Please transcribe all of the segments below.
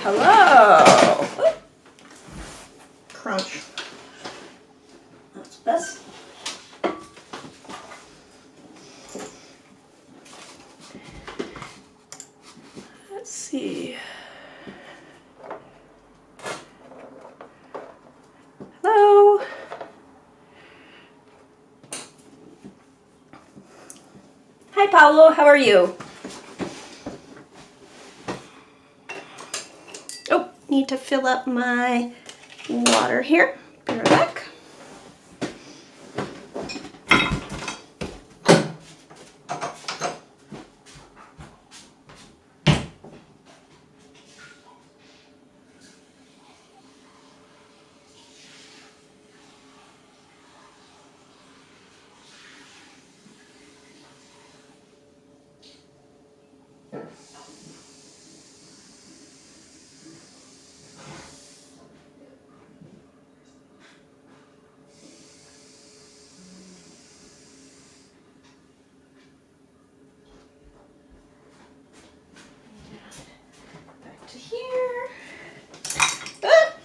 Hello. Crunch. That's best. Let's see. Hello. Hi, Paolo. How are you? Oh, need to fill up my water here. Be right back. To here. Ah.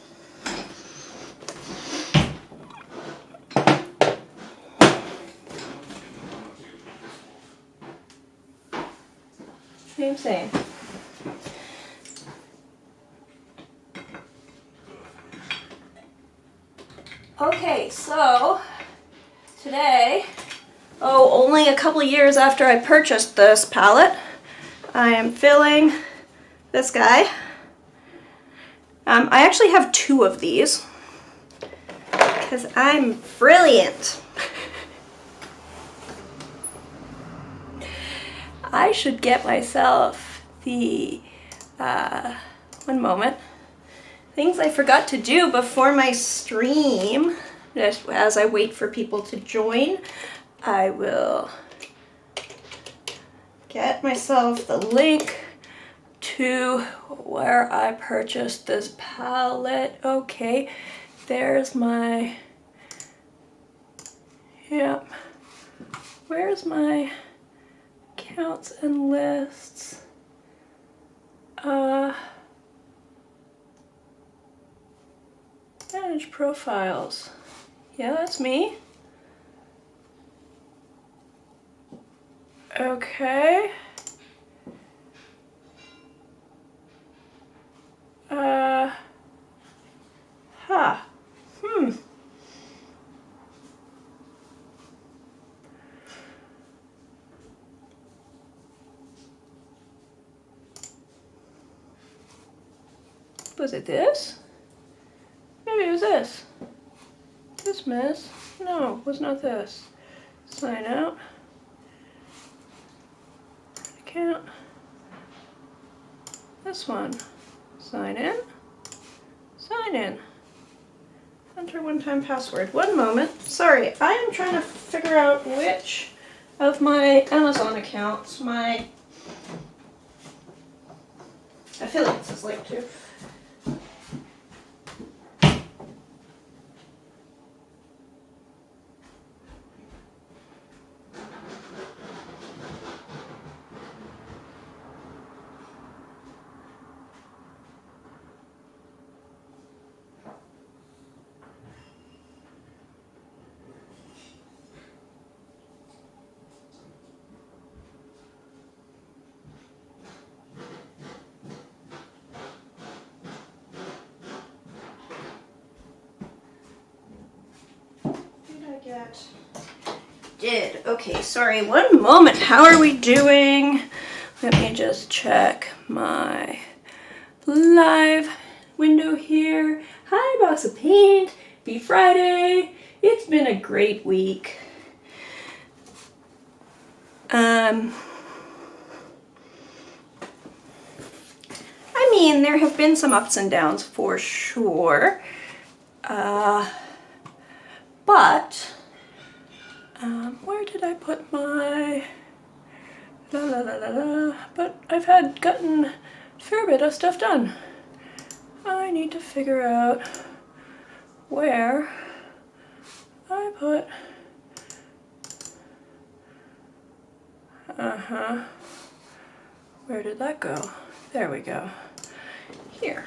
Same. Okay, so today, only a couple years after I purchased this palette, I am filling this guy. I actually have 2 of these because I'm brilliant. I should get myself the, one moment, things I forgot to do before my stream. Just as I wait for people to join, I will get myself the link to where I purchased this palette. Okay, there's my, yep, where's my counts and lists? Manage profiles. Yeah, that's me. Okay. Was it this? Maybe it was this. Dismiss? No, it was not this. Sign out. Account. This one. Sign in. Sign in. Enter one-time password. One moment. Sorry, I am trying to figure out which of my Amazon accounts my affiliates is linked to. Okay, sorry, one moment. How are we doing? Let me just check my live window here. Hi, Box of Paint. Be Friday. It's been a great week. I mean, there have been some ups and downs for sure. But where did I put my but I've gotten a fair bit of stuff done. I need to figure out where I put where did that go? There we go. here.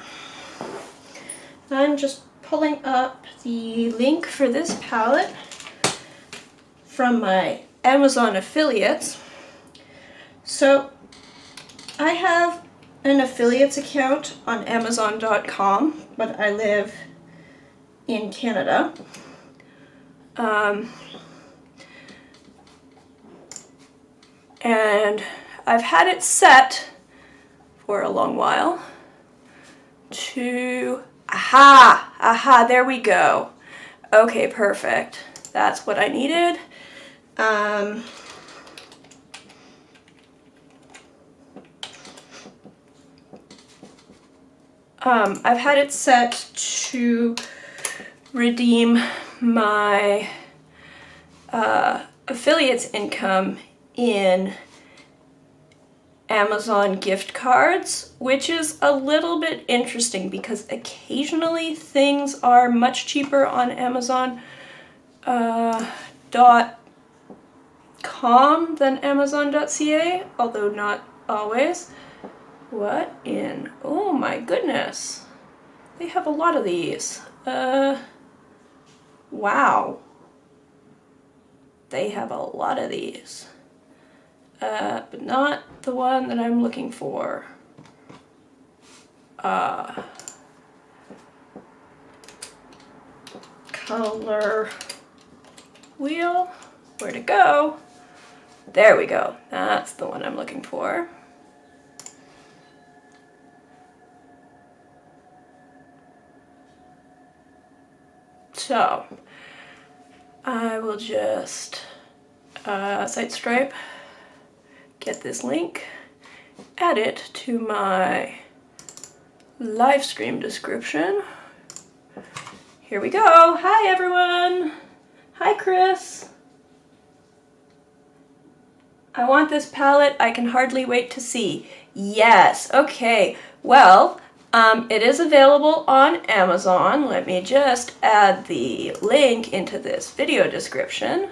I'm just pulling up the link for this palette from my Amazon affiliates. So I have an affiliates account on Amazon.com, but I live in Canada. And I've had it set for a long while to, aha, there we go. Okay, perfect. That's what I needed. I've had it set to redeem my affiliates income in Amazon gift cards, which is a little bit interesting because occasionally things are much cheaper on Amazon.com than Amazon.ca, although not always. What in? Oh my goodness. They have a lot of these. Wow. They have a lot of these. But not the one that I'm looking for. Color wheel. Where'd it go? There we go. That's the one I'm looking for. So, I will just side stripe, get this link, add it to my live stream description. Here we go. Hi everyone. Hi Chris. I want this palette. I can hardly wait to see. Yes. Okay. Well, it is available on Amazon. Let me just add the link into this video description.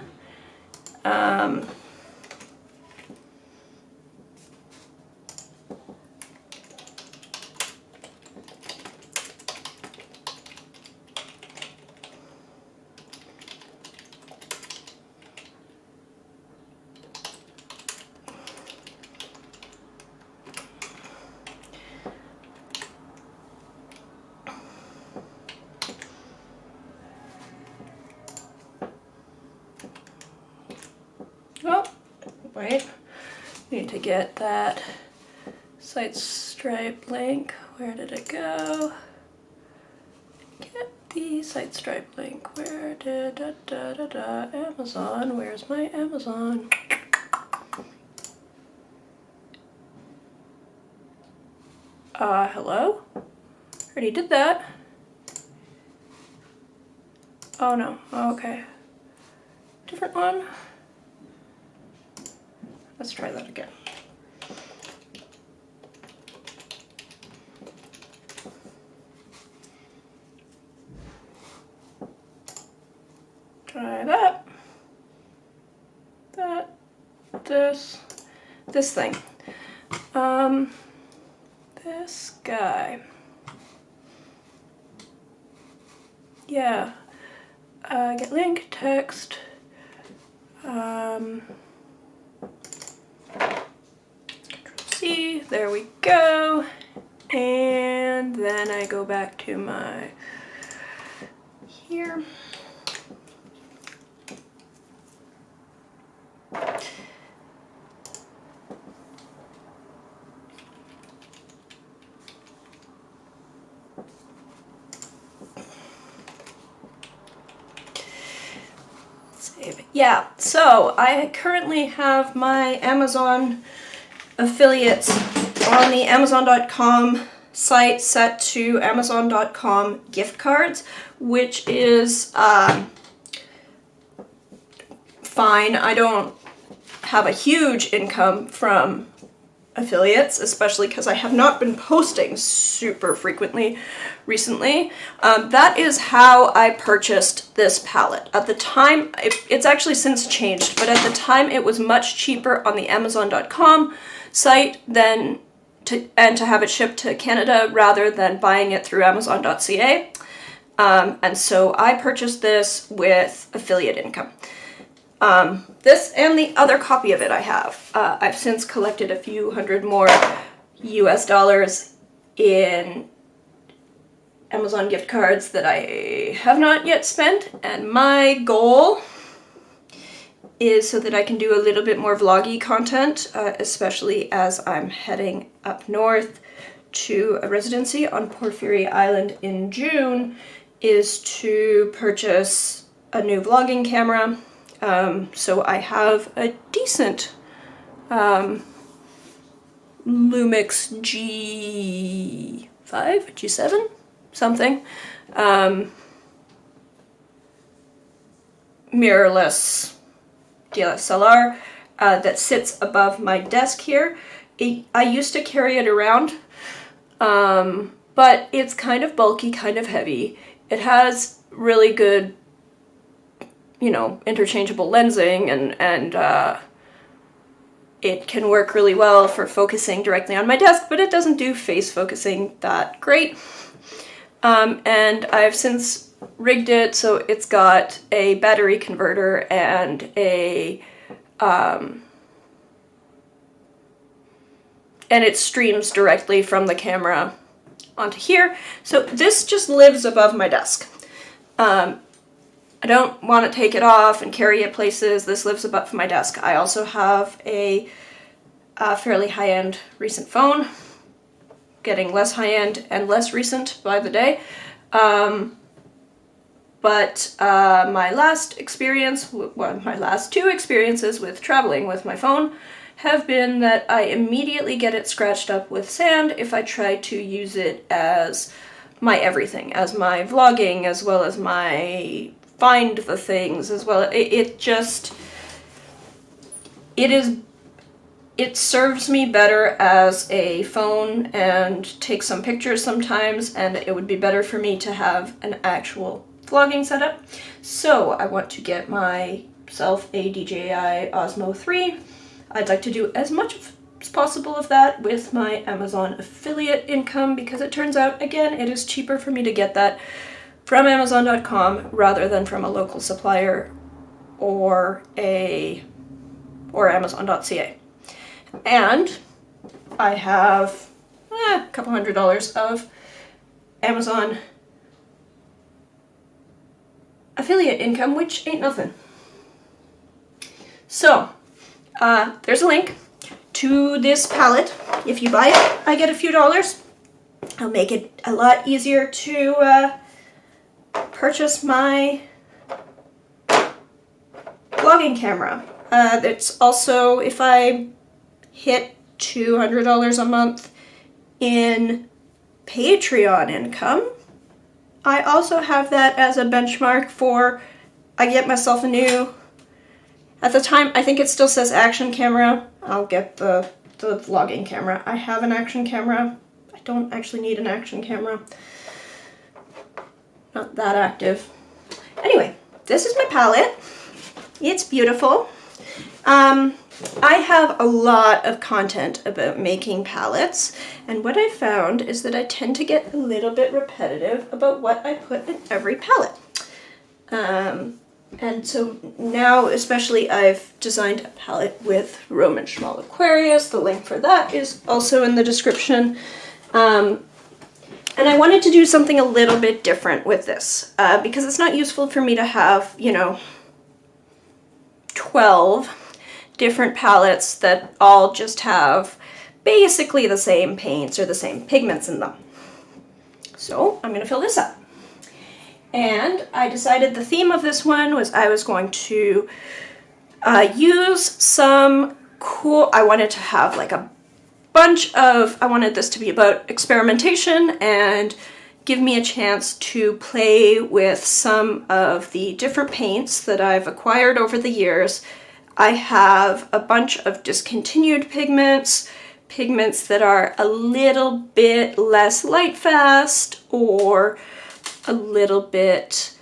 Oh, wait, need to get that side stripe link. Where did it go? Get the side stripe link. Where did Amazon? Where's my Amazon? Hello? Already did that. Oh no, okay. Different one. Let's try that again. Try that. This thing. This guy. Yeah. Get link, text. C, there we go. And then I go back to my here. Save. Yeah, so I currently have my Amazon affiliates on the Amazon.com site set to Amazon.com gift cards, which is fine. I don't have a huge income from affiliates, especially because I have not been posting super frequently recently. That is how I purchased this palette. At the time, it's actually since changed, but at the time it was much cheaper on the Amazon.com site than and to have it shipped to Canada rather than buying it through Amazon.ca. And so I purchased this with affiliate income. This and the other copy of it I have. I've since collected a few hundred more US dollars in Amazon gift cards that I have not yet spent, and my goal is so that I can do a little bit more vloggy content, especially as I'm heading up north to a residency on Porphyry Island in June, is to purchase a new vlogging camera. So I have a decent Lumix G5, G7, something, mirrorless DSLR that sits above my desk here. I used to carry it around, but it's kind of bulky, kind of heavy. It has really good, you know, interchangeable lensing, and it can work really well for focusing directly on my desk, but it doesn't do face focusing that great. And I've since rigged it so it's got a battery converter and and it streams directly from the camera onto here. So this just lives above my desk. I don't want to take it off and carry it places. This lives above my desk. I also have a fairly high-end recent phone, getting less high-end and less recent by the day. But my last experience, well, my last two experiences with traveling with my phone have been that I immediately get it scratched up with sand if I try to use it as my everything, as my vlogging, as well as my find the things, as well. It serves me better as a phone and takes some pictures sometimes, and it would be better for me to have an actual vlogging setup. So I want to get myself a DJI Osmo 3. I'd like to do as much as possible of that with my Amazon affiliate income, because it turns out, again, it is cheaper for me to get that from Amazon.com rather than from a local supplier or Amazon.ca. And I have a couple $100 of Amazon affiliate income, which ain't nothing. So, there's a link to this palette. If you buy it, I get a few dollars. I'll make it a lot easier to purchase my vlogging camera. It's also, if I hit $200 a month in Patreon income, I also have that as a benchmark for, I get myself a new, at the time, I think it still says action camera. I'll get the vlogging camera. I have an action camera. I don't actually need an action camera. Not that active. Anyway, this is my palette. It's beautiful. I have a lot of content about making palettes, and what I found is that I tend to get a little bit repetitive about what I put in every palette. And so now, especially, I've designed a palette with Roman Schmal Aquarius. The link for that is also in the description. And I wanted to do something a little bit different with this, because it's not useful for me to have, you know, 12 different palettes that all just have basically the same paints or the same pigments in them. So I'm going to fill this up. And I decided the theme of this one was I was going to use some cool, I wanted to have like a bunch of, I wanted this to be about experimentation and give me a chance to play with some of the different paints that I've acquired over the years. I have a bunch of discontinued pigments, pigments that are a little bit less light fast or a little bit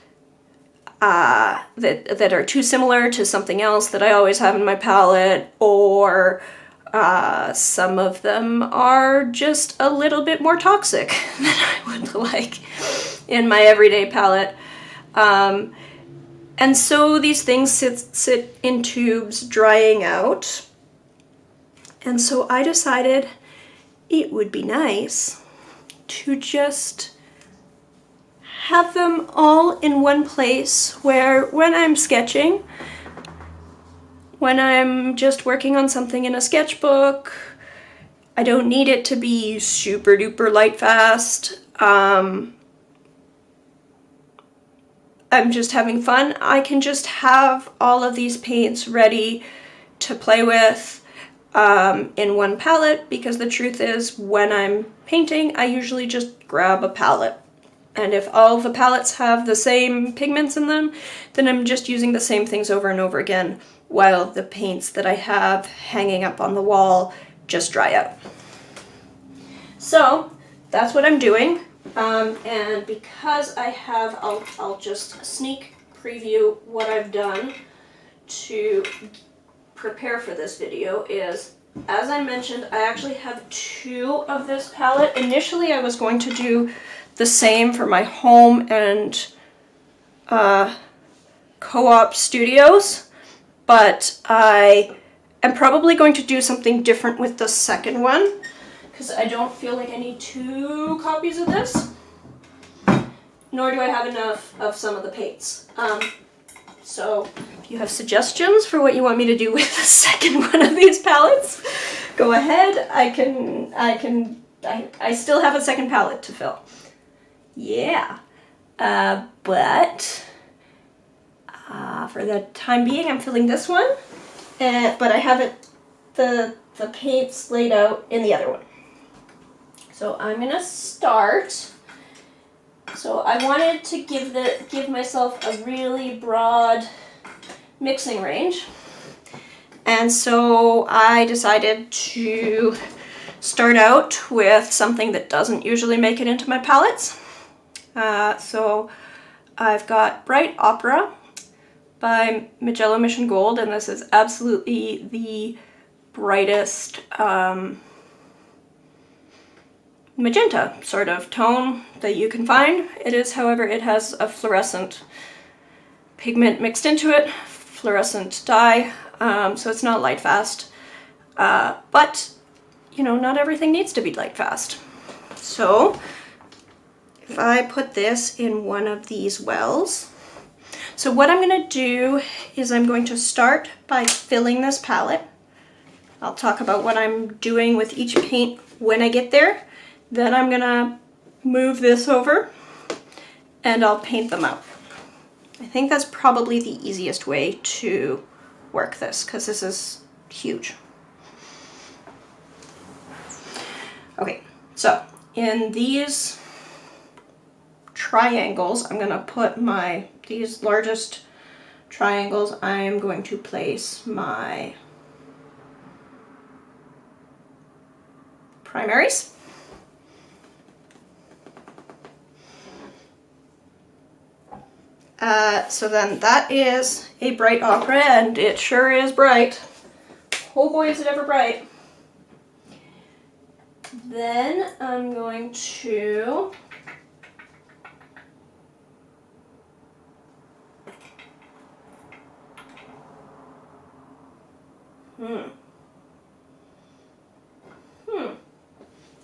that are too similar to something else that I always have in my palette, or Some of them are just a little bit more toxic than I would like in my everyday palette. And so these things sit in tubes drying out. And so I decided it would be nice to just have them all in one place where when I'm sketching, when I'm just working on something in a sketchbook, I don't need it to be super duper light fast. I'm just having fun. I can just have all of these paints ready to play with in one palette, because the truth is when I'm painting, I usually just grab a palette. And if all the palettes have the same pigments in them, then I'm just using the same things over and over again, while the paints that I have hanging up on the wall just dry out. So that's what I'm doing. And because I have, I'll just sneak preview what I've done to prepare for this video is, as I mentioned, I actually have 2 of this palette. Initially I was going to do the same for my home and co-op studios, but I am probably going to do something different with the second one, because I don't feel like I need 2 copies of this, nor do I have enough of some of the paints. So if you have suggestions for what you want me to do with the second one of these palettes, go ahead. I still have a second palette to fill. Yeah, but for the time being, I'm filling this one, but I have the paints laid out in the other one. So I'm gonna start. So I wanted to give myself a really broad mixing range, and so I decided to start out with something that doesn't usually make it into my palettes. So I've got Bright Opera by Magello Mission Gold, and this is absolutely the brightest magenta sort of tone that you can find. It is, however, it has a fluorescent pigment mixed into it, fluorescent dye, so it's not light fast, but you know, not everything needs to be light fast. So if I put this in one of these wells, so what I'm going to do is I'm going to start by filling this palette. I'll talk about what I'm doing with each paint when I get there. Then I'm going to move this over and I'll paint them out. I think that's probably the easiest way to work this, because this is huge. Okay, so in these triangles, I'm going to put these largest triangles, I'm going to place my primaries. So then that is a Bright Opera, and it sure is bright. Oh boy, is it ever bright. Then I'm going to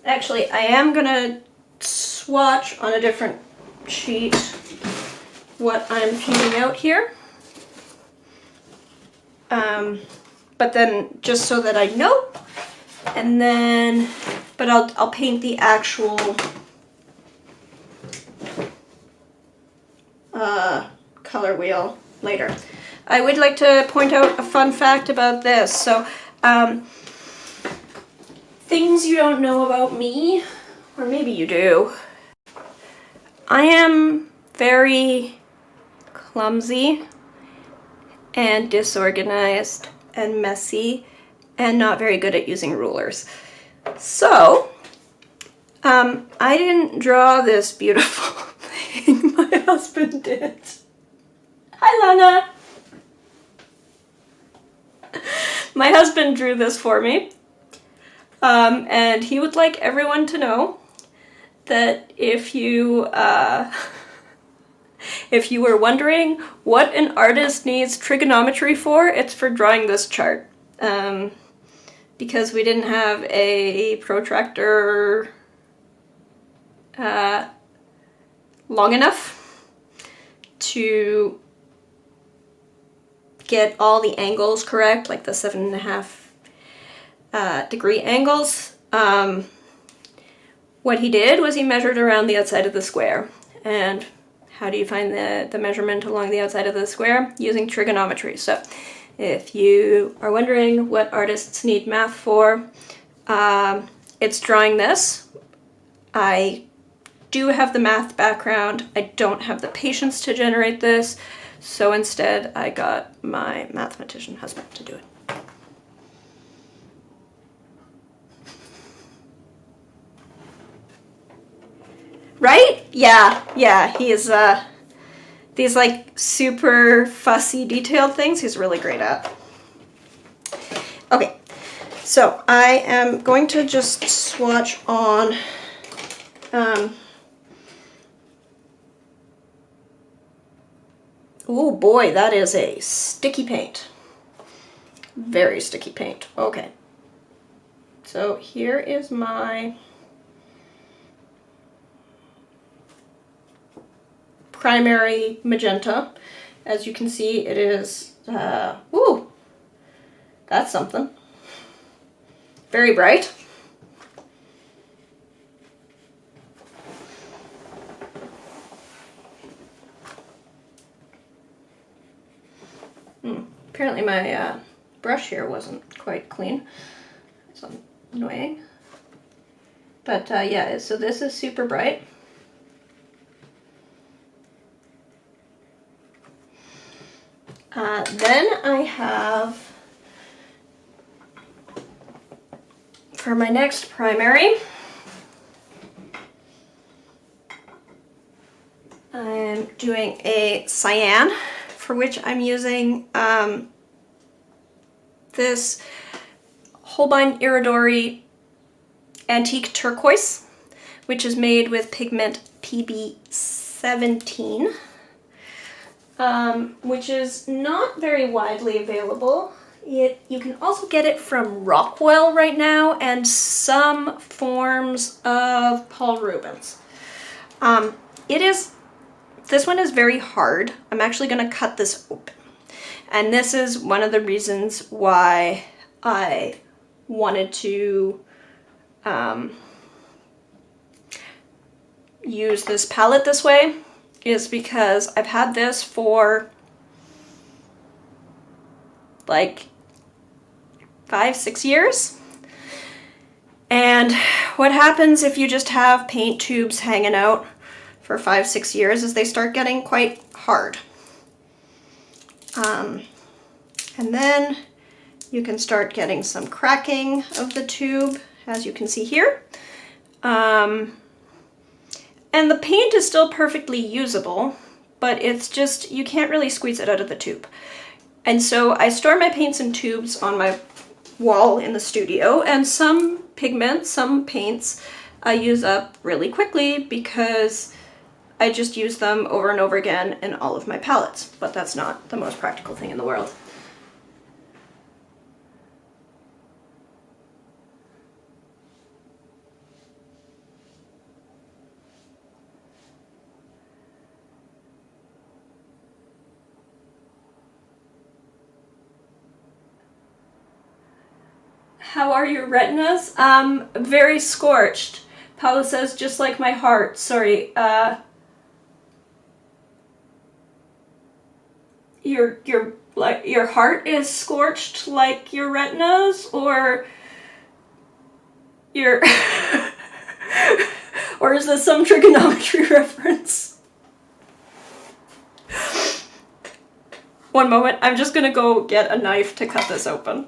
Actually, I am gonna swatch on a different sheet what I'm painting out here. But then just so that I know, and then, but I'll paint the actual color wheel later. I would like to point out a fun fact about this. So, things you don't know about me, or maybe you do. I am very clumsy and disorganized and messy and not very good at using rulers. So, I didn't draw this beautiful thing. My husband did. Hi, Lana! My husband drew this for me, And he would like everyone to know that if you were wondering what an artist needs trigonometry for, it's for drawing this chart. Because we didn't have a protractor long enough to get all the angles correct, like the 7.5 degree angles. What he did was he measured around the outside of the square. And how do you find the measurement along the outside of the square? Using trigonometry. So if you are wondering what artists need math for, it's drawing this. I do have the math background. I don't have the patience to generate this, so instead I got my mathematician husband to do it. Right? Yeah, he's these like super fussy detailed things he's really great at. Okay, so I am going to just swatch on oh boy, that is a sticky paint. Very sticky paint. Okay. So here is my primary magenta. As you can see, it is, ooh, that's something. Very bright. Apparently my brush here wasn't quite clean. It's annoying. But yeah, so this is super bright. Then I have, for my next primary, I'm doing a cyan, for which I'm using this Holbein Iridori Antique Turquoise, which is made with pigment PB17. Which is not very widely available. You can also get it from Rockwell right now and some forms of Paul Rubens. This one is very hard. I'm actually going to cut this open. And this is one of the reasons why I wanted to use this palette this way, is because I've had this for like 5-6 years. And what happens if you just have paint tubes hanging out for 5-6 years is they start getting quite hard. And then you can start getting some cracking of the tube, as you can see here. And the paint is still perfectly usable, but it's just, you can't really squeeze it out of the tube. And so I store my paints in tubes on my wall in the studio, and some pigments, some paints, I use up really quickly because I just use them over and over again in all of my palettes, but that's not the most practical thing in the world. How are your retinas? Very scorched. Paula says, just like my heart. Sorry, your heart is scorched like your retinas, or your or is this some trigonometry reference? One moment, I'm just gonna go get a knife to cut this open.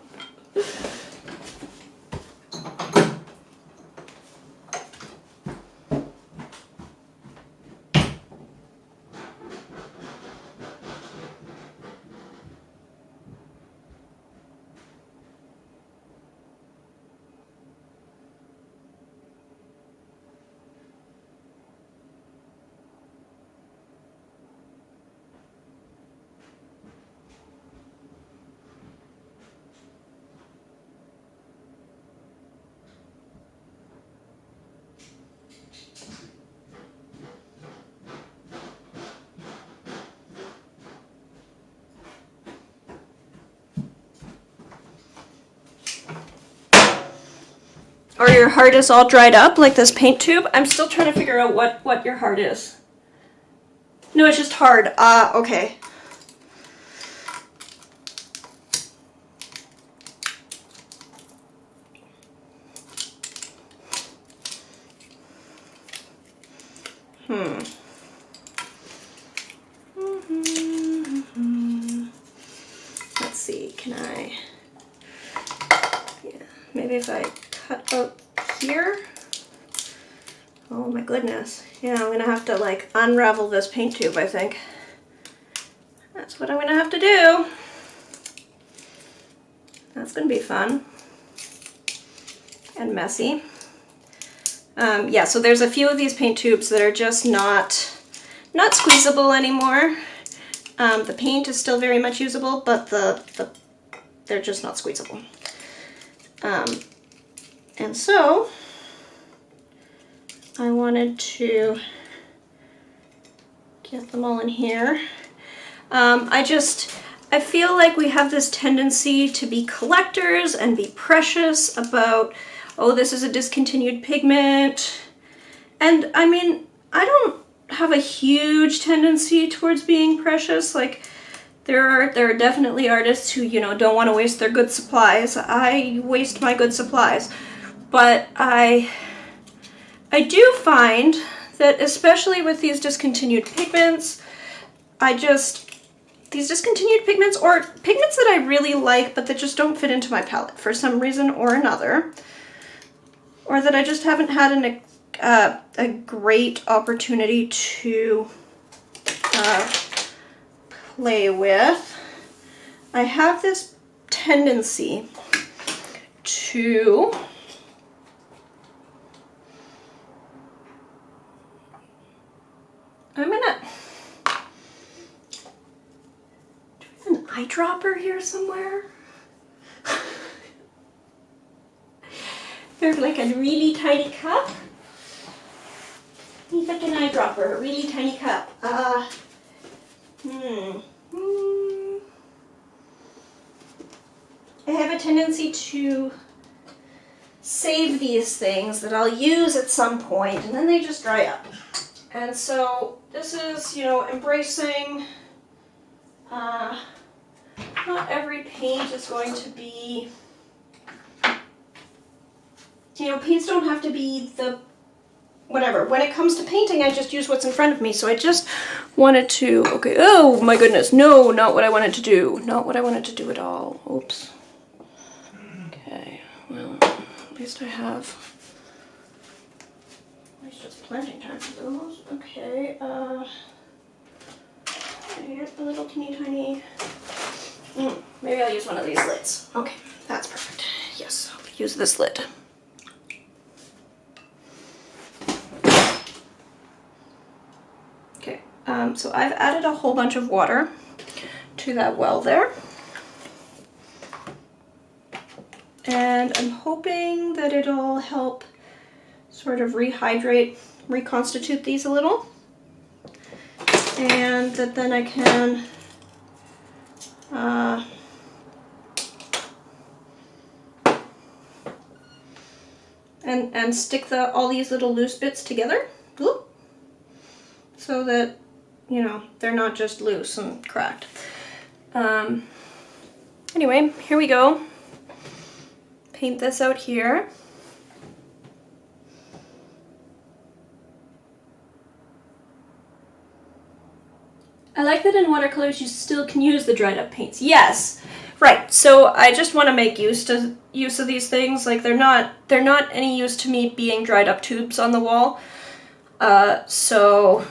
Or your heart is all dried up like this paint tube? I'm still trying to figure out what your heart is. No, it's just hard. Okay. Let's see, can I, yeah, maybe if I cut out here. Oh my goodness. Yeah, I'm gonna have to like unravel this paint tube, I think. That's what I'm gonna have to do. That's gonna be fun. And messy. Yeah, so there's a few of these paint tubes that are just not squeezable anymore. The paint is still very much usable, but they're just not squeezable. And so I wanted to get them all in here. I feel like we have this tendency to be collectors and be precious about, oh, this is a discontinued pigment. And I mean, I don't have a huge tendency towards being precious. Like, there are definitely artists who, you know, don't want to waste their good supplies. I waste my good supplies. But I do find that, especially with these discontinued pigments, these discontinued pigments, or pigments that I really like but that just don't fit into my palette for some reason or another, or that I just haven't had a great opportunity to play with, I have this tendency to do I have an eyedropper here somewhere? There's like a really tiny cup. It's like an eyedropper, a really tiny cup. I have a tendency to save these things that I'll use at some point, and then they just dry up. And so this is, you know, embracing, not every paint is going to be, you know, paints don't have to be the whatever. When it comes to painting, I just use what's in front of me. So I just wanted to, okay, oh my goodness, no, not what I wanted to do. Not what I wanted to do at all. Oops. Okay, well, at least I have, at least just planting time for those. Okay, a little teeny tiny, maybe I'll use one of these lids. Okay, that's perfect. Yes, I'll use this lid. Okay, so I've added a whole bunch of water to that well there. And I'm hoping that it'll help sort of rehydrate, reconstitute these a little. And that then I can and stick all these little loose bits together. Ooh. So that, you know, they're not just loose and cracked. Anyway, here we go. Paint this out here. I like that in watercolors you still can use the dried up paints. Yes, right. So I just want to make use of these things. Like, they're not any use to me being dried up tubes on the wall. So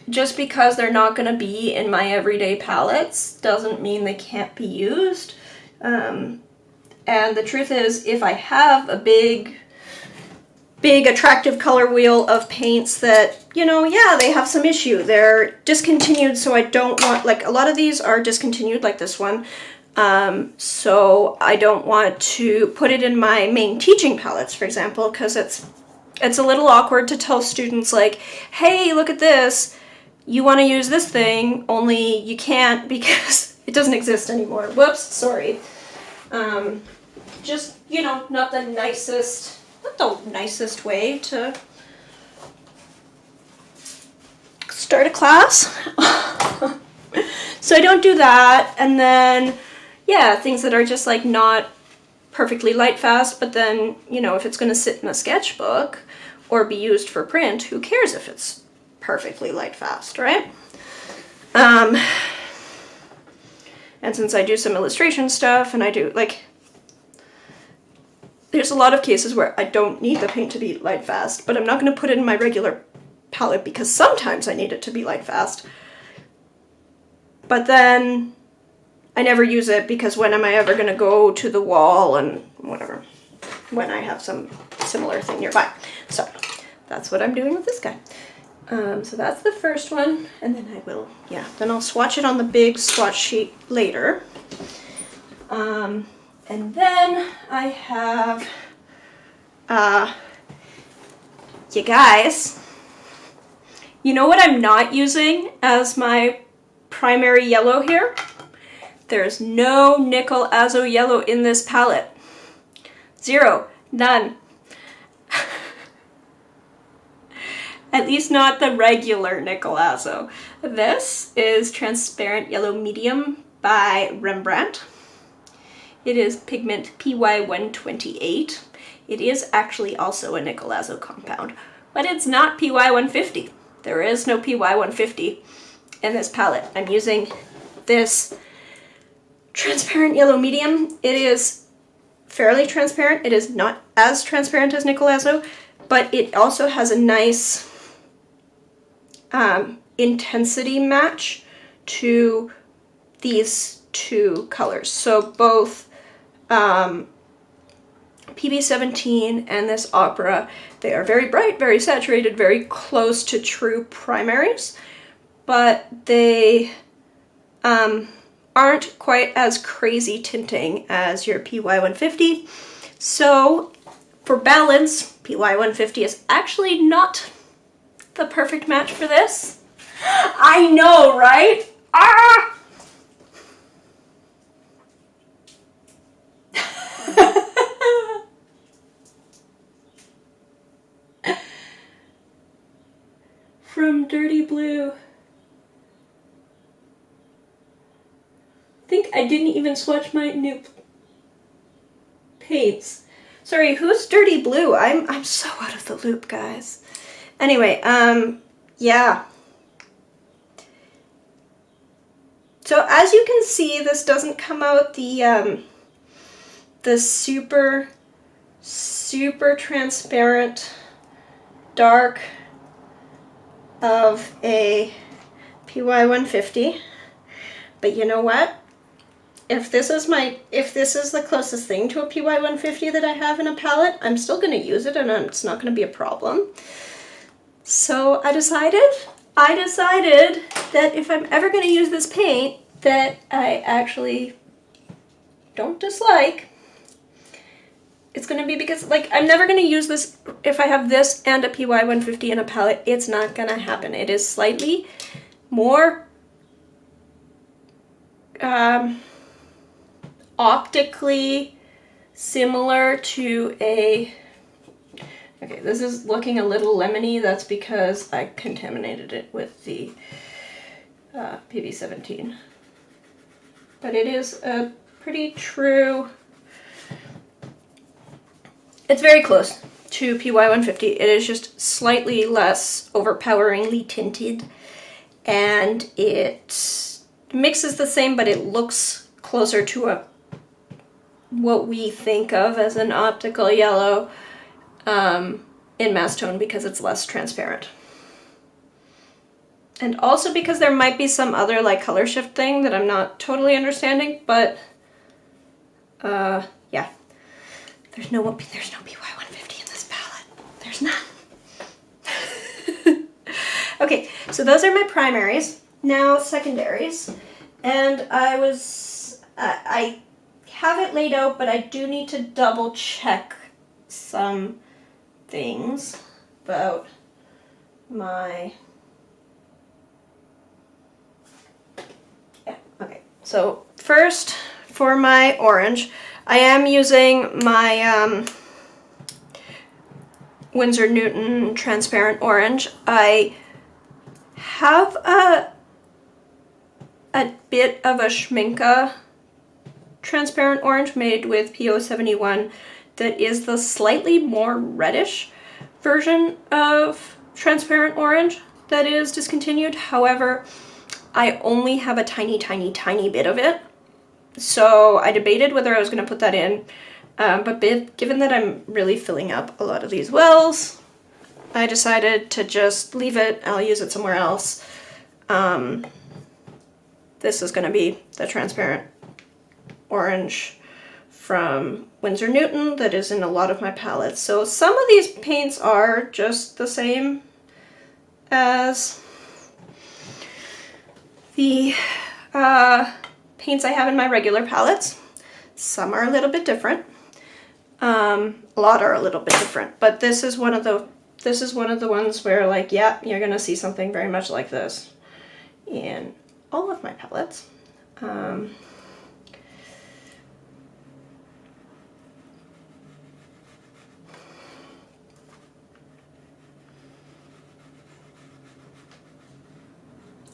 just because they're not going to be in my everyday palettes doesn't mean they can't be used. And the truth is, if I have a big attractive color wheel of paints that, you know, yeah, they have some issue, they're discontinued, so I don't want, like, a lot of these are discontinued, like this one, so I don't want to put it in my main teaching palettes, for example, because it's a little awkward to tell students, like, hey, look at this, you want to use this thing, only you can't because it doesn't exist anymore. Whoops, sorry. Just you know, not the nicest way to start a class. So I don't do that. And then, yeah, things that are just like not perfectly light fast, but then, you know, if it's going to sit in a sketchbook or be used for print, who cares if it's perfectly light fast, right? And since I do some illustration stuff and I do like, there's a lot of cases where I don't need the paint to be light fast, but I'm not going to put it in my regular palette because sometimes I need it to be light fast. But then I never use it because when am I ever going to go to the wall and whatever, when I have some similar thing nearby. So that's what I'm doing with this guy. So that's the first one, and then I will, yeah, then I'll swatch it on the big swatch sheet later. And then I have, you guys, you know what I'm not using as my primary yellow here? There's no nickel azo yellow in this palette. Zero. None. At least not the regular nickel azo. This is Transparent Yellow Medium by Rembrandt. It is pigment PY128. It is actually also a nickel azo compound, but it's not PY150. There is no PY150 in this palette. I'm using this Transparent Yellow Medium. It is fairly transparent. It is not as transparent as nickel azo, but it also has a nice intensity match to these two colors. So both PB17 and this Opera, they are very bright, very saturated, very close to true primaries, but they aren't quite as crazy tinting as your PY150. So for balance, PY150 is actually not the perfect match for this. I know, right? Ah! From Dirty Blue. I think I didn't even swatch my new paints. Sorry, who's Dirty Blue? I'm so out of the loop, guys. Anyway, yeah. So as you can see, this doesn't come out the super transparent dark of a PY150. But you know what? If this is the closest thing to a PY150 that I have in a palette, I'm still going to use it and it's not going to be a problem. So I decided that if I'm ever going to use this paint that I actually don't dislike, it's going to be because, like, I'm never going to use this if I have this and a PY150 in a palette. It's not going to happen. It is slightly more optically similar to a... Okay, this is looking a little lemony. That's because I contaminated it with the PB17. But it is a pretty true... It's very close to PY150. It is just slightly less overpoweringly tinted. And it mixes the same, but it looks closer to what we think of as an optical yellow. In mass tone because it's less transparent. And also because there might be some other like color shift thing that I'm not totally understanding, but yeah. There's no PY150 in this palette. There's none. Okay, so those are my primaries. Now secondaries. And I have it laid out, but I do need to double check some things about my... Yeah, okay. So first, for my orange, I am using my Winsor Newton transparent orange. I have a bit of a Schminke transparent orange made with PO71 that is the slightly more reddish version of transparent orange that is discontinued. However, I only have a tiny bit of it. So I debated whether I was going to put that in, but given that I'm really filling up a lot of these wells, I decided to just leave it. I'll use it somewhere else. This is going to be the transparent orange from Winsor Newton that is in a lot of my palettes. So some of these paints are just the same as the paints I have in my regular palettes. Some are a little bit different. A lot are a little bit different, but this is one of the ones where, like, yeah, you're gonna see something very much like this in all of my palettes. Isn't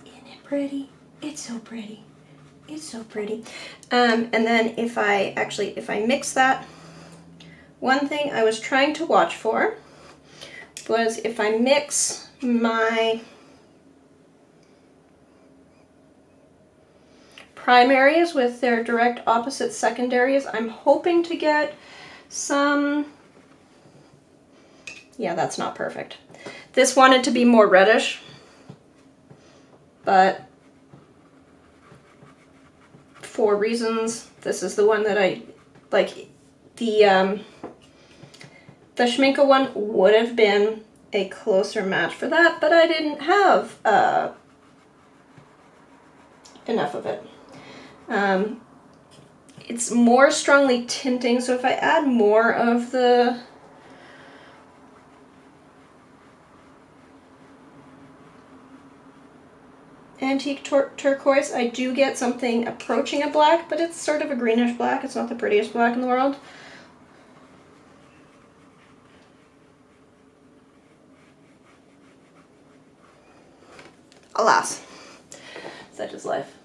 it pretty? It's so pretty. It's so pretty. And then if I mix that, one thing I was trying to watch for was if I mix my primaries with their direct opposite secondaries, I'm hoping to get some, yeah, that's not perfect. This wanted to be more reddish, but for reasons, this is the one that I like. The Schminke one would have been a closer match for that, but I didn't have enough of it. It's more strongly tinting, so if I add more of the antique turquoise, I do get something approaching a black, but it's sort of a greenish black. It's not the prettiest black in the world. Alas, such is life.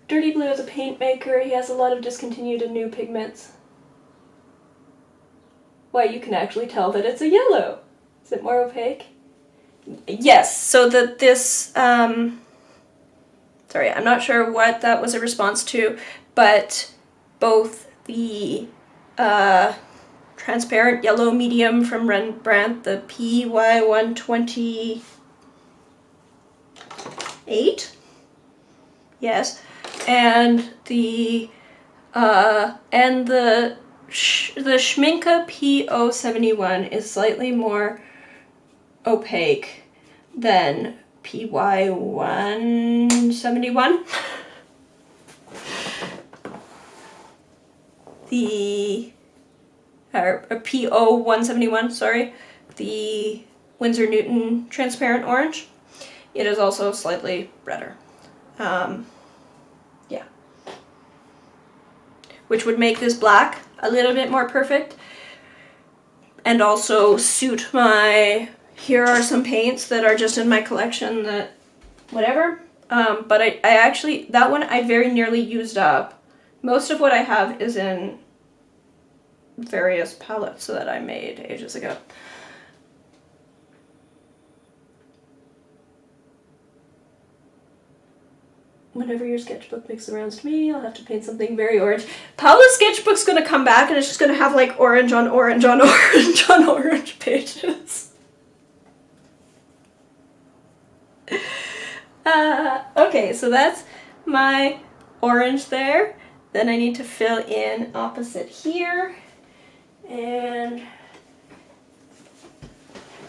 Dirty Blue is a paint maker. He has a lot of discontinued and new pigments. Why, you can actually tell that it's a yellow. Is it more opaque? Yes, so that this, sorry, I'm not sure what that was a response to, but both the transparent yellow medium from Rembrandt, the PY128, yes, and the Schminke PO71 is slightly more opaque than PY171. The PO171, sorry, the Winsor Newton transparent orange. It is also slightly redder. Yeah. Which would make this black a little bit more perfect and also suit my, here are some paints that are just in my collection that whatever. But I actually, that one I very nearly used up. Most of what I have is in various palettes that I made ages ago. Whenever your sketchbook makes the rounds to me, I'll have to paint something very orange. Paula's sketchbook's gonna come back and it's just gonna have like orange on orange on orange on orange pages. Okay, so that's my orange there. Then I need to fill in opposite here. And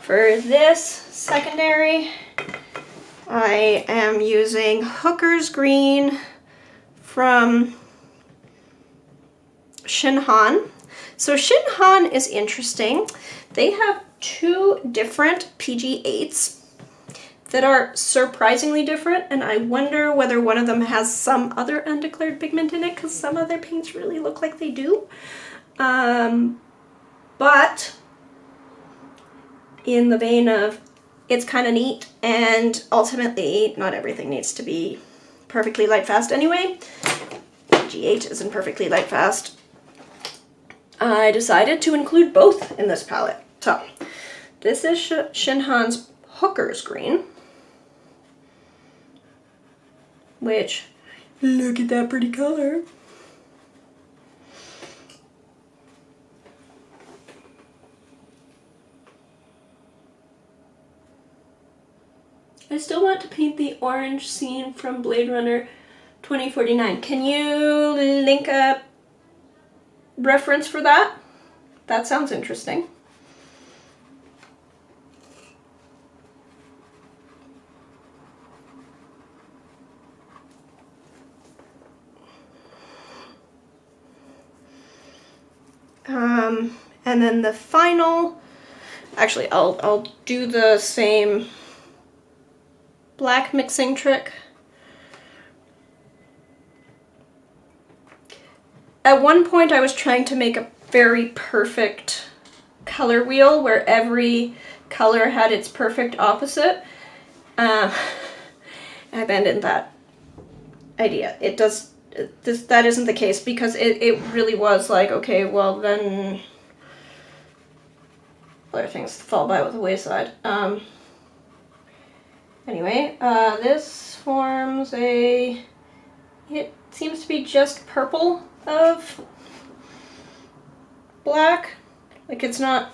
for this secondary, I am using Hooker's Green from Shinhan. So Shinhan is interesting. They have two different PG8s that are surprisingly different, and I wonder whether one of them has some other undeclared pigment in it, because some of their paints really look like they do. But in the vein of it's kind of neat, and ultimately not everything needs to be perfectly light fast anyway. G8 isn't perfectly light fast. I decided to include both in this palette. So this is Shinhan's Hooker's Green, which, look at that pretty color. I still want to paint the orange scene from Blade Runner 2049. Can you link a reference for that? That sounds interesting. And then the final, actually I'll do the same black mixing trick. At one point I was trying to make a very perfect color wheel where every color had its perfect opposite. I abandoned that idea. That isn't the case, because it really was like, okay, well then other things fall by with the wayside. Anyway, this forms it seems to be just purple of black. Like, it's not...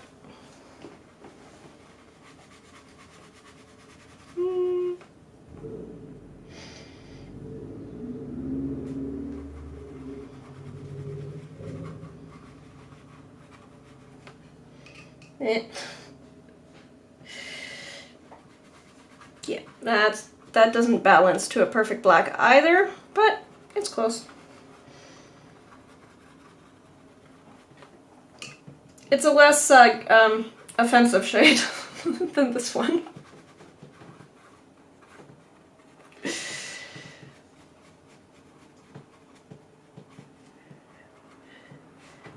Yeah, that doesn't balance to a perfect black either, but it's close. It's a less offensive shade than this one.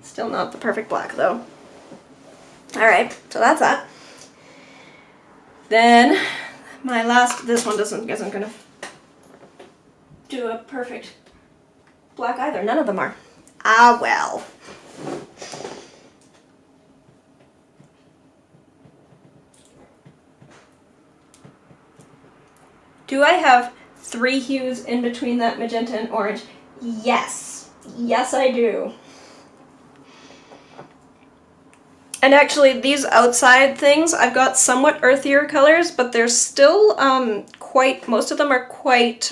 Still not the perfect black though. Alright, so that's that. Then my last, this one isn't gonna do a perfect black either. None of them are. Ah well. Do I have 3 hues in between that magenta and orange? Yes. Yes, I do. And actually, these outside things, I've got somewhat earthier colors, but they're still most of them are quite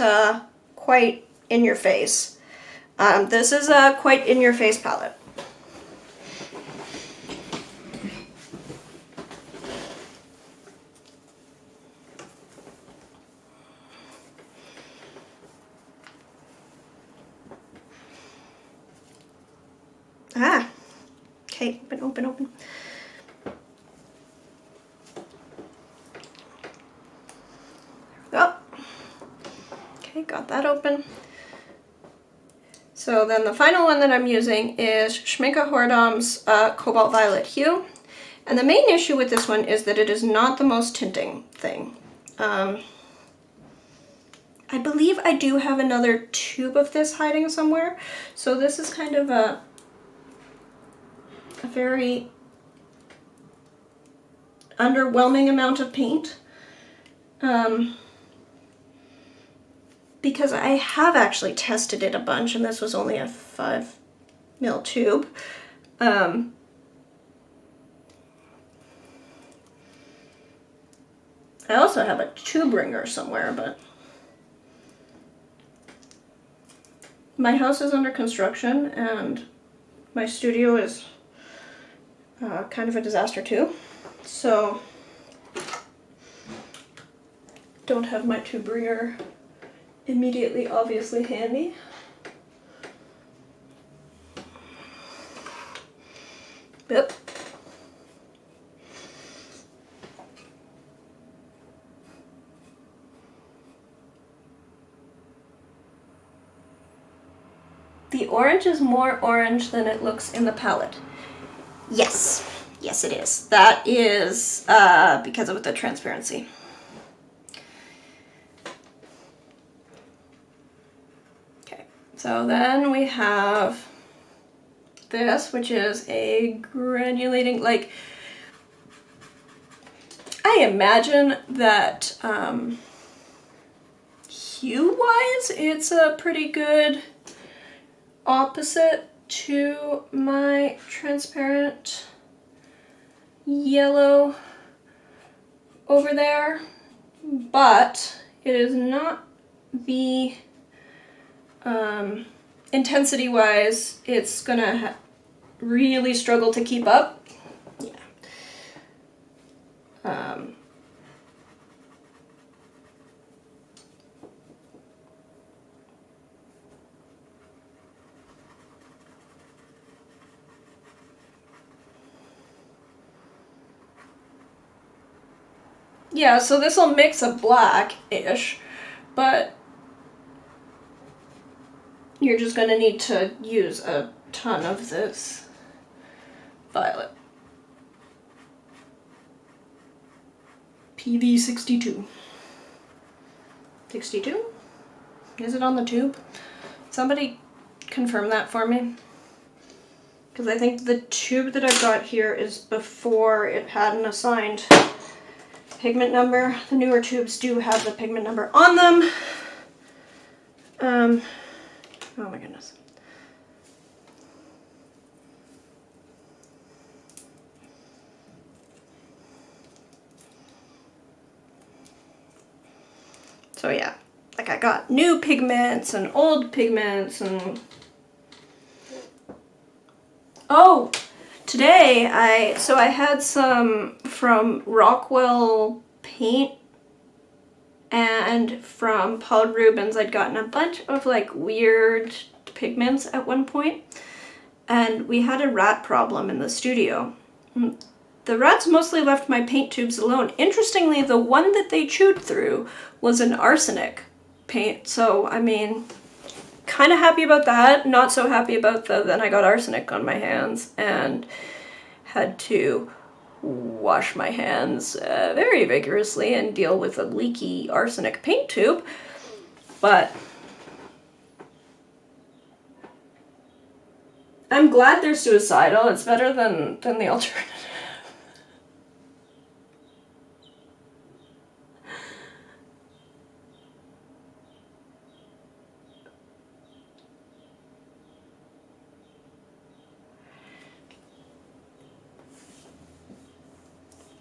in your face. This is a quite in your face palette. Ah, okay, open. Oh, okay, got that open. So then the final one that I'm using is Schminke Horadam's Cobalt Violet hue. And the main issue with this one is that it is not the most tinting thing. I believe I do have another tube of this hiding somewhere. So this is kind of a very underwhelming amount of paint. Because I have actually tested it a bunch, and this was only a 5mm tube. I also have a tube ringer somewhere, but my house is under construction, and my studio is kind of a disaster too. So, don't have my tube ringer immediately obviously handy. Yep. The orange is more orange than it looks in the palette. Yes. Yes, it is. That is because of the transparency. Okay, so then we have this, which is a granulating, like, I imagine that hue-wise, it's a pretty good opposite to my transparent yellow over there, but it is not the intensity wise, it's gonna really struggle to keep up. Yeah. Yeah, so this will mix a black-ish, but you're just going to need to use a ton of this violet. PV 62. 62? Is it on the tube? Somebody confirm that for me. Because I think the tube that I've got here is before it had an assigned pigment number. The newer tubes do have the pigment number on them. Oh my goodness. So yeah, like I got new pigments and old pigments and... Oh! Today, I had some from Rockwell Paint and from Paul Rubens. I'd gotten a bunch of like weird pigments at one point, and we had a rat problem in the studio. The rats mostly left my paint tubes alone. Interestingly, the one that they chewed through was an arsenic paint, so I mean, kind of happy about that, not so happy about then I got arsenic on my hands and had to wash my hands very vigorously and deal with a leaky arsenic paint tube, but I'm glad they're suicidal. It's better than the alternative.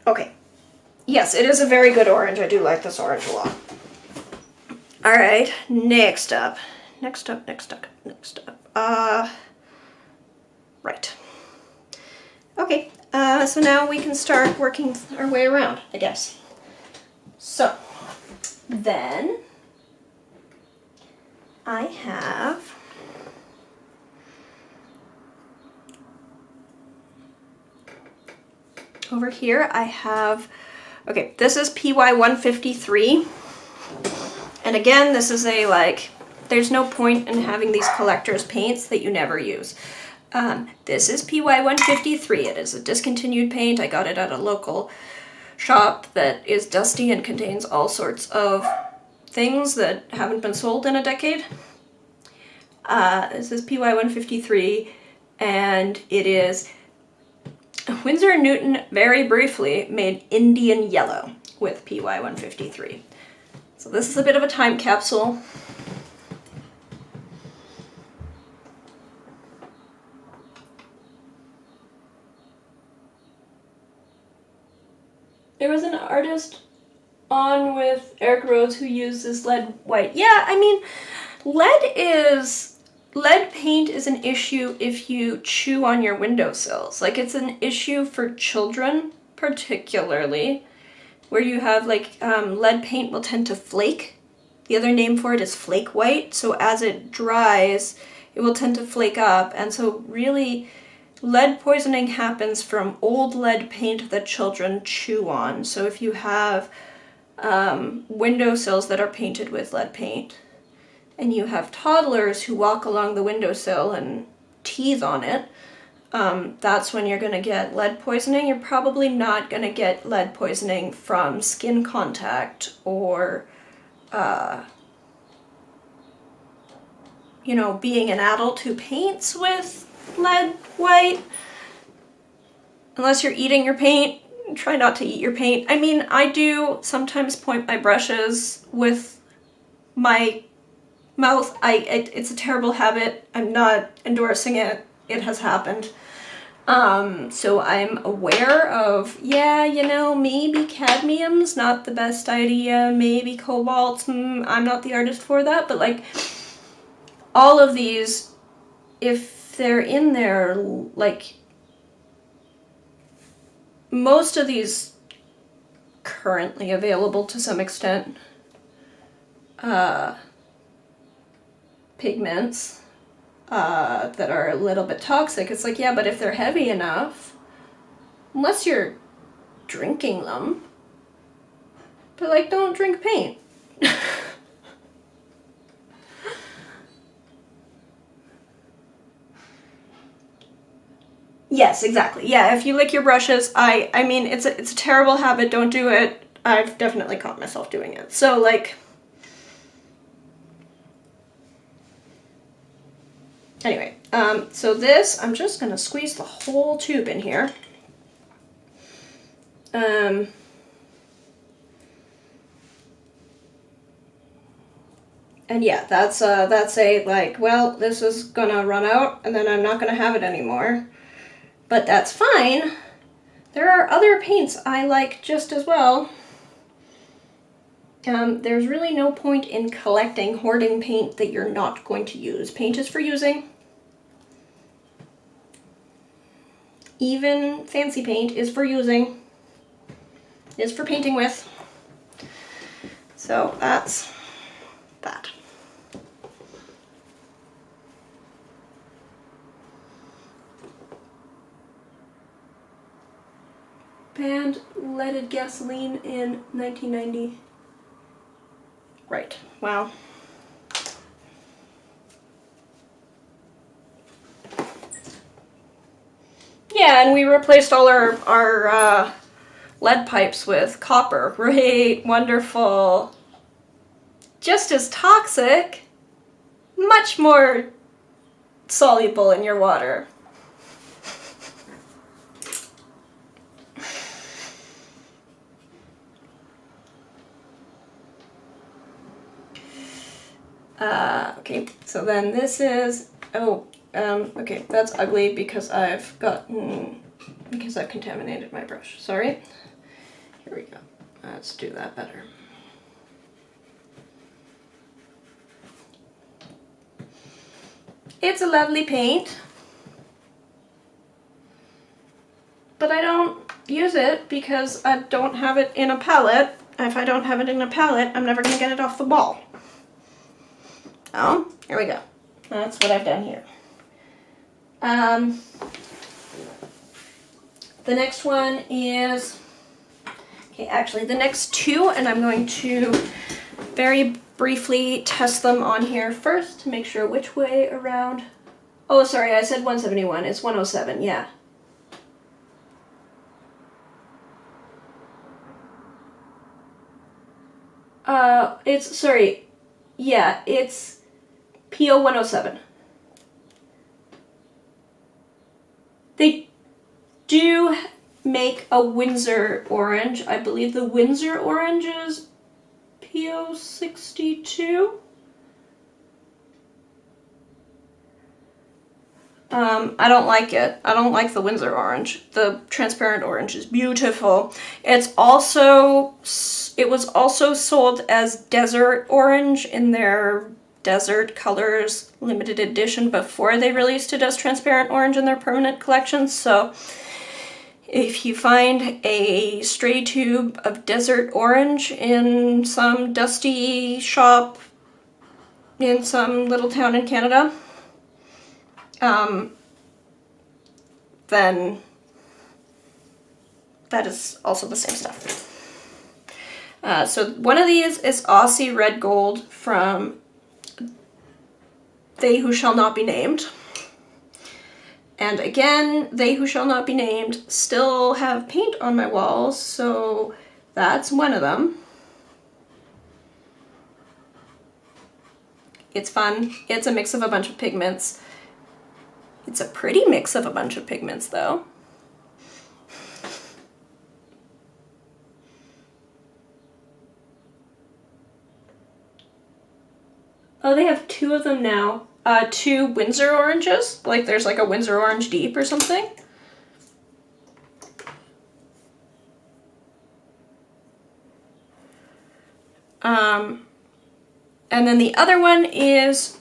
Okay. Yes, it is a very good orange. I do like this orange a lot. Alright, next up. Right. Okay, so now we can start working our way around, I guess. So, then I have over here, I have, okay, this is PY 153. And again, this is a, like, there's no point in having these collector's paints that you never use. This is PY 153. It is a discontinued paint. I got it at a local shop that is dusty and contains all sorts of things that haven't been sold in a decade. This is PY 153, and it is Winsor & Newton, very briefly, made Indian Yellow with PY 153. So this is a bit of a time capsule. There was an artist on with Eric Rose who uses lead white. Yeah, I mean, lead paint is an issue if you chew on your windowsills. Like, it's an issue for children, particularly, where you have, like, lead paint will tend to flake. The other name for it is flake white, so as it dries, it will tend to flake up, and so really, lead poisoning happens from old lead paint that children chew on. So if you have windowsills that are painted with lead paint, and you have toddlers who walk along the windowsill and tease on it, that's when you're going to get lead poisoning. You're probably not going to get lead poisoning from skin contact or, you know, being an adult who paints with lead white. Unless you're eating your paint, try not to eat your paint. I mean, I do sometimes point my brushes with my mouth. It's a terrible habit. I'm not endorsing it. It has happened. So I'm aware of, yeah, you know, maybe cadmium's not the best idea, maybe cobalt, I'm not the artist for that, but like, all of these, if they're in there, like, most of these currently available to some extent, pigments, that are a little bit toxic. It's like, yeah, but if they're heavy enough, unless you're drinking them, but like, don't drink paint. Yes, exactly. Yeah, if you lick your brushes, I mean, it's a terrible habit. Don't do it. I've definitely caught myself doing it. So like, anyway, so this, I'm just gonna squeeze the whole tube in here. And yeah, that's a like, well, this is gonna run out and then I'm not gonna have it anymore. But that's fine. There are other paints I like just as well. There's really no point in collecting, hoarding paint that you're not going to use. Paint is for using. Even fancy paint is for using. Is for painting with. So that's that. Banned leaded gasoline in 1990. Right. Wow. Yeah, and we replaced all our lead pipes with copper. Great, wonderful. Just as toxic, much more soluble in your water. Okay, so then this is, okay, that's ugly because I've contaminated my brush. Sorry. Here we go. Let's do that better. It's a lovely paint, but I don't use it because I don't have it in a palette. If I don't have it in a palette, I'm never going to get it off the wall. Oh, here we go. That's what I've done here. The next one is, okay, actually the next two, and I'm going to very briefly test them on here first to make sure which way around. Oh, sorry, I said 171. It's 107, yeah. Sorry, yeah, it's PO 107. They do make a Windsor orange. I believe the Windsor orange is PO 62. I don't like it. I don't like the Windsor orange. The transparent orange is beautiful. It was also sold as desert orange in their Desert Colors limited edition before they released it as transparent orange in their permanent collection. So if you find a stray tube of desert orange in some dusty shop in some little town in Canada, then that is also the same stuff. So one of these is Aussie Red Gold from They Who Shall Not Be Named. And again, They Who Shall Not Be Named still have paint on my walls, so that's one of them. It's fun. It's a mix of a bunch of pigments. It's a pretty mix of a bunch of pigments, though. Oh, they have two of them now. Two Windsor oranges. Like there's like a Windsor Orange Deep or something. And then the other one is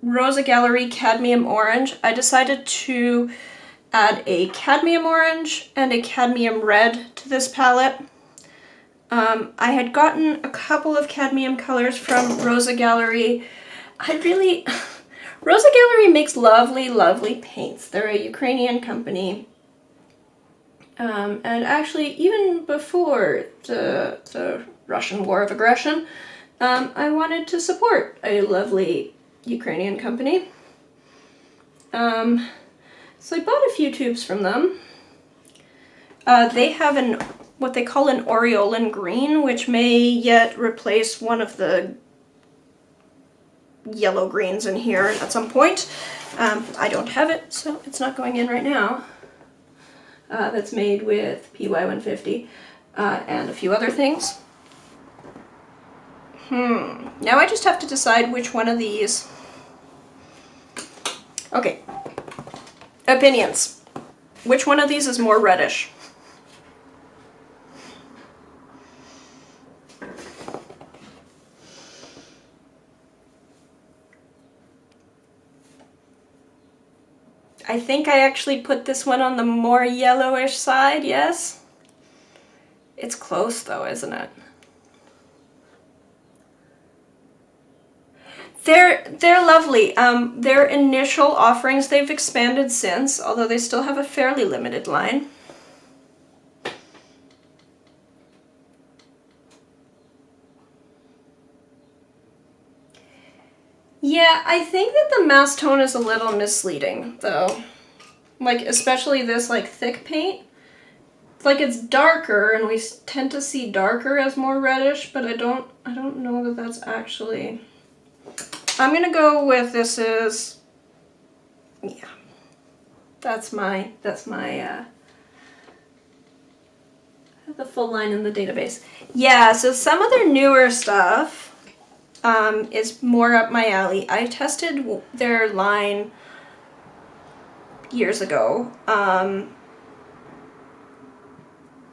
Rosa Gallery Cadmium Orange. I decided to add a cadmium orange and a cadmium red to this palette. I had gotten a couple of cadmium colors from Rosa Gallery. Rosa Gallery makes lovely, lovely paints. They're a Ukrainian company. And actually, even before the Russian war of aggression, I wanted to support a lovely Ukrainian company. So I bought a few tubes from them. They have what they call an aureolin green, which may yet replace one of the yellow greens in here at some point. I don't have it, so it's not going in right now. That's made with PY150 and a few other things. Now I just have to decide which one of these. Okay. Opinions. Which one of these is more reddish? I think I actually put this one on the more yellowish side, yes? It's close though, isn't it? They're lovely. Their initial offerings, they've expanded since, although they still have a fairly limited line. Yeah, I think that the mass tone is a little misleading, though. Like, especially this, like, thick paint. Like, it's darker, and we tend to see darker as more reddish, but I don't know that that's actually... I'm gonna go with this is... Yeah. That's my the full line in the database. Yeah, so some of their newer stuff is more up my alley. I tested their line years ago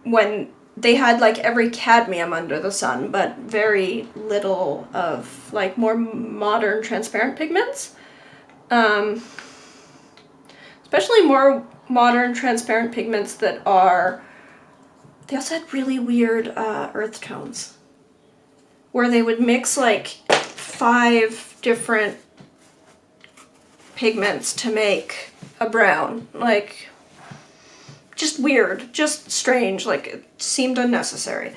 when they had like every cadmium under the sun, but very little of like more modern transparent pigments. Especially more modern transparent pigments that are... They also had really weird earth tones, where they would mix like 5 different pigments to make a brown. Like, just weird, just strange, like it seemed unnecessary.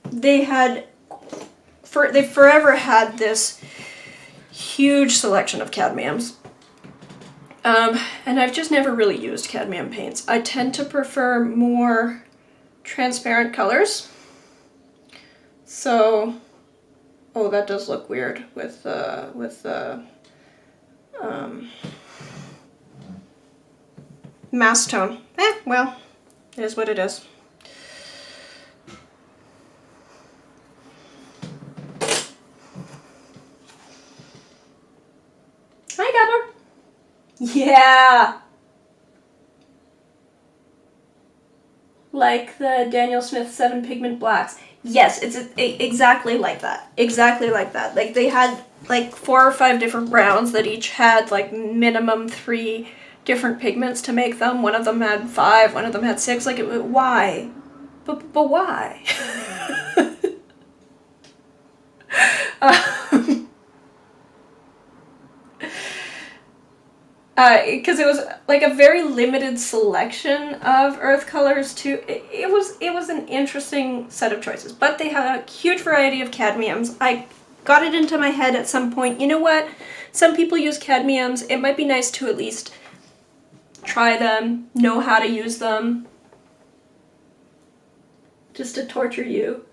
They forever had this huge selection of cadmiums. And I've just never really used cadmium paints. I tend to prefer more transparent colors. So, oh, that does look weird with mass tone. Well, it is what it is. Hi, Gabber. Yeah! Like the Daniel Smith 7 Pigment Blacks. Yes, it's exactly like that. Exactly like that. Like they had like 4 or 5 different browns that each had like minimum 3 different pigments to make them. One of them had 5, one of them had 6. Like, why? But why? because it was like a very limited selection of earth colors too. It was an interesting set of choices, but they had a huge variety of cadmiums. I got it into my head at some point, you know what? Some people use cadmiums. It might be nice to at least try them, know how to use them, just to torture you.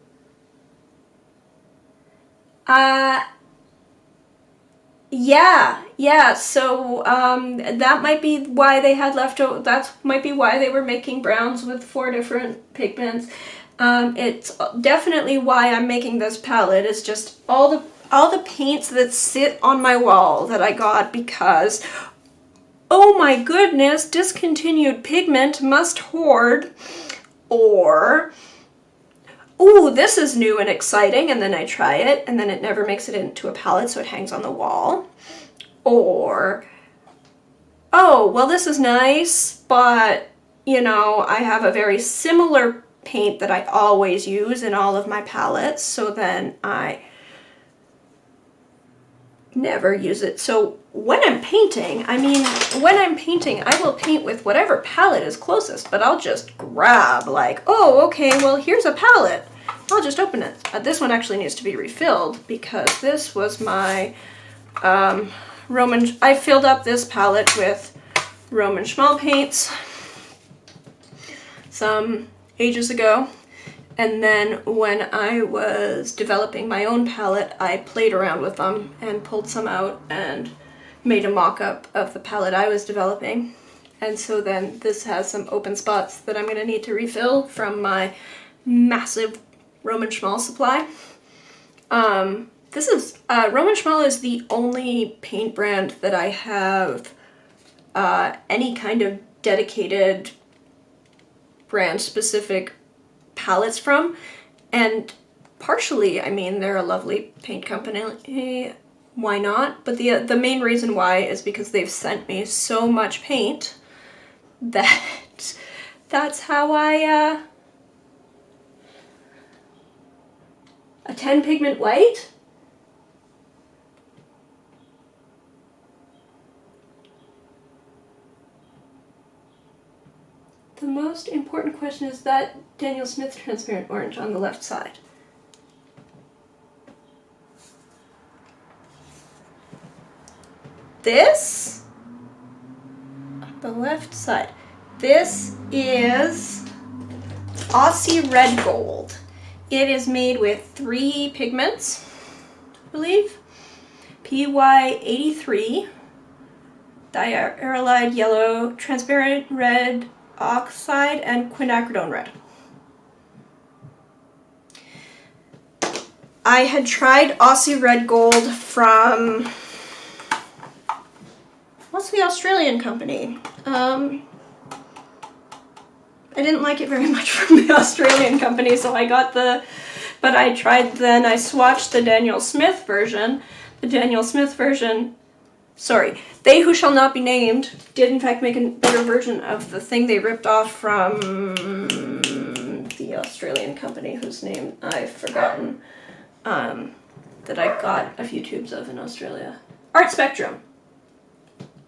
Yeah, so that might be why they had leftover, that might be why they were making browns with 4 different pigments. It's definitely why I'm making this palette. It's just all the paints that sit on my wall that I got because, oh my goodness, discontinued pigment must hoard, or, ooh, this is new and exciting, and then I try it, and then it never makes it into a palette, so it hangs on the wall. Or, oh, well, this is nice, but, you know, I have a very similar paint that I always use in all of my palettes, so then I never use it. So when I'm painting, I will paint with whatever palette is closest, but I'll just grab like, oh, okay, well, here's a palette. I'll just open it. This one actually needs to be refilled because this was my I filled up this palette with Roman Schmal paints some ages ago. And then when I was developing my own palette, I played around with them and pulled some out and made a mock-up of the palette I was developing. And so then this has some open spots that I'm going to need to refill from my massive Roman Schmal supply. This is, Roman Schmal is the only paint brand that I have any kind of dedicated brand-specific palettes from, and partially, I mean, they're a lovely paint company, why not? But the main reason why is because they've sent me so much paint that that's how I, a 10 pigment white? The most important question is that Daniel Smith transparent orange on the left side. This, the left side, this is Aussie Red Gold. It is made with 3 pigments, I believe. PY83, diarylide yellow, transparent red, oxide, and quinacridone red. I had tried Aussie Red Gold from, what's the Australian company? I didn't like it very much from the Australian company, so I got but I tried, then I swatched the Daniel Smith version. The Daniel Smith version, sorry, They Who Shall Not Be Named did in fact make a better version of the thing they ripped off from the Australian company whose name I've forgotten, that I got a few tubes of in Australia. Art Spectrum.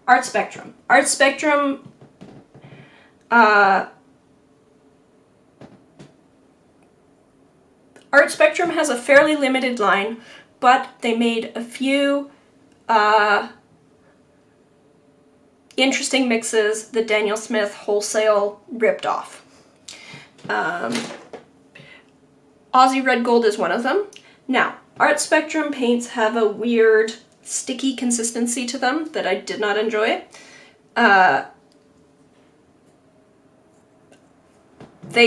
Art Spectrum. Art Spectrum, Art Spectrum has a fairly limited line, but they made a few interesting mixes that Daniel Smith wholesale ripped off. Aussie Red Gold is one of them. Now, Art Spectrum paints have a weird sticky consistency to them that I did not enjoy. They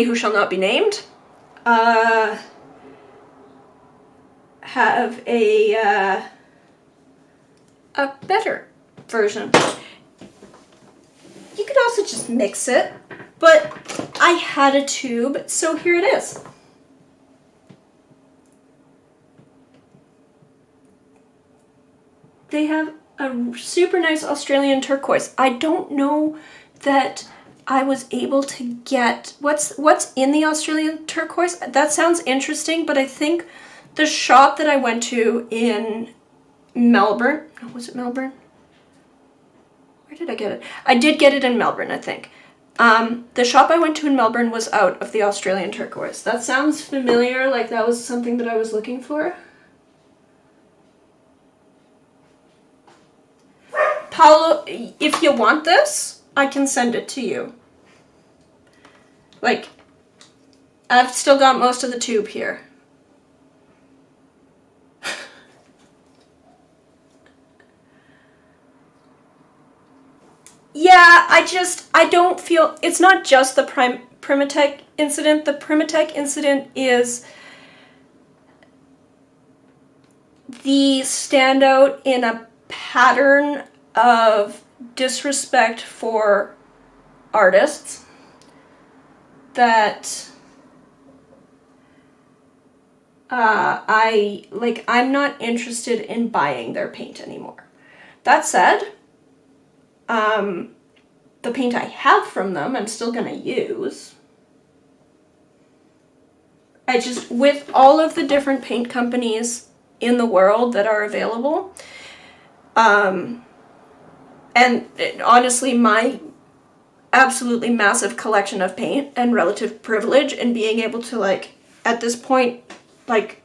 Who Shall Not Be Named have a better version. You could also just mix it, but I had a tube, so here it is. They have a super nice Australian turquoise. I don't know that I was able to get what's in the Australian turquoise. That sounds interesting, but I think the shop that I went to in Melbourne, was it Melbourne? Where did I get it? I did get it in Melbourne, I think. The shop I went to in Melbourne was out of the Australian turquoise. That sounds familiar, like that was something that I was looking for. Paolo, if you want this, I can send it to you. Like, I've still got most of the tube here. Yeah, I don't feel, it's not just the Primatech incident. The Primatech incident is the standout in a pattern of disrespect for artists that I'm not interested in buying their paint anymore. That said, the paint I have from them, I'm still gonna use. I just, with all of the different paint companies in the world that are available, and honestly, my absolutely massive collection of paint and relative privilege and being able to, like, at this point, like,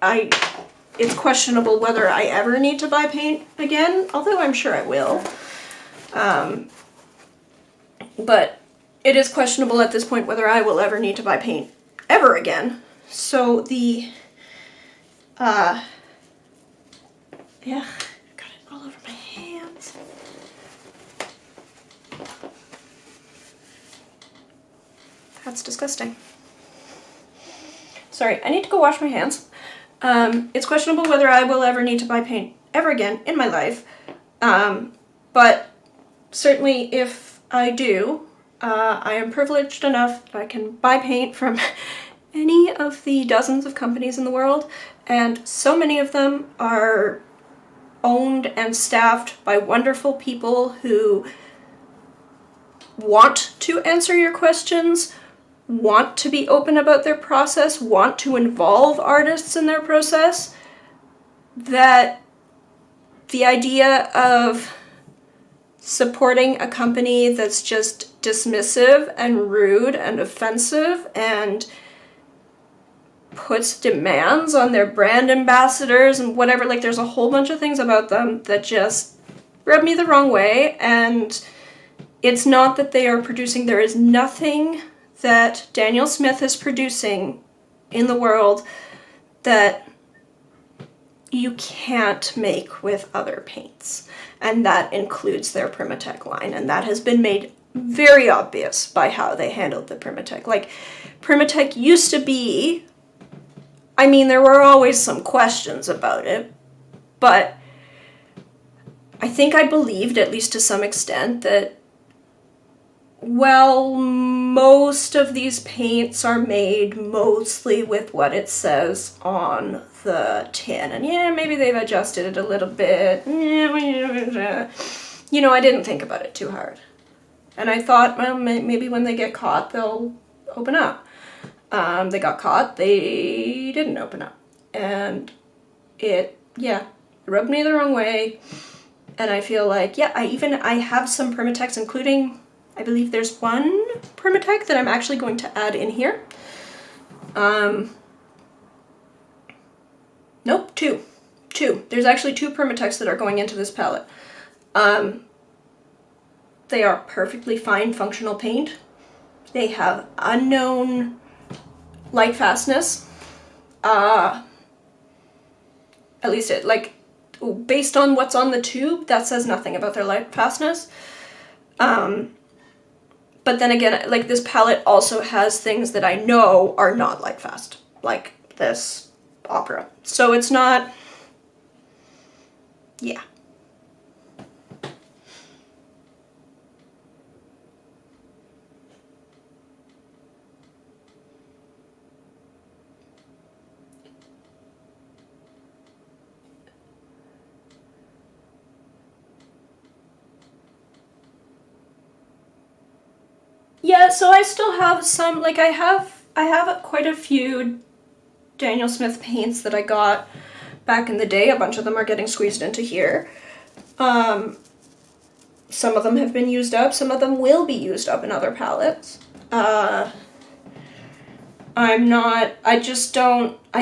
it's questionable whether I ever need to buy paint again, although I'm sure I will. But it is questionable at this point whether I will ever need to buy paint ever again. So the, yeah, got it all over my hands. That's disgusting. Sorry, I need to go wash my hands. It's questionable whether I will ever need to buy paint ever again in my life. But certainly if I do, I am privileged enough that I can buy paint from any of the dozens of companies in the world, and so many of them are owned and staffed by wonderful people who want to answer your questions, want to be open about their process, want to involve artists in their process, that the idea of supporting a company that's just dismissive and rude and offensive and puts demands on their brand ambassadors and whatever, like, there's a whole bunch of things about them that just rub me the wrong way. And it's not that they are producing, there is nothing that Daniel Smith is producing in the world that you can't make with other paints. And that includes their Primatech line. And that has been made very obvious by how they handled the Primatech. Like, Primatech used to be, I mean, there were always some questions about it, but I think I believed, at least to some extent, that, well, most of these paints are made mostly with what it says on the tin. And yeah, maybe they've adjusted it a little bit. You know, I didn't think about it too hard. And I thought, well, maybe when they get caught, they'll open up. They got caught, they didn't open up. And it rubbed me the wrong way. And I feel like, yeah, I have some Primatechs, including, I believe there's one Primatech that I'm actually going to add in here. Nope, two. There's actually two Primatechs that are going into this palette. They are perfectly fine functional paint. They have unknown light fastness. At least it, like, based on what's on the tube, that says nothing about their light fastness. But then again, like, this palette also has things that I know are not light fast, like this Opera. So it's not, yeah. Yeah, so I still have some, like, I have quite a few Daniel Smith paints that I got back in the day. A bunch of them are getting squeezed into here. Some of them have been used up. Some of them will be used up in other palettes. I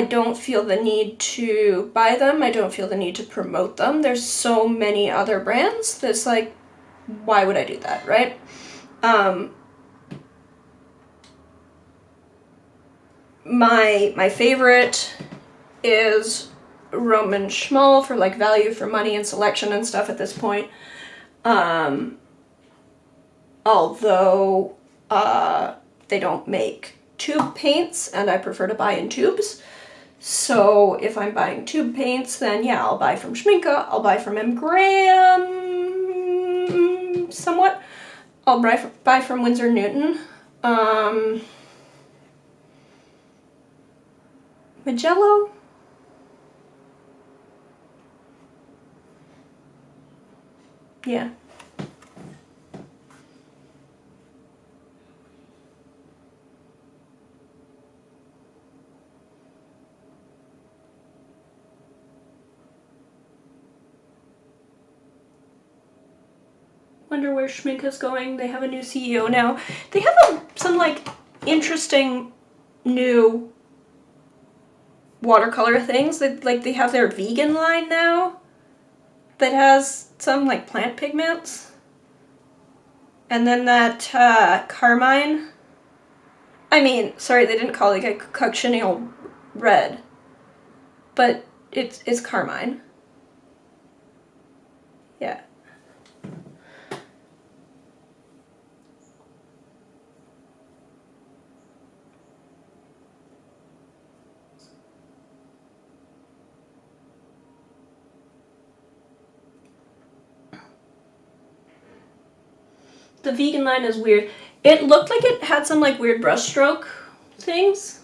don't feel the need to buy them. I don't feel the need to promote them. There's so many other brands that's like, why would I do that, right? My favorite is Roman Schmal for like value for money and selection and stuff at this point. Although they don't make tube paints and I prefer to buy in tubes. So if I'm buying tube paints, then yeah, I'll buy from Schminke, I'll buy from M. Graham, somewhat. I'll buy from Winsor Newton. Magello? Yeah. Wonder where Schminke's going. They have a new CEO now. They have some like interesting new watercolor things. They have their vegan line now that has some like plant pigments. And then that carmine. I mean, sorry, they didn't call it like a cochineal red, but it's carmine. Yeah. The vegan line is weird. It looked like it had some like weird brush stroke things.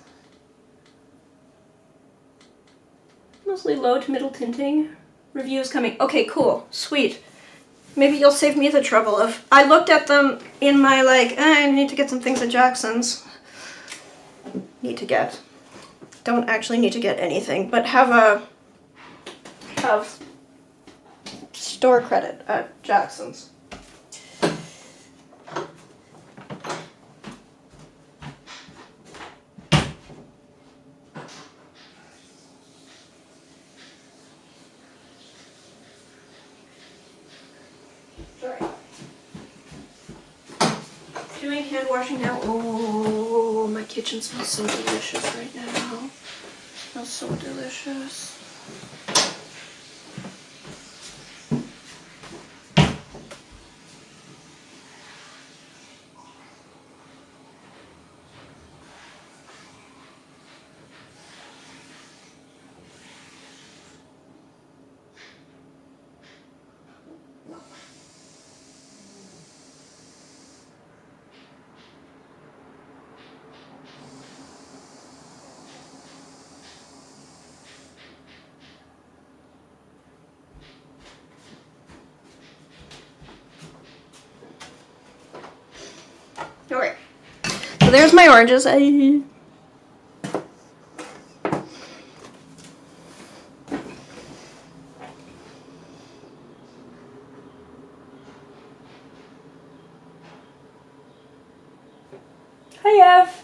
Mostly low to middle tinting. Reviews coming. Okay, cool. Sweet. Maybe you'll save me the trouble of... I looked at them in my like, I need to get some things at Jackson's. Don't actually need to get anything, but have store credit at Jackson's. Doing hand washing now. Oh, my kitchen smells so delicious right now. It smells so delicious. Alright, so there's my oranges. Hi, Ev.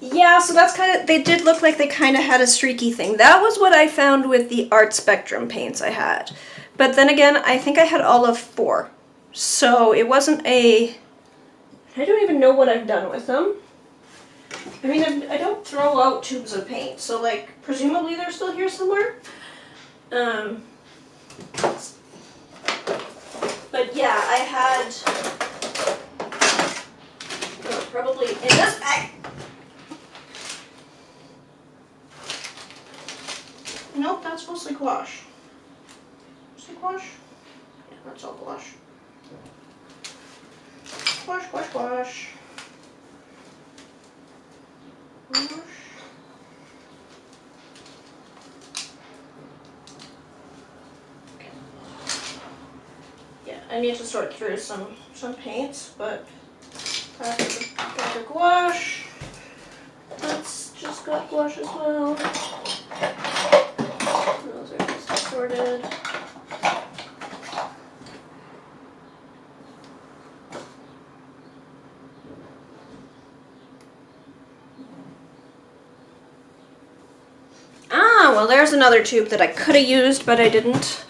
Yeah, so that's kind of, they did look like they kind of had a streaky thing. That was what I found with the Art Spectrum paints I had. But then again, I think I had all of 4. So it wasn't a, I don't even know what I've done with them. I mean, I don't throw out tubes of paint, so like, presumably they're still here somewhere. But yeah, I had, probably in this bag. Nope, that's mostly gouache. Mostly gouache? Yeah, that's all gouache. Gouache, gouache, gouache. Gouache. Okay. Yeah, I need to sort through some paints, but got the gouache. Scott gouache as well. Those are just assorted. Ah, well there's another tube that I could have used, but I didn't.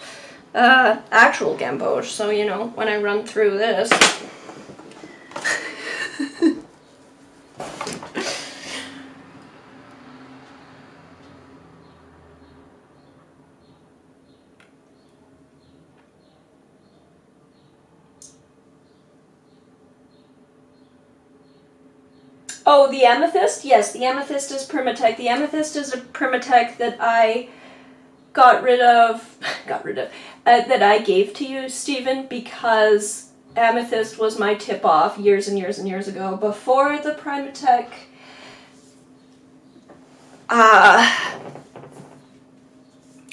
Actual gamboge, so you know, when I run through this. Oh, the amethyst? Yes, the amethyst is permatech. The amethyst is a permatech that I got rid of, that I gave to you, Stephen, because amethyst was my tip-off years and years and years ago. Before the Primatech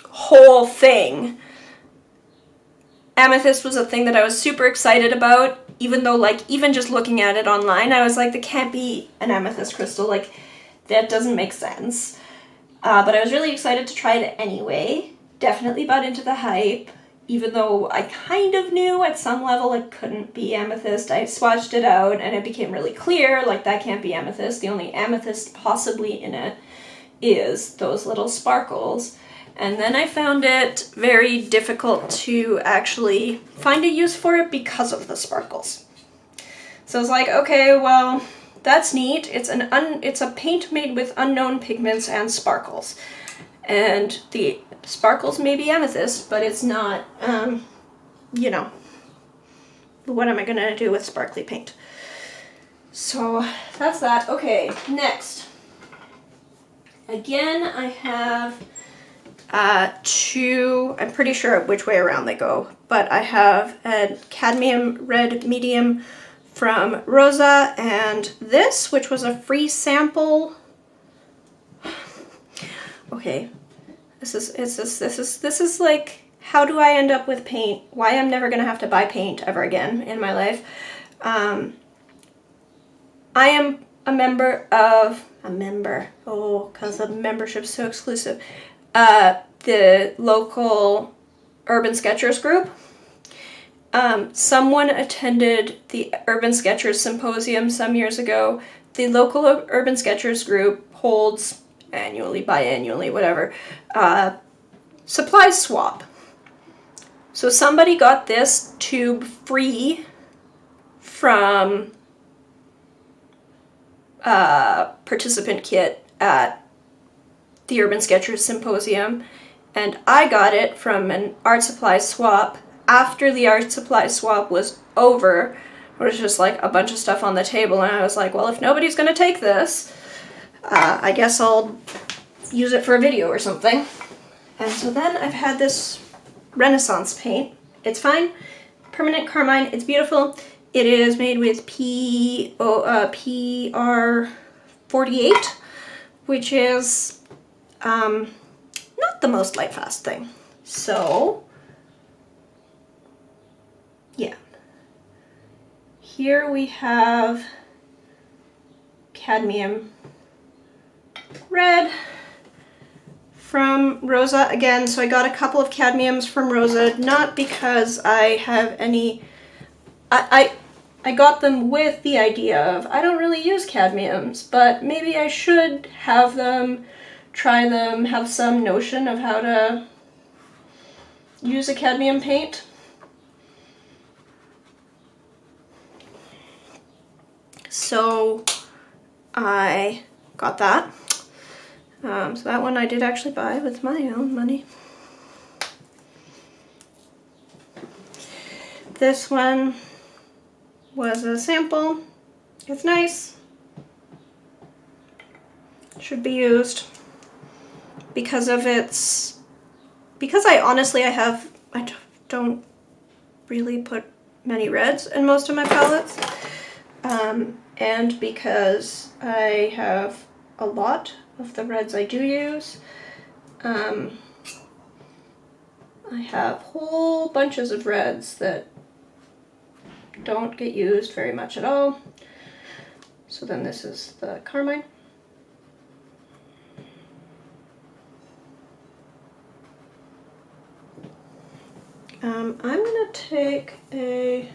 whole thing, amethyst was a thing that I was super excited about, even though, like, even just looking at it online, I was like, that can't be an amethyst crystal, like, that doesn't make sense. But I was really excited to try it anyway. Definitely bought into the hype, even though I kind of knew at some level it couldn't be amethyst. I swatched it out and it became really clear, like, that can't be amethyst. The only amethyst possibly in it is those little sparkles. And then I found it very difficult to actually find a use for it because of the sparkles. So I was like, okay, well, that's neat. It's a paint made with unknown pigments and sparkles. And the sparkles may be amethyst, but it's not, you know, what am I gonna do with sparkly paint? So that's that. Okay, next. Again, I have two, I'm pretty sure which way around they go, but I have a cadmium red medium from Rosa and this, which was a free sample. Okay, this is like, how do I end up with paint? Why I'm never gonna have to buy paint ever again in my life. I am a member, oh, because the membership's so exclusive. The local Urban Sketchers group. Someone attended the Urban Sketchers Symposium some years ago. The local Urban Sketchers group holds annually, biannually, whatever, supply swap. So somebody got this tube free from participant kit at the Urban Sketchers Symposium, and I got it from an art supply swap. After the art supply swap was over, it was just like a bunch of stuff on the table, and I was like, well, if nobody's gonna take this, I guess I'll use it for a video or something. And so then I've had this Renaissance paint. It's fine, permanent carmine, it's beautiful. It is made with PR48, which is not the most light fast thing. So yeah, here we have cadmium red from Rosa again. So I got a couple of cadmiums from Rosa, not because I have any, I got them with the idea of, I don't really use cadmiums, but maybe I should have them, try them, have some notion of how to use a cadmium paint. So I got that. So that one I did actually buy with my own money. This one was a sample. It's nice. Should be used because of its, because I don't really put many reds in most of my palettes, and because I have a lot of the reds I do use. I have whole bunches of reds that don't get used very much at all. So then this is the carmine. I'm gonna take a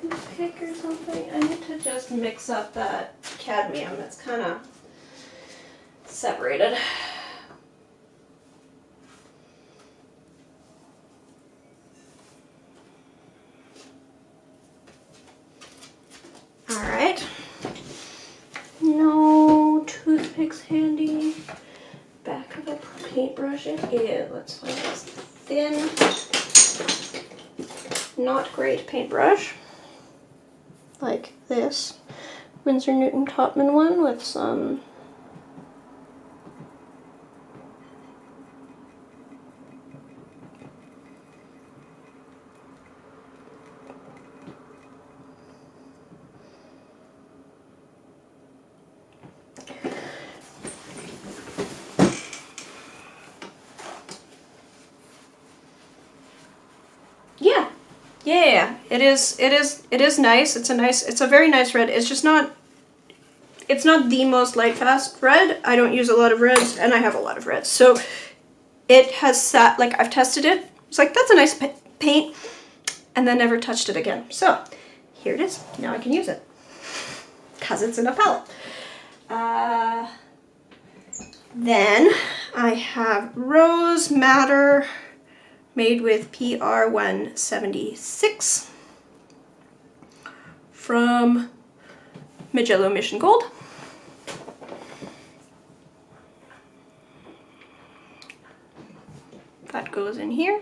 toothpick or something. I need to just mix up that cadmium. It's kind of separated. All right. No toothpicks handy. Back of a paintbrush it is. Let's find this thin, not great paintbrush. Like this Winsor Newton Topman one with some Yeah, it is nice. It's a very nice red. It's just not, it's not the most light fast red. I don't use a lot of reds and I have a lot of reds. So it has sat, like I've tested it. It's like, that's a nice paint, and then never touched it again. So here it is. Now I can use it because it's in a palette. Then I have Rose Madder made with PR 176 from Magello Mission Gold. That goes in here.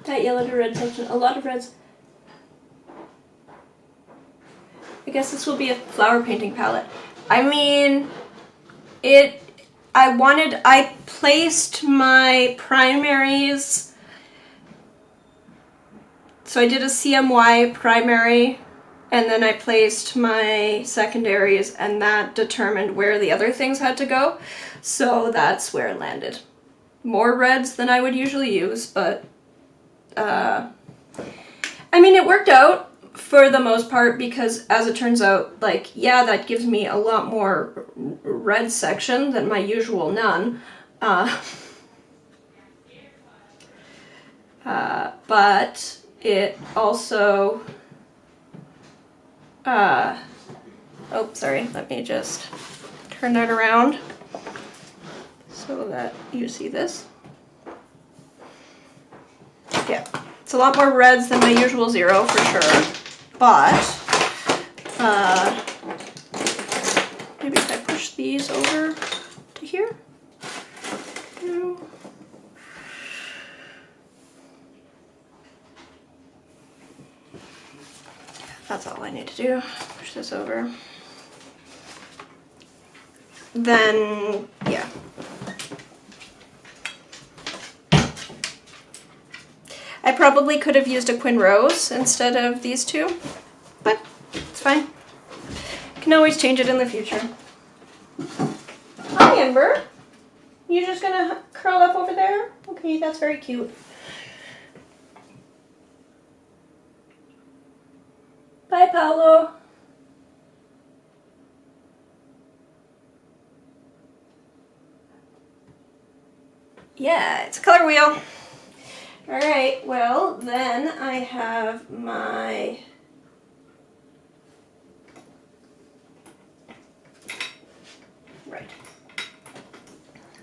That yellow to red section, a lot of reds. I guess this will be a flower painting palette. I mean, I placed my primaries, so I did a CMY primary, and then I placed my secondaries, and that determined where the other things had to go. So that's where it landed. More reds than I would usually use, but I mean, it worked out for the most part because, as it turns out, like, yeah, that gives me a lot more red section than my usual none. But it also, oh, sorry, let me just turn that around so that you see this. Yeah, it's a lot more reds than my usual zero for sure, but maybe if I push these over to here. No. That's all I need to do. Push this over. Then, yeah. I probably could have used a Quinn Rose instead of these two, but it's fine. Can always change it in the future. Hi, Ember. You just gonna curl up over there? Okay, that's very cute. Bye, Paolo. Yeah, it's a color wheel. All right, well, then I have my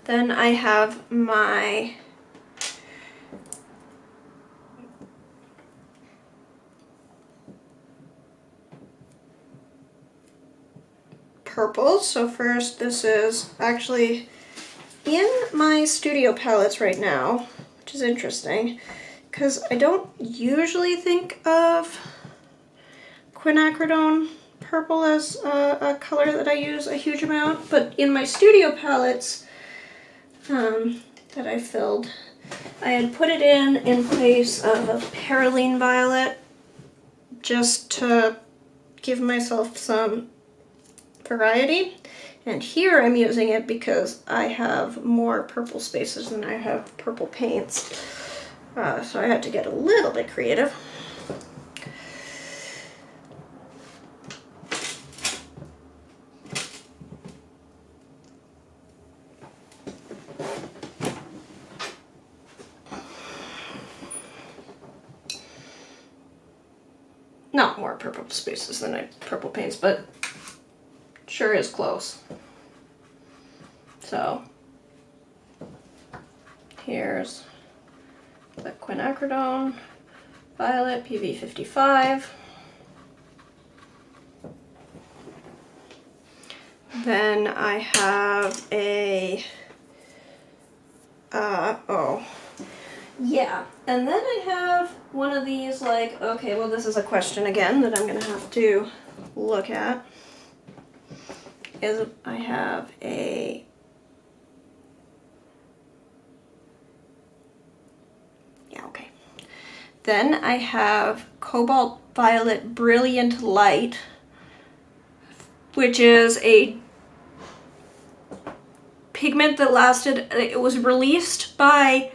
Then I have my purples. So first, this is actually in my studio palettes right now, which is interesting because I don't usually think of quinacridone purple as a color that I use a huge amount, but in my studio palettes that I filled, I had put it in place of a Perylene Violet, just to give myself some variety. And here I'm using it because I have more purple spaces than I have purple paints. So I had to get a little bit creative. Not more purple spaces than I purple paints, but sure is close. So here's the quinacridone violet PV55. Then I have a and then I have one of these, like, okay, well, this is a question again that I'm gonna have to look at. Is I have a Then I have Cobalt Violet Brilliant Light, which is a pigment that lasted, it was released by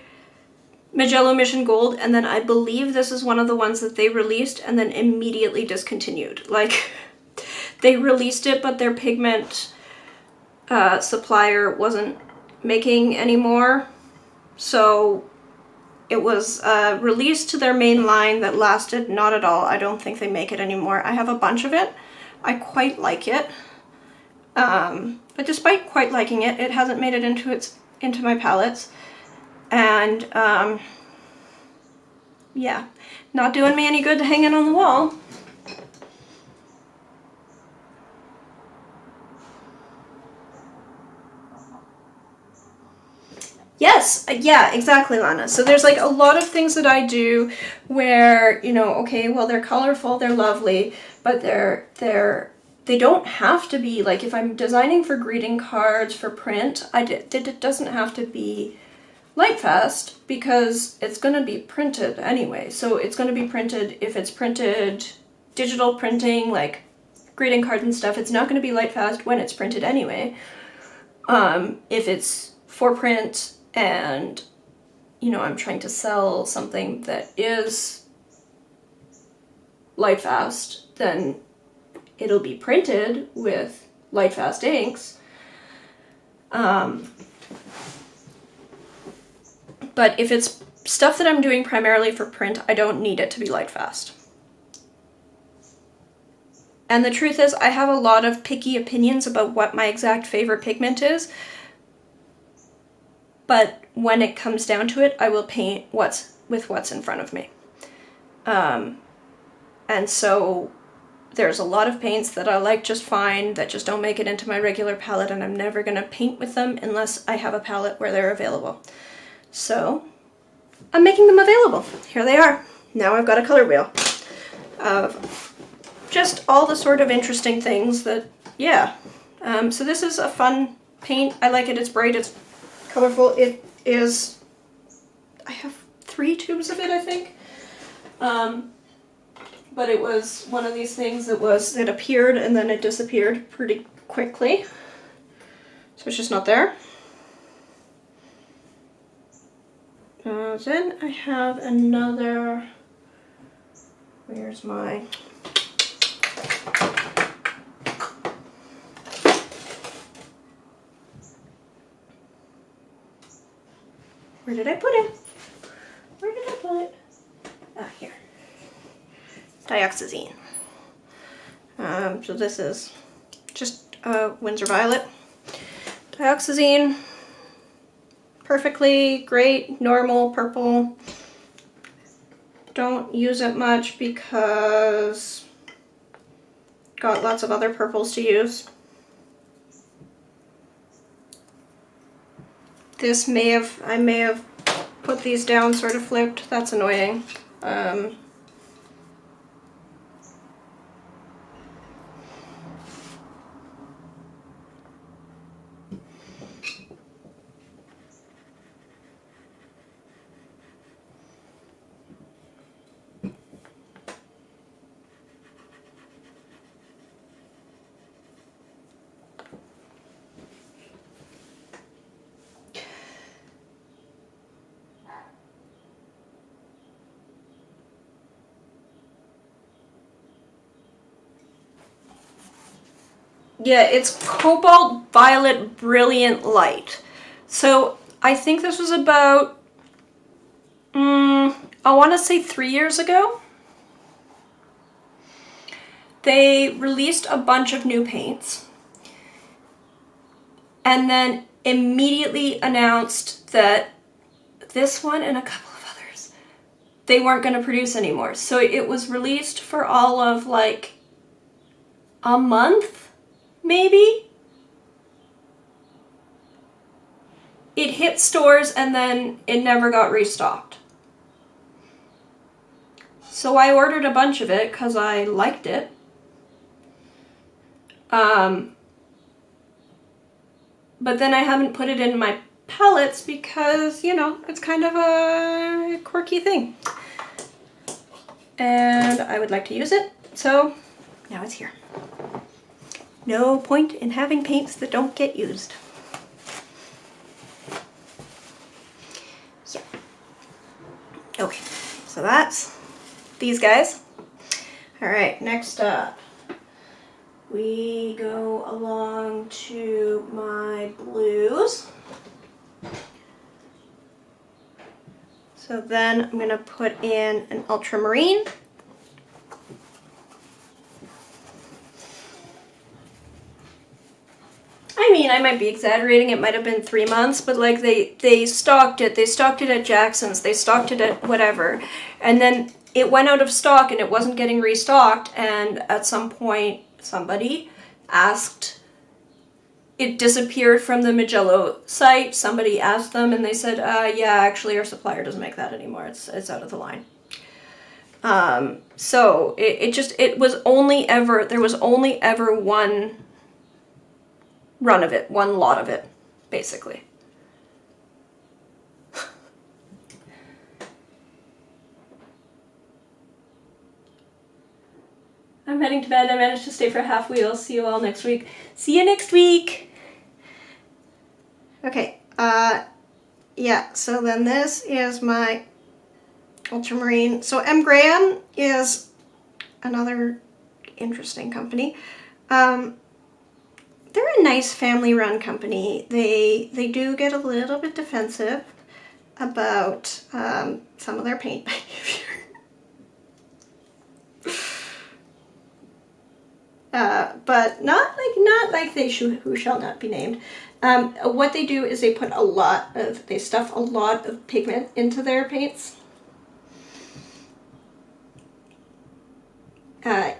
Magello Mission Gold, and then I believe this is one of the ones that they released and then immediately discontinued. Like, they released it, but their pigment supplier wasn't making anymore. So it was released to their main line that lasted not at all. I don't think they make it anymore. I have a bunch of it. I quite like it. But despite quite liking it, it hasn't made it into my palettes. And yeah, not doing me any good to hang it on the wall. Yes, yeah, exactly, Lana. So there's like a lot of things that I do where, you know, okay, well, they're colorful, they're lovely, but they don't have to be, like, if I'm designing for greeting cards for print, it doesn't have to be light fast because it's going to be printed anyway. So it's going to be printed, if it's printed digital printing, like greeting cards and stuff, it's not going to be light fast when it's printed anyway. If it's for print and, you know, I'm trying to sell something that is light fast, then it'll be printed with light fast inks. But if it's stuff that I'm doing primarily for print, I don't need it to be light fast. And the truth is, I have a lot of picky opinions about what my exact favorite pigment is. But when it comes down to it, I will paint what's in front of me. And so there's a lot of paints that I like just fine that just don't make it into my regular palette, and I'm never going to paint with them unless I have a palette where they're available. So I'm making them available. Here they are. Now I've got a color wheel of just all the sort of interesting things that, yeah. So this is a fun paint. I like it. It's bright. It's colorful. It is, I have 3 tubes of it, I think. But it was one of these things that appeared and then it disappeared pretty quickly. So it's just not there. Then I have another, where's my, where did I put it? Where did I put it? Ah, here. Dioxazine. So this is just Windsor Violet. Dioxazine. Perfectly great, normal purple. Don't use it much because got lots of other purples to use. This I may have put these down sort of flipped. That's annoying. Yeah, it's Cobalt Violet Brilliant Light. So I think this was about, I want to say 3 years ago. They released a bunch of new paints and then immediately announced that this one and a couple of others, they weren't going to produce anymore. So it was released for all of like a month, maybe. It hit stores and then it never got restocked. So I ordered a bunch of it because I liked it. But then I haven't put it in my palettes because, you know, it's kind of a quirky thing. And I would like to use it, so now it's here. No point in having paints that don't get used. So, okay, so that's these guys. All right, next up, we go along to my blues. So then I'm going to put in an ultramarine. I mean, I might be exaggerating, it might have been 3 months, but like they stocked it at Jackson's, they stocked it at whatever, and then it went out of stock and it wasn't getting restocked, and at some point somebody asked, it disappeared from the Magello site, somebody asked them and they said, yeah, actually our supplier doesn't make that anymore, it's out of the line. So there was only ever one run of it, one lot of it, basically. I'm heading to bed. I managed to stay for half wheel. See you all next week. See you next week! Okay, yeah, so then this is my ultramarine. So M. Graham is another interesting company. They're a nice family-run company. They do get a little bit defensive about some of their paint behavior. But not like who shall not be named. What they do is they stuff a lot of pigment into their paints.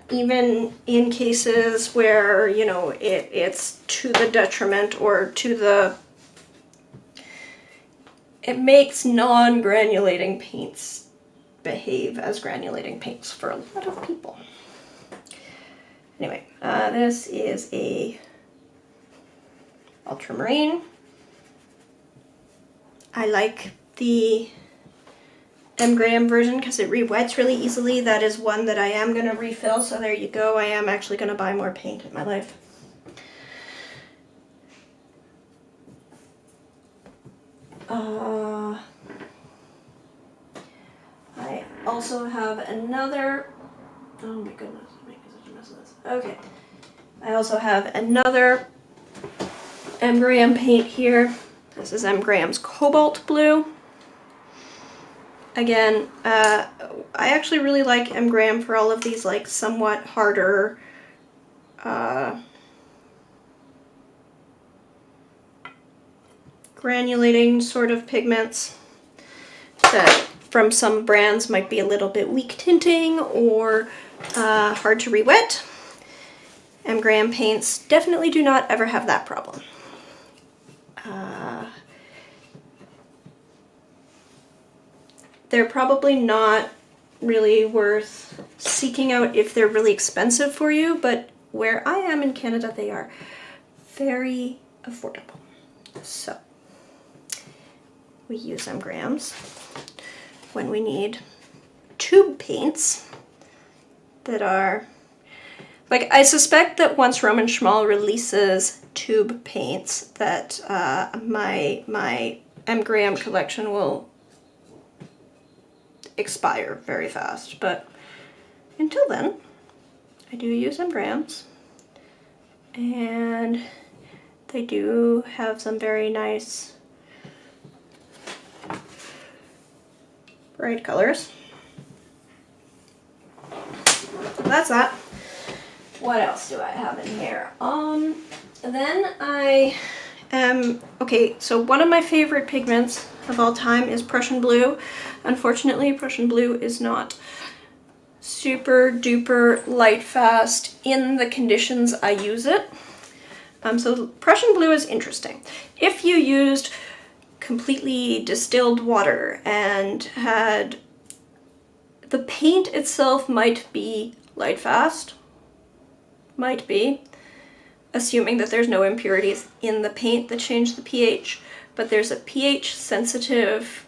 Even in cases where, you know, it's to the detriment or it makes non-granulating paints behave as granulating paints for a lot of people. Anyway, this is a ultramarine. I like the M. Graham version because it re-wets really easily. That is one that I am going to refill, so there you go. I am actually going to buy more paint in my life. I also have another, oh my goodness, I'm making such a mess of this. Okay, I also have another M. Graham paint here. This is M. Graham's Cobalt Blue. Again, I actually really like M. Graham for all of these like somewhat harder granulating sort of pigments that from some brands might be a little bit weak tinting or hard to re-wet. M. Graham paints definitely do not ever have that problem. They're probably not really worth seeking out if they're really expensive for you, but where I am in Canada, they are very affordable. So we use M. Grahams when we need tube paints that are, like, I suspect that once Roman Schmal releases tube paints that my M. Graham collection will expire very fast, but until then I do use M. Grahams, and they do have some very nice bright colors. That's that. What else do I have in here? Then I am, okay, so one of my favorite pigments of all time is Prussian blue. Unfortunately, Prussian blue is not super duper light fast in the conditions I use it. So Prussian blue is interesting. If you used completely distilled water and had, the paint itself might be light fast, might be, assuming that there's no impurities in the paint that change the pH, but there's a pH sensitive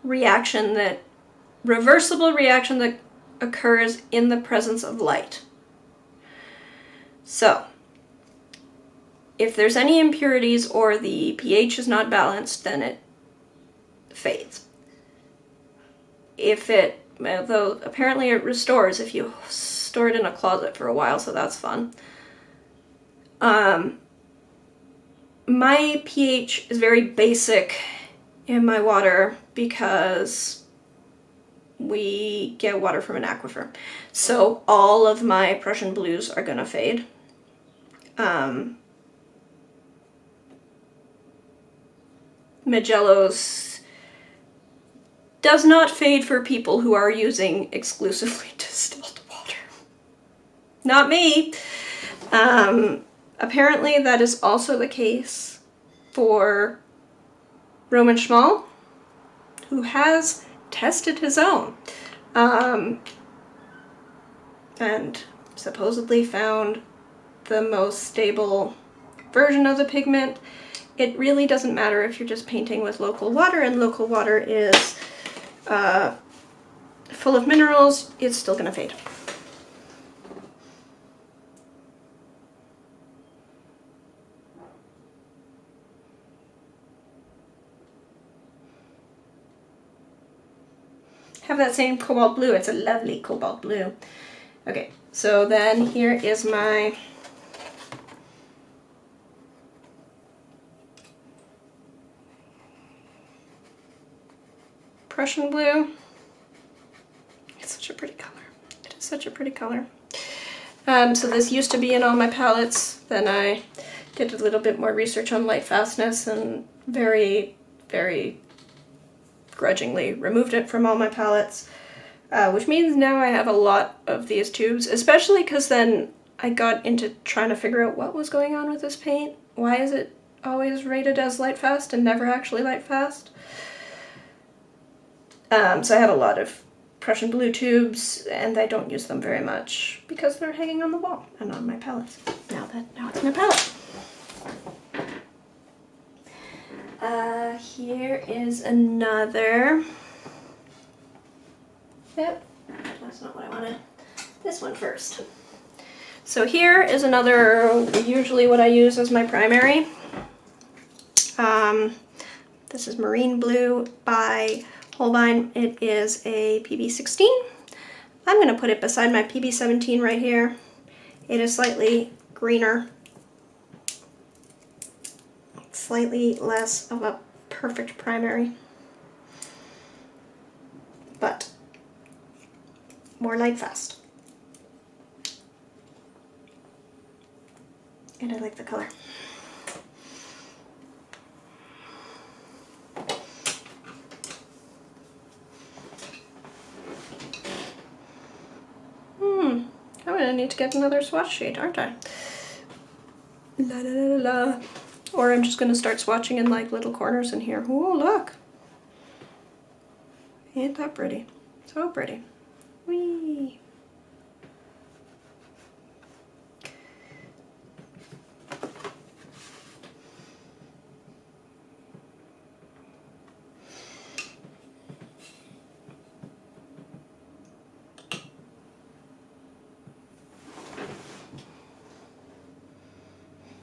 reaction, that reversible reaction that occurs in the presence of light. So if there's any impurities or the pH is not balanced, then it fades. If it, though apparently it restores if you store it in a closet for a while, so that's fun. My pH is very basic in my water because we get water from an aquifer. So all of my Prussian blues are gonna fade. Magello's does not fade for people who are using exclusively distilled water. Not me. Apparently that is also the case for Roman Schmal, who has tested his own and supposedly found the most stable version of the pigment. It really doesn't matter if you're just painting with local water, and local water is full of minerals, it's still gonna fade. Have that same cobalt blue. It's a lovely cobalt blue. Okay, so then here is my Prussian blue. It's such a pretty color. It is such a pretty color. So this used to be in all my palettes. Then I did a little bit more research on light fastness and very, very grudgingly removed it from all my palettes, which means now I have a lot of these tubes, especially because then I got into trying to figure out what was going on with this paint. Why is it always rated as light fast and never actually light fast? So I have a lot of Prussian blue tubes, and I don't use them very much because they're hanging on the wall and on my palettes. Now it's my palette. Here is another. Yep, that's not what I wanted. This one first. So here is another, usually what I use as my primary. This is Marine Blue by Holbein. It is a PB16. I'm going to put it beside my PB17 right here. It is slightly greener, slightly less of a perfect primary, but more light fast. And I like the color. I'm gonna need to get another swatch shade, aren't I? La la la la la. Or I'm just gonna start swatching in like little corners in here. Oh, look. Ain't that pretty? So pretty. Whee!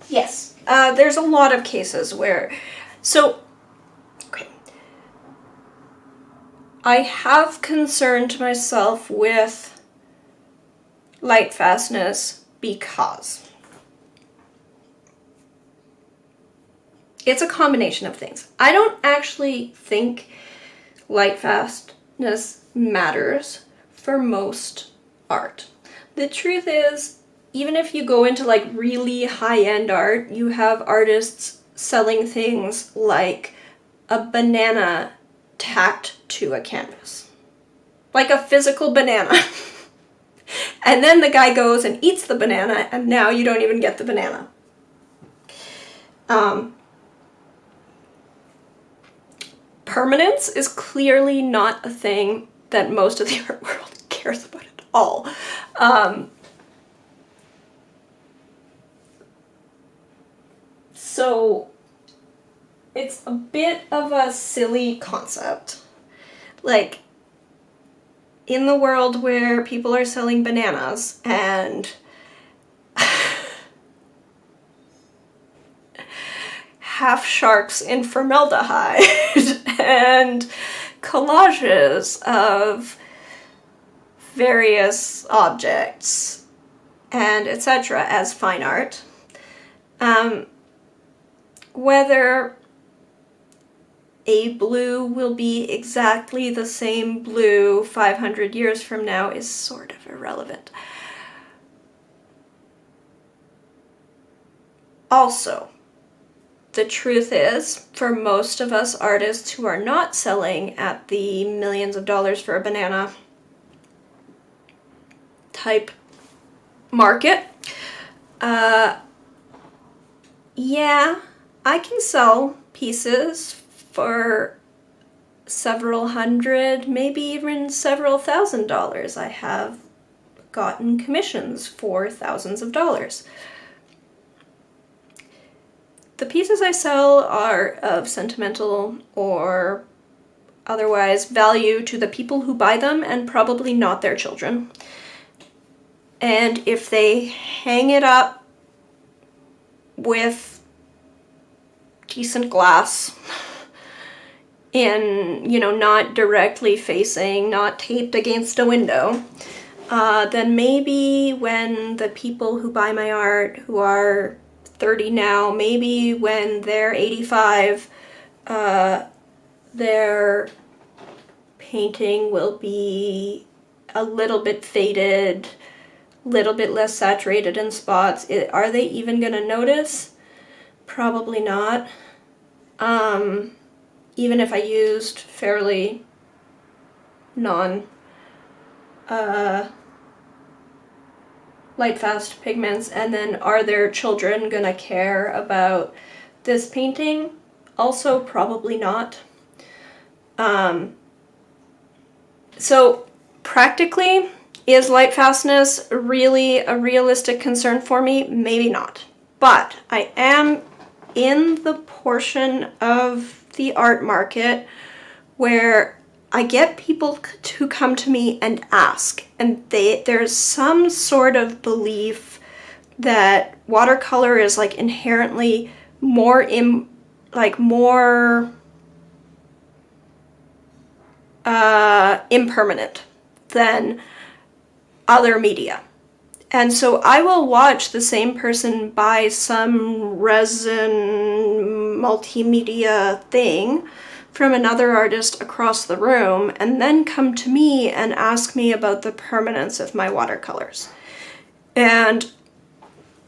Yes, there's a lot of cases where, okay, I have concerned myself with light fastness because it's a combination of things. I don't actually think light fastness matters for most art. The truth is, even if you go into like really high-end art, you have artists selling things like a banana tacked to a canvas. Like a physical banana. And then the guy goes and eats the banana, and now you don't even get the banana. Permanence is clearly not a thing that most of the art world cares about at all. So it's a bit of a silly concept. Like, in the world where people are selling bananas and half sharks in formaldehyde and collages of various objects and etc. as fine art, whether a blue will be exactly the same blue 500 years from now is sort of irrelevant. Also, the truth is, for most of us artists who are not selling at the millions of dollars for a banana type market, yeah, I can sell pieces for several hundred, maybe even several $1,000s. I have gotten commissions for thousands of dollars. The pieces I sell are of sentimental or otherwise value to the people who buy them and probably not their children. And if they hang it up with decent glass, in, you know, not directly facing, not taped against a window, then maybe when the people who buy my art, who are 30 now, maybe when they're 85, their painting will be a little bit faded, little bit less saturated in spots. Are they even gonna notice? Probably not. Even if I used fairly light fast pigments, and then are their children gonna care about this painting? Also probably not. So practically, is light fastness really a realistic concern for me? Maybe not. But I am in the portion of the art market where I get people to come to me and ask, and there's some sort of belief that watercolor is like inherently more impermanent than other media. And so I will watch the same person buy some resin multimedia thing from another artist across the room and then come to me and ask me about the permanence of my watercolors. And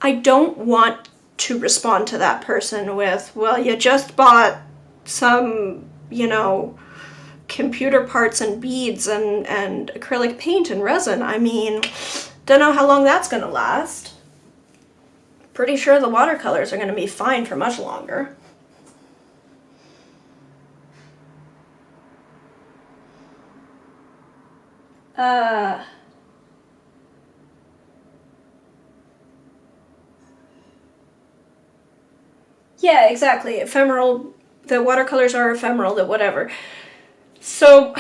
I don't want to respond to that person with, well, you just bought some, you know, computer parts and beads and acrylic paint and resin. I mean, don't know how long that's gonna last. Pretty sure the watercolors are gonna be fine for much longer. Yeah, exactly. Ephemeral, the watercolors are ephemeral, that whatever. So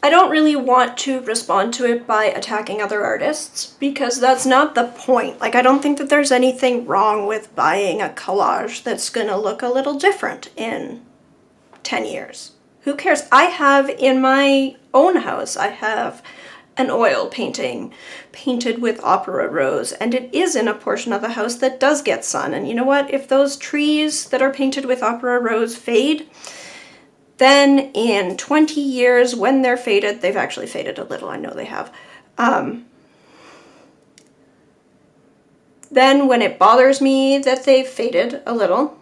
I don't really want to respond to it by attacking other artists, because that's not the point. Like, I don't think that there's anything wrong with buying a collage that's gonna look a little different in 10 years. Who cares? I have in my own house, I have an oil painting painted with opera rose, and it is in a portion of the house that does get sun. And you know what? If those trees that are painted with opera rose fade, then in 20 years when they're faded, they've actually faded a little, I know they have. Then when it bothers me that they've faded a little,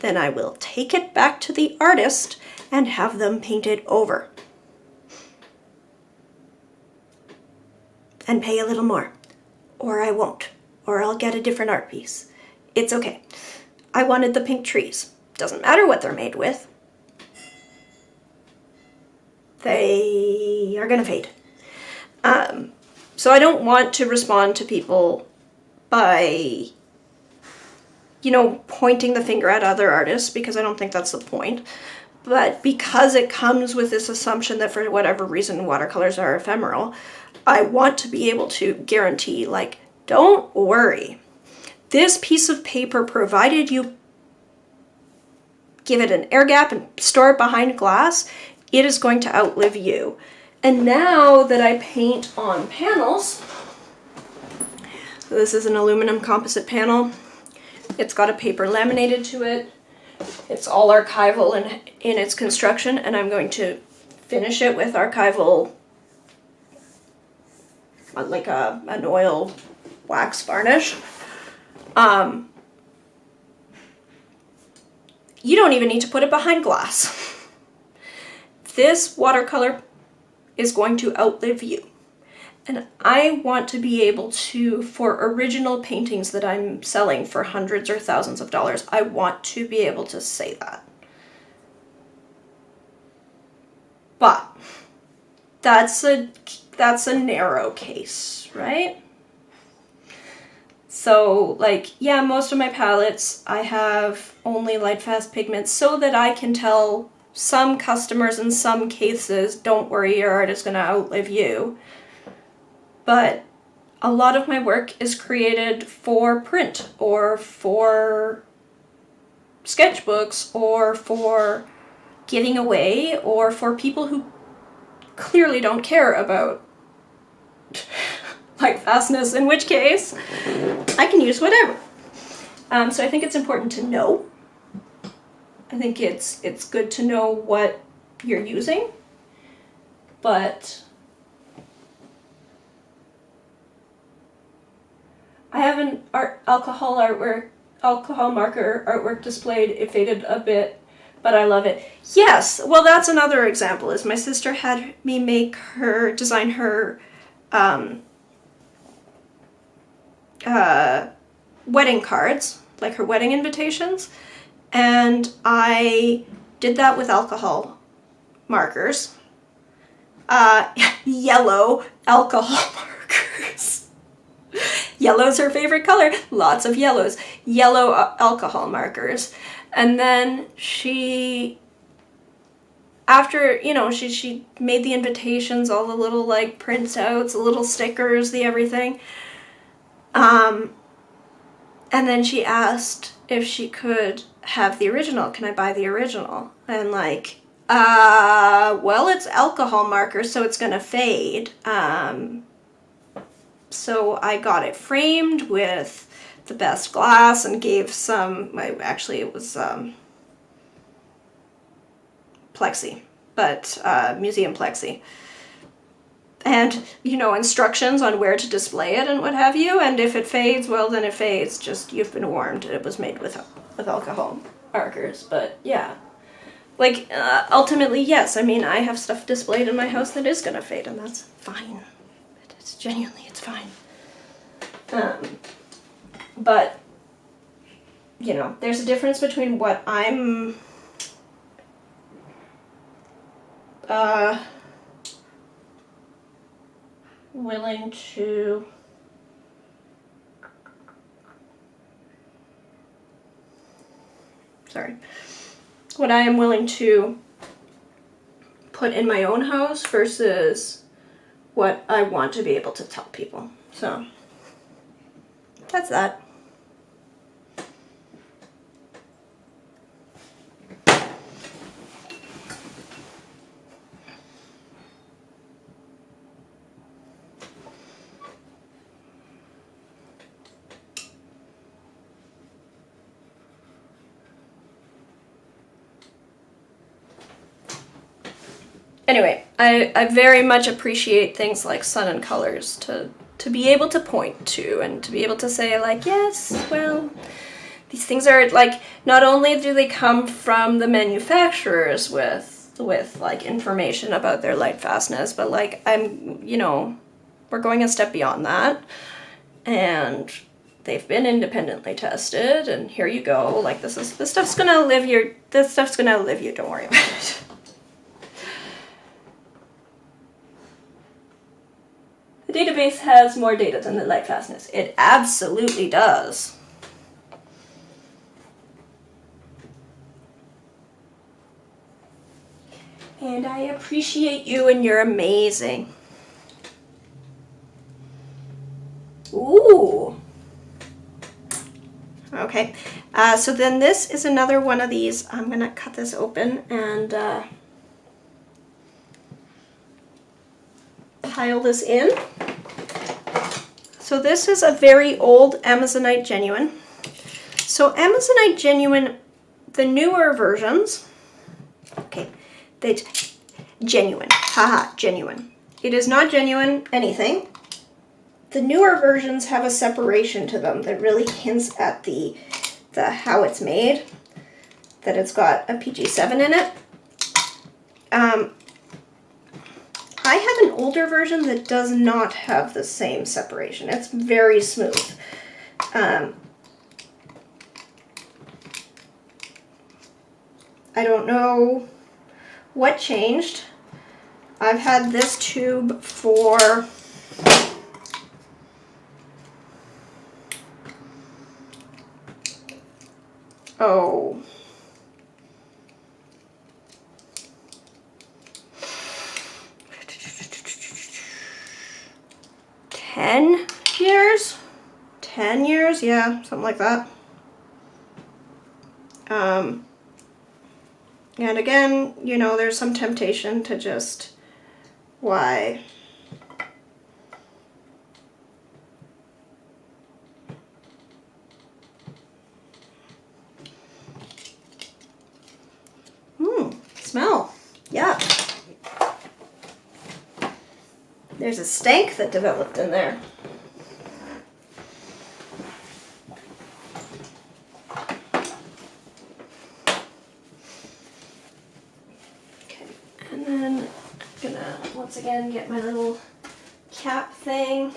then I will take it back to the artist and have them paint it over. And pay a little more. Or I won't. Or I'll get a different art piece. It's okay. I wanted the pink trees. Doesn't matter what they're made with. They are gonna fade. So I don't want to respond to people by, you know, pointing the finger at other artists, because I don't think that's the point. But because it comes with this assumption that for whatever reason watercolors are ephemeral, I want to be able to guarantee, like, don't worry. This piece of paper, provided you give it an air gap and store it behind glass, it is going to outlive you. And now that I paint on panels, so this is an aluminum composite panel. It's got a paper laminated to it. It's all archival in its construction, and I'm going to finish it with archival, like an oil wax varnish. You don't even need to put it behind glass. This watercolor is going to outlive you. And I want to be able to, for original paintings that I'm selling for hundreds or thousands of dollars, I want to be able to say that. But that's a narrow case, right? So, like, yeah, most of my palettes, I have only light fast pigments so that I can tell some customers in some cases, don't worry, your art is going to outlive you. But a lot of my work is created for print or for sketchbooks or for giving away or for people who clearly don't care about light fastness, in which case I can use whatever. So I think it's important to know. I think it's good to know what you're using, but I have an alcohol marker artwork displayed. It faded a bit, but I love it. Yes, well, that's another example. Is my sister had me design her wedding cards, like her wedding invitations, and I did that with alcohol markers, yellow alcohol markers. Yellow's her favorite color, lots of yellows, yellow alcohol markers. And then she, after, you know, she made the invitations, all the little like printouts, the little stickers, the everything. And then she asked if she could have the original. Can I buy the original? And like, well, it's alcohol marker, so it's gonna fade. So I got it framed with the best glass and gave some, actually it was plexi, but museum plexi. And, you know, instructions on where to display it and what have you, and if it fades, well then it fades, just you've been warned. It was made with alcohol markers, but yeah. Like, ultimately, yes, I mean, I have stuff displayed in my house that is gonna fade, and that's fine. It's genuinely, it's fine. But, you know, there's a difference between what I'm willing to what I am willing to put in my own house versus what I want to be able to tell people. So that's that. anyway, I very much appreciate things like Sun and Colors to be able to point to and to be able to say like, yes, well, these things are like, not only do they come from the manufacturers with like information about their light fastness, but like we're going a step beyond that, and they've been independently tested, and here you go. Like this stuff's gonna live you, don't worry about it. The database has more data than the light fastness. It absolutely does. And I appreciate you, and you're amazing. Ooh. Okay, so then this is another one of these. I'm gonna cut this open and pile this in. So this is a very old Amazonite Genuine. So Amazonite Genuine, the newer versions, okay, genuine, haha, genuine. It is not genuine anything. The newer versions have a separation to them that really hints at the how it's made, that it's got a PG7 in it. I have an older version that does not have the same separation. It's very smooth. I don't know what changed. I've had this tube for oh, 10 years? 10 years? Yeah, something like that. And again, you know, there's some temptation to just, why? Smell. Yeah. There's a stank that developed in there. Okay, and then I'm gonna once again get my little cap thing.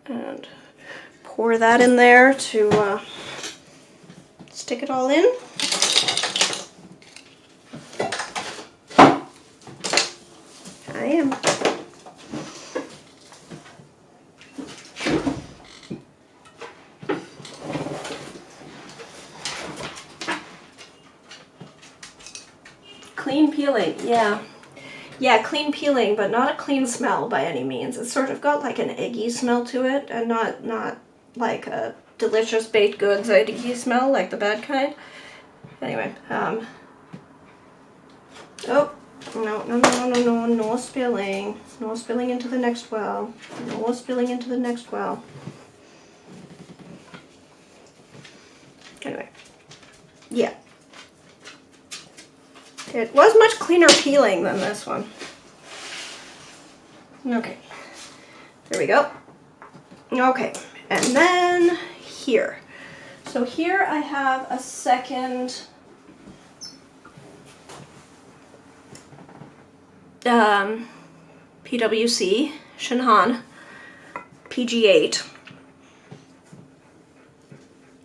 And pour that in there to stick it all in. I am. Clean peeling, yeah. Yeah, clean peeling, but not a clean smell by any means. It's sort of got like an eggy smell to it, and not like a delicious baked goods eggy smell, like the bad kind. Anyway, oh, no spilling. No spilling into the next well. No spilling into the next well. Anyway, yeah. It was much cleaner peeling than this one. Okay, there we go. Okay, and then here. So here I have a second PWC Shinhan PG8.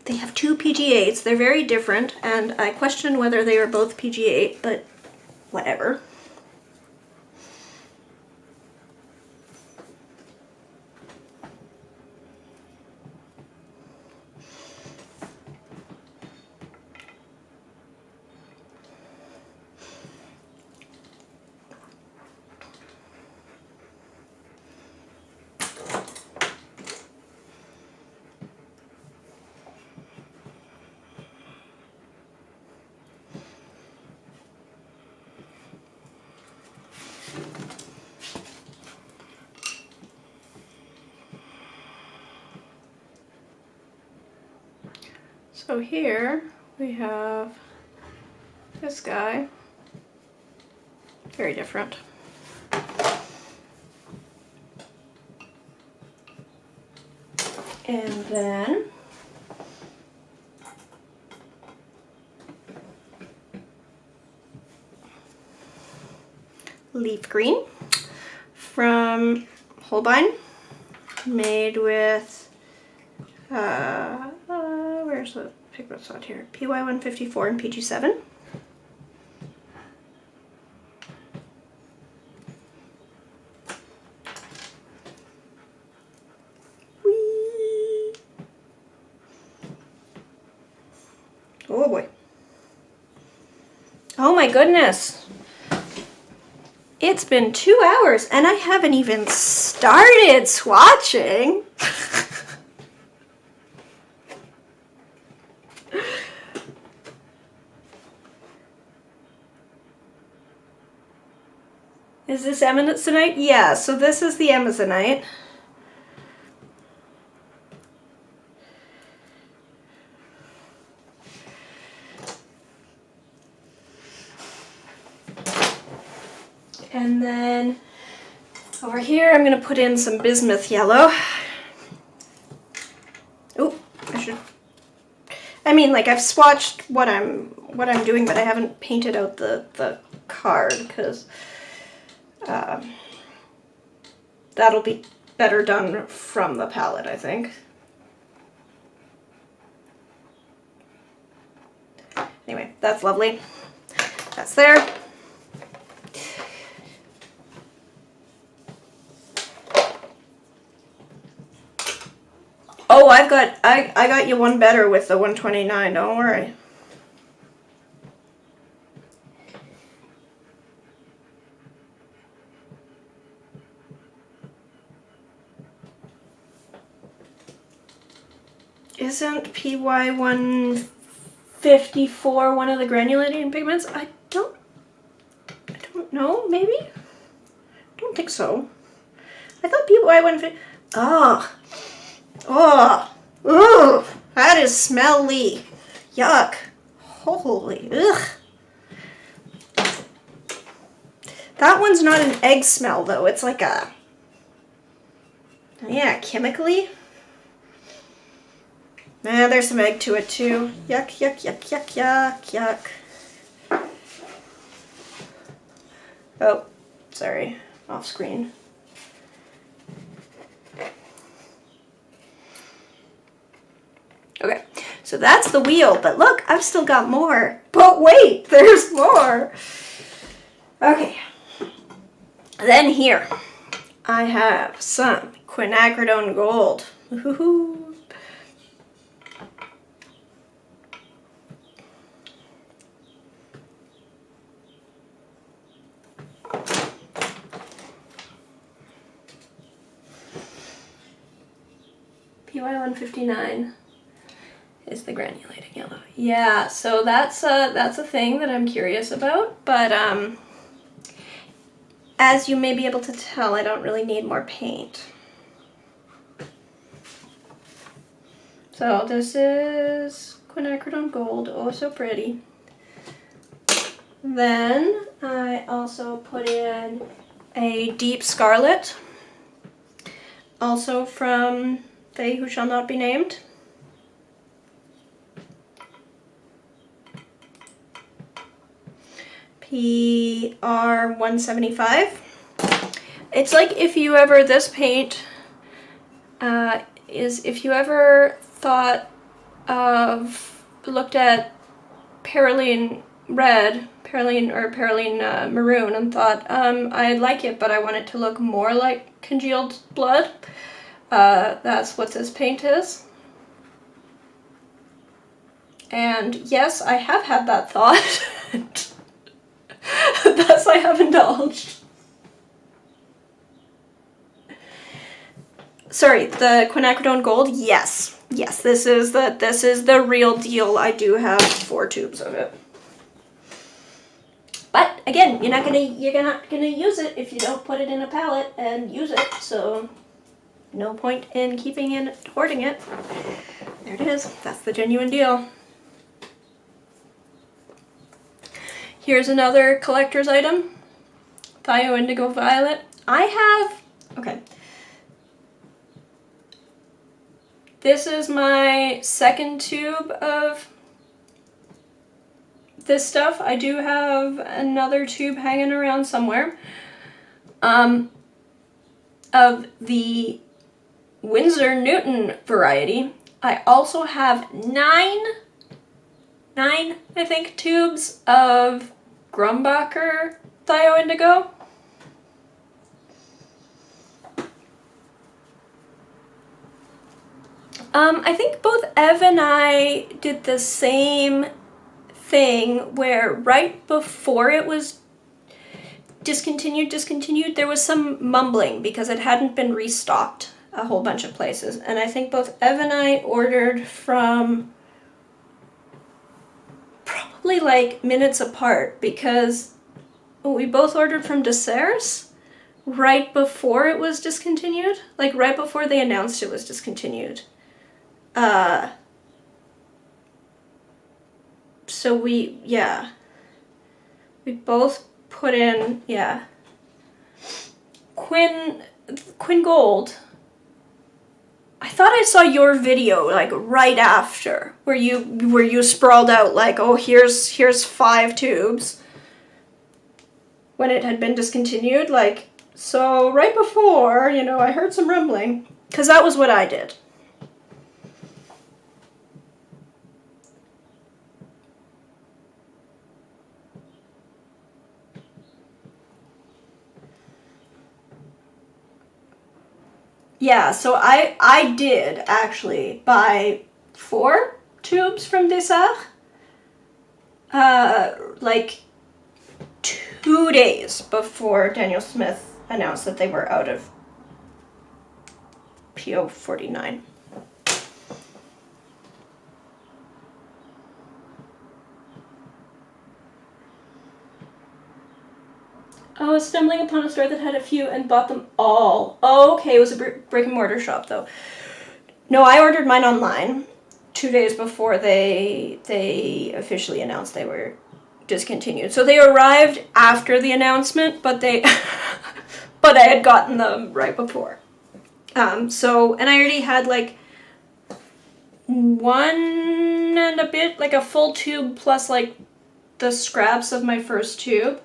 They have two PG8s. They're very different, and I question whether they are both PG8, but whatever. So here we have this guy, very different. And then leaf green from Holbein, made with, where's the pigment slot here? PY154 and PG7. Whee! Oh boy. Oh my goodness. It's been 2 hours and I haven't even started swatching. Is this Amazonite? Yeah, so this is the Amazonite. And then over here, I'm going to put in some bismuth yellow. Oh, I mean, like, I've swatched what I'm doing, but I haven't painted out the card because that'll be better done from the palette, I think. Anyway, that's lovely. That's there. Oh, I got you one better with the 129, don't worry. Isn't PY154 one of the granulating pigments? I don't know, maybe? I don't think so. I thought PY150, oh, that is smelly. Yuck. Holy, ugh. That one's not an egg smell though. It's like a, yeah, chemically. Nah, there's some egg to it too. Yuck, yuck, yuck, yuck, yuck, yuck. Oh, sorry, off screen. Okay, so that's the wheel, but look, I've still got more. But wait, there's more. Okay, then here I have some quinacridone gold. Woohoo. PY159 is the granulating yellow. Yeah, so that's a thing that I'm curious about, but as you may be able to tell, I don't really need more paint. So this is quinacridone gold, oh so pretty. Then I also put in a deep scarlet, also from They Who Shall Not Be Named. PR175. It's like if you ever, this paint is if you ever thought of, looked at Perylene red, Perylene maroon and thought, I like it, but I want it to look more like congealed blood. That's what this paint is. And yes, I have had that thought. Thus I have indulged. Sorry, the quinacridone gold, yes. Yes, this is the real deal. I do have 4 tubes of it. But again, you're not gonna use it if you don't put it in a palette and use it, so no point in keeping it, hoarding it. There it is. That's the genuine deal. Here's another collector's item. Thio Indigo Violet. I have, okay. This is my second tube of this stuff. I do have another tube hanging around somewhere. Of the Winsor Newton variety. I also have nine, I think, tubes of Grumbacher Thio Indigo. I think both Ev and I did the same thing where right before it was discontinued, there was some mumbling because it hadn't been restocked a whole bunch of places. And I think both Ev and I ordered from probably like minutes apart because we both ordered from Desserts right before it was discontinued, like right before they announced it was discontinued. So we both put in, Quinn Gold. I thought I saw your video like right after where you sprawled out like, oh, here's 5 tubes when it had been discontinued. Like, so right before, I heard some rumbling because that was what I did. Yeah, so I did actually buy 4 tubes from Desserts, like 2 days before Daniel Smith announced that they were out of PO 49. I was stumbling upon a store that had a few and bought them all. Oh, okay, it was a brick and mortar shop though. No, I ordered mine online 2 days before they officially announced they were discontinued. So they arrived after the announcement, but but I had gotten them right before. So, and I already had like 1 and a bit, like a full tube plus like the scraps of my first tube.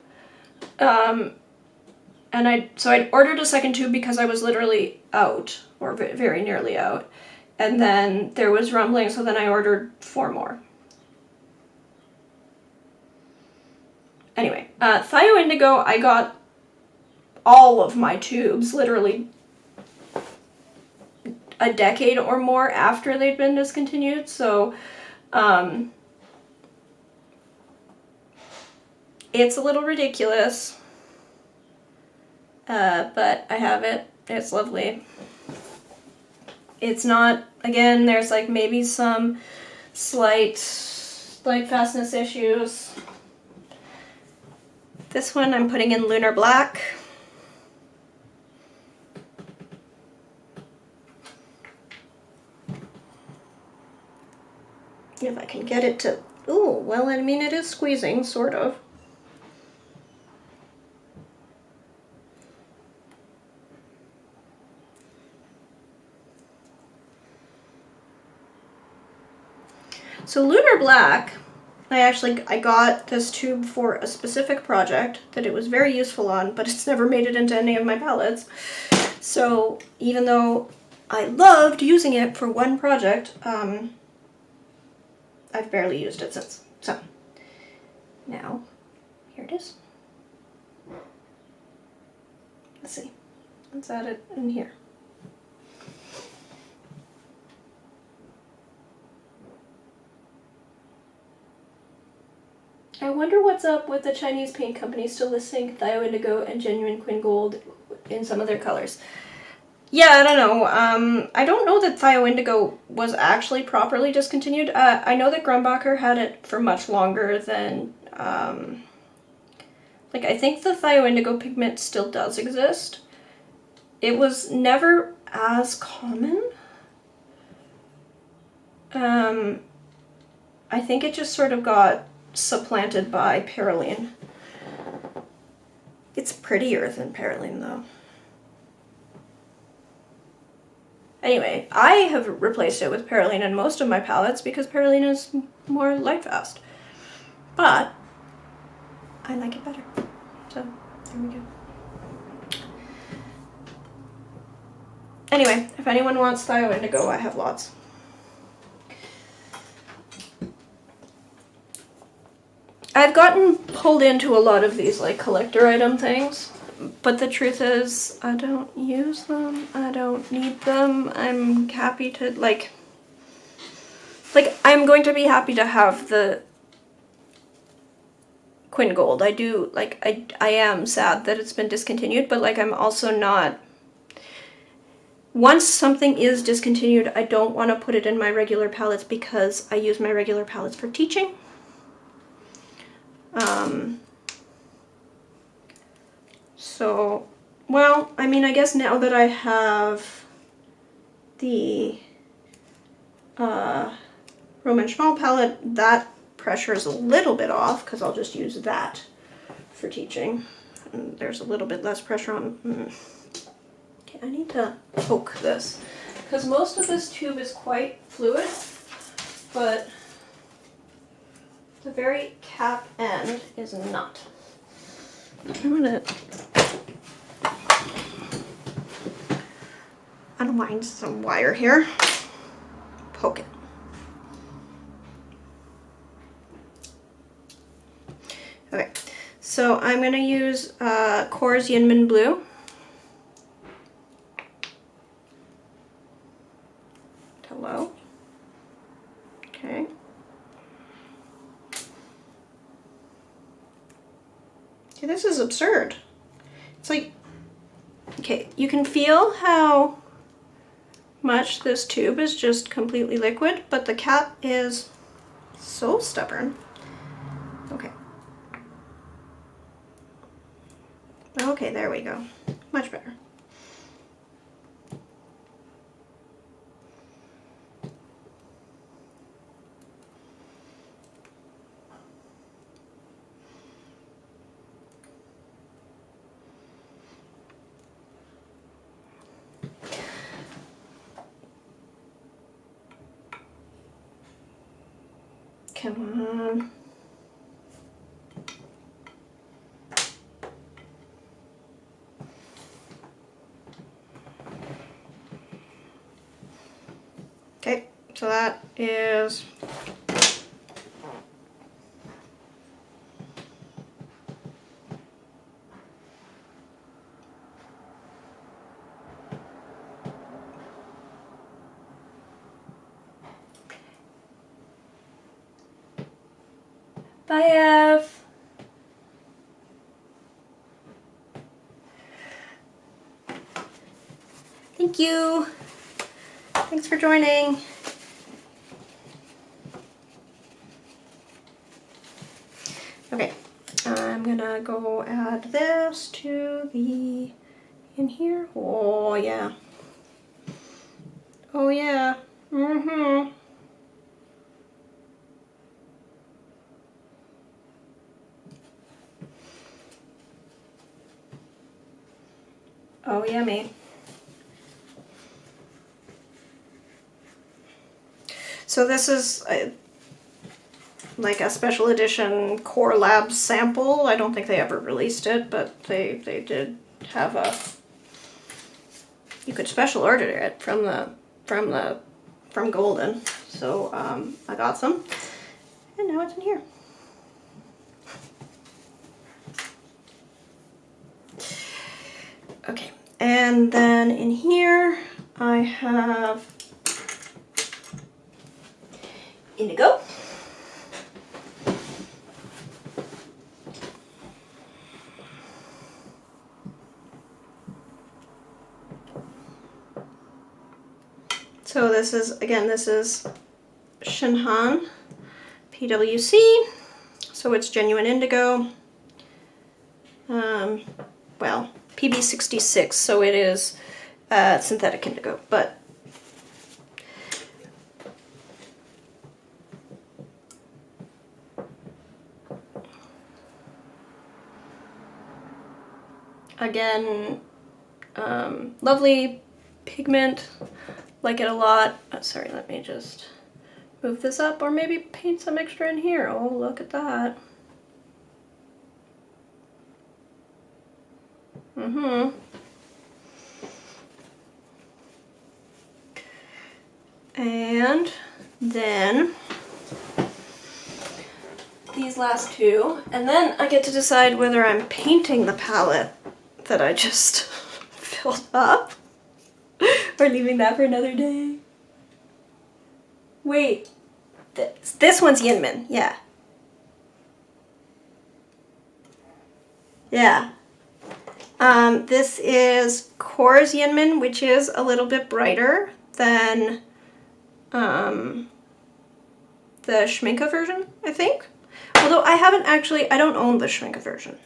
And I'd ordered a second tube because I was literally out, or very nearly out, and then there was rumbling, so then I ordered 4 more. Anyway, Thio Indigo, I got all of my tubes literally a decade or more after they'd been discontinued, so it's a little ridiculous, but I have it. It's lovely. It's not, again, there's like maybe some slight fastness issues. This one I'm putting in Lunar Black. If I can get it to, ooh, well, I mean, it is squeezing, sort of. So Lunar Black, I got this tube for a specific project that it was very useful on, but it's never made it into any of my palettes. So even though I loved using it for one project, I've barely used it since. So now, here it is. Let's see. Let's add it in here. I wonder what's up with the Chinese paint companies still listing Thio Indigo and genuine Quinn Gold in some of their colors. Yeah, I don't know. I don't know that Thio Indigo was actually properly discontinued. I know that Grumbacher had it for much longer than, I think the Thio Indigo pigment still does exist. It was never as common. I think it just sort of got supplanted by perylene. It's prettier than perylene though. Anyway, I have replaced it with perylene in most of my palettes because perylene is more light fast. But I like it better. So there we go. Anyway, if anyone wants Thio Indigo, I have lots. I've gotten pulled into a lot of these like collector item things, but the truth is I don't use them. I don't need them. I'm happy to like I'm going to be happy to have the Quinn Gold. I do like I am sad that it's been discontinued, but like I'm also not. Once something is discontinued, I don't want to put it in my regular palettes because I use my regular palettes for teaching. So, well, I mean, I guess now that I have the Roman Schmal palette, that pressure is a little bit off because I'll just use that for teaching. And there's a little bit less pressure on... Okay, I need to poke this because most of this tube is quite fluid, but the very cap end is not. I'm gonna unwind some wire here, poke it. Okay, so I'm gonna use Kors Yinmin Blue. Hello. Okay. Okay, this is absurd. It's like, okay, you can feel how much this tube is just completely liquid, but the cap is so stubborn. Okay. Okay, there we go. Much better. Come on. Okay, so that is bye, F. Thank you. Thanks for joining. Okay, I'm gonna go add this to the in here. Oh yeah. Oh yeah. Mm-hmm. Oh, yummy. So this is like a special edition Core Labs sample. I don't think they ever released it, but they did have a... You could special order it from Golden. So I got some, and now it's in here. Okay, and then in here I have indigo. So this is, again, this is Shinhan PWC, so it's genuine indigo. Well, PB66, so it is synthetic indigo, but again, lovely pigment, like it a lot. Oh, sorry, let me just move this up, or maybe paint some extra in here. Oh, look at that. And then these last two, and then I get to decide whether I'm painting the palette that I just filled up or leaving that for another day. Wait, this one's Yinmin, yeah. Yeah. This is Core's Yinmin, which is a little bit brighter than the Schminke version, I think. Although I don't own the Schminke version.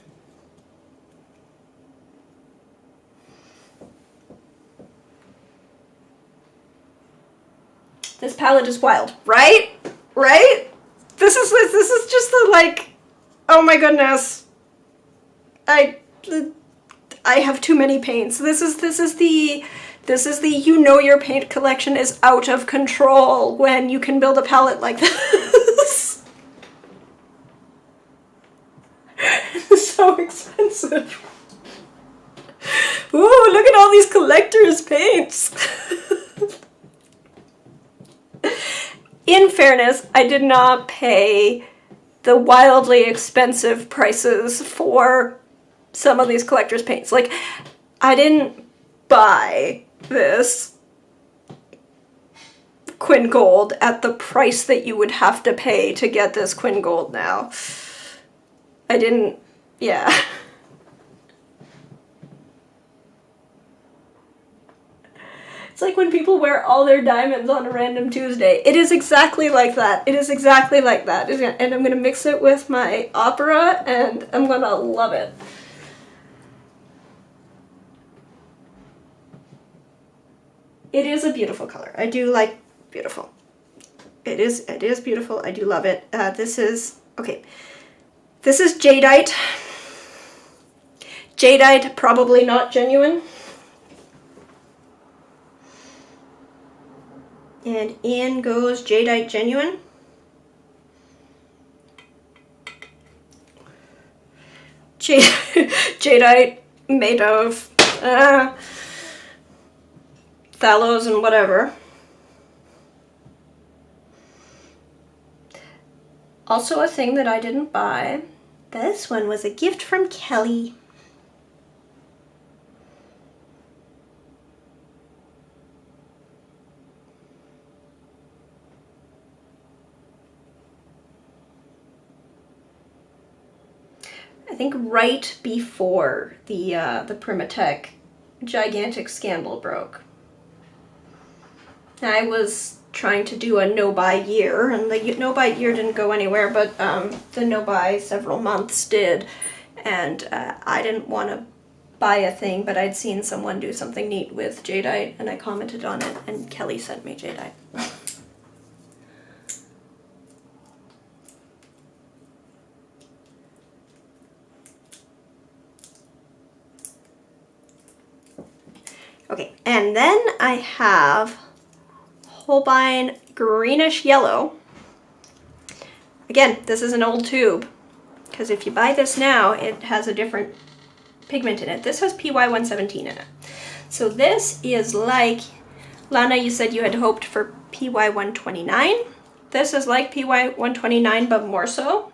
This palette is wild, right? Right? This is just the, like, oh my goodness. I have too many paints. This is the you know your paint collection is out of control when you can build a palette like this. It's so expensive. Ooh, look at all these collector's paints. In fairness, I did not pay the wildly expensive prices for some of these collector's paints. Like, I didn't buy this Quinn Gold at the price that you would have to pay to get this Quinn Gold now. I didn't, yeah. It's like when people wear all their diamonds on a random Tuesday. It is exactly like that. It is exactly like that. And I'm going to mix it with my opera, and I'm going to love it. It is a beautiful color. I do like beautiful. It is beautiful. I do love it. This is jadeite. Jadeite, probably not genuine. And in goes jadeite genuine. Jadeite made of phthalates and whatever. Also a thing that I didn't buy. This one was a gift from Kelly. I think right before the Primatech gigantic scandal broke. I was trying to do a no-buy year, and the no-buy year didn't go anywhere, but the no-buy several months did, and I didn't want to buy a thing, but I'd seen someone do something neat with jadeite, and I commented on it, and Kelly sent me jadeite. Okay, and then I have Holbein greenish yellow. Again, this is an old tube, because if you buy this now, it has a different pigment in it. This has PY117 in it. So this is like, Lana, you said you had hoped for PY129. This is like PY129, but more so.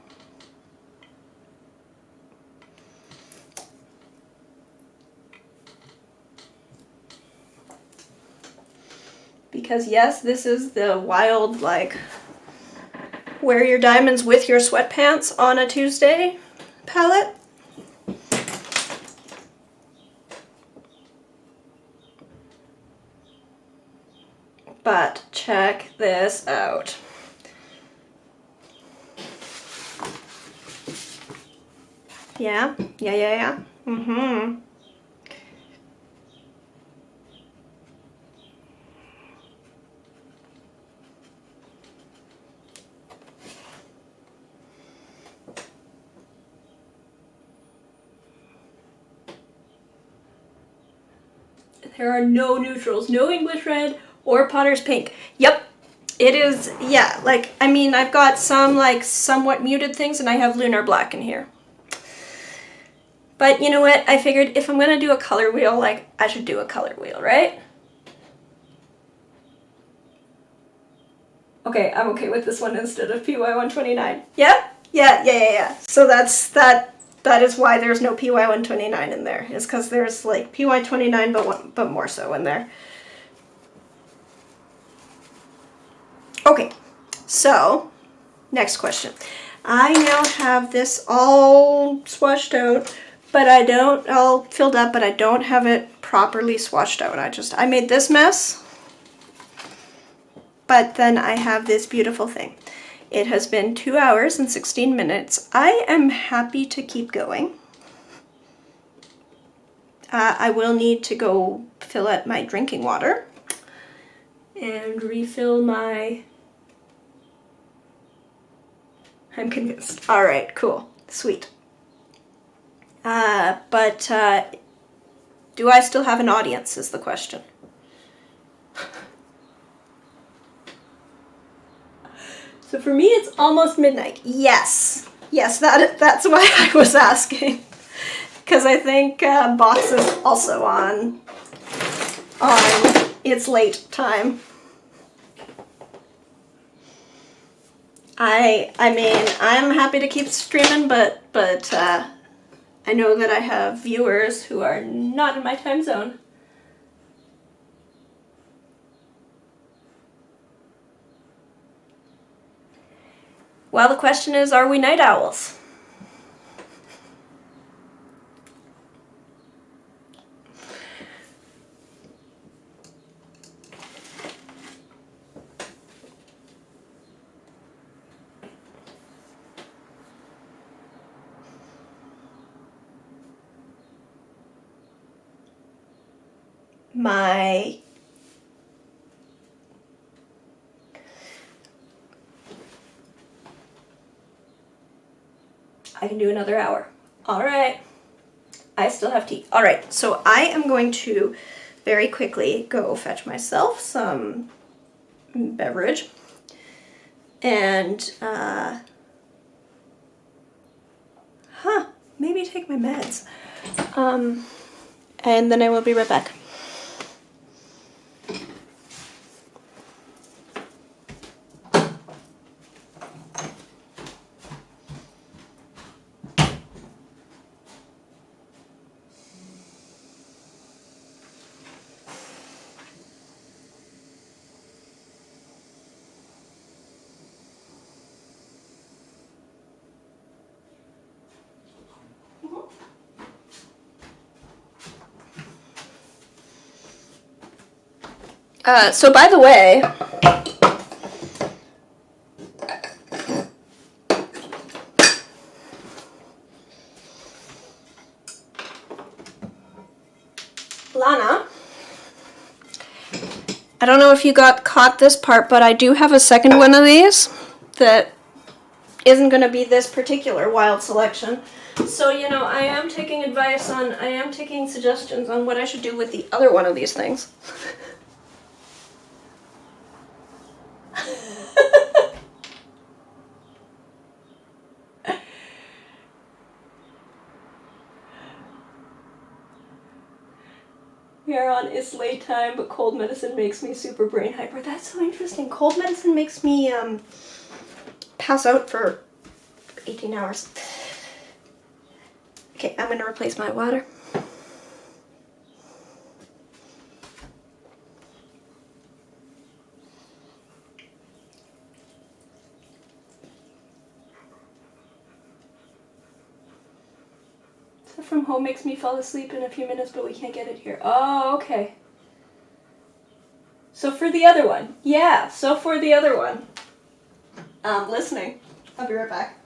Because yes, this is the wild, like, wear your diamonds with your sweatpants on a Tuesday palette. But check this out. Yeah. Mm-hmm. There are no neutrals, no English red or Potter's pink. Yep, it is, yeah, like, I mean, I've got some like somewhat muted things and I have lunar black in here. But you know what, I figured if I'm gonna do a color wheel, like, I should do a color wheel, right? Okay, I'm okay with this one instead of PY129. Yeah? Yeah. So that is why there's no PY129 in there, is because there's like PY29 but more so in there. Okay, so next question. I now have this all swatched out, but all filled up, but I don't have it properly swatched out. I made this mess, but then I have this beautiful thing. It has been 2 hours and 16 minutes. I am happy to keep going. I will need to go fill up my drinking water and refill my... I'm convinced. All right, cool, sweet. But do I still have an audience is the question. So for me, it's almost midnight. Yes, that's why I was asking. Because I think Box is also on its late time. I mean, I'm happy to keep streaming, but I know that I have viewers who are not in my time zone. Well, the question is, are we night owls? I can do another hour. All right. I still have tea. All right, so I am going to very quickly go fetch myself some beverage and maybe take my meds. And then I will be right back. So by the way, Lana, I don't know if you caught this part, but I do have a second one of these that isn't going to be this particular wild selection. So, you know, I am taking suggestions on what I should do with the other one of these things. We are on it's late time, but cold medicine makes me super brain hyper. That's so interesting. Cold medicine makes me pass out for 18 hours. Okay, I'm going to replace my water. From home makes me fall asleep in a few minutes, but we can't get it here. Oh, okay. So for the other one. Yeah, so for the other one. Listening. I'll be right back.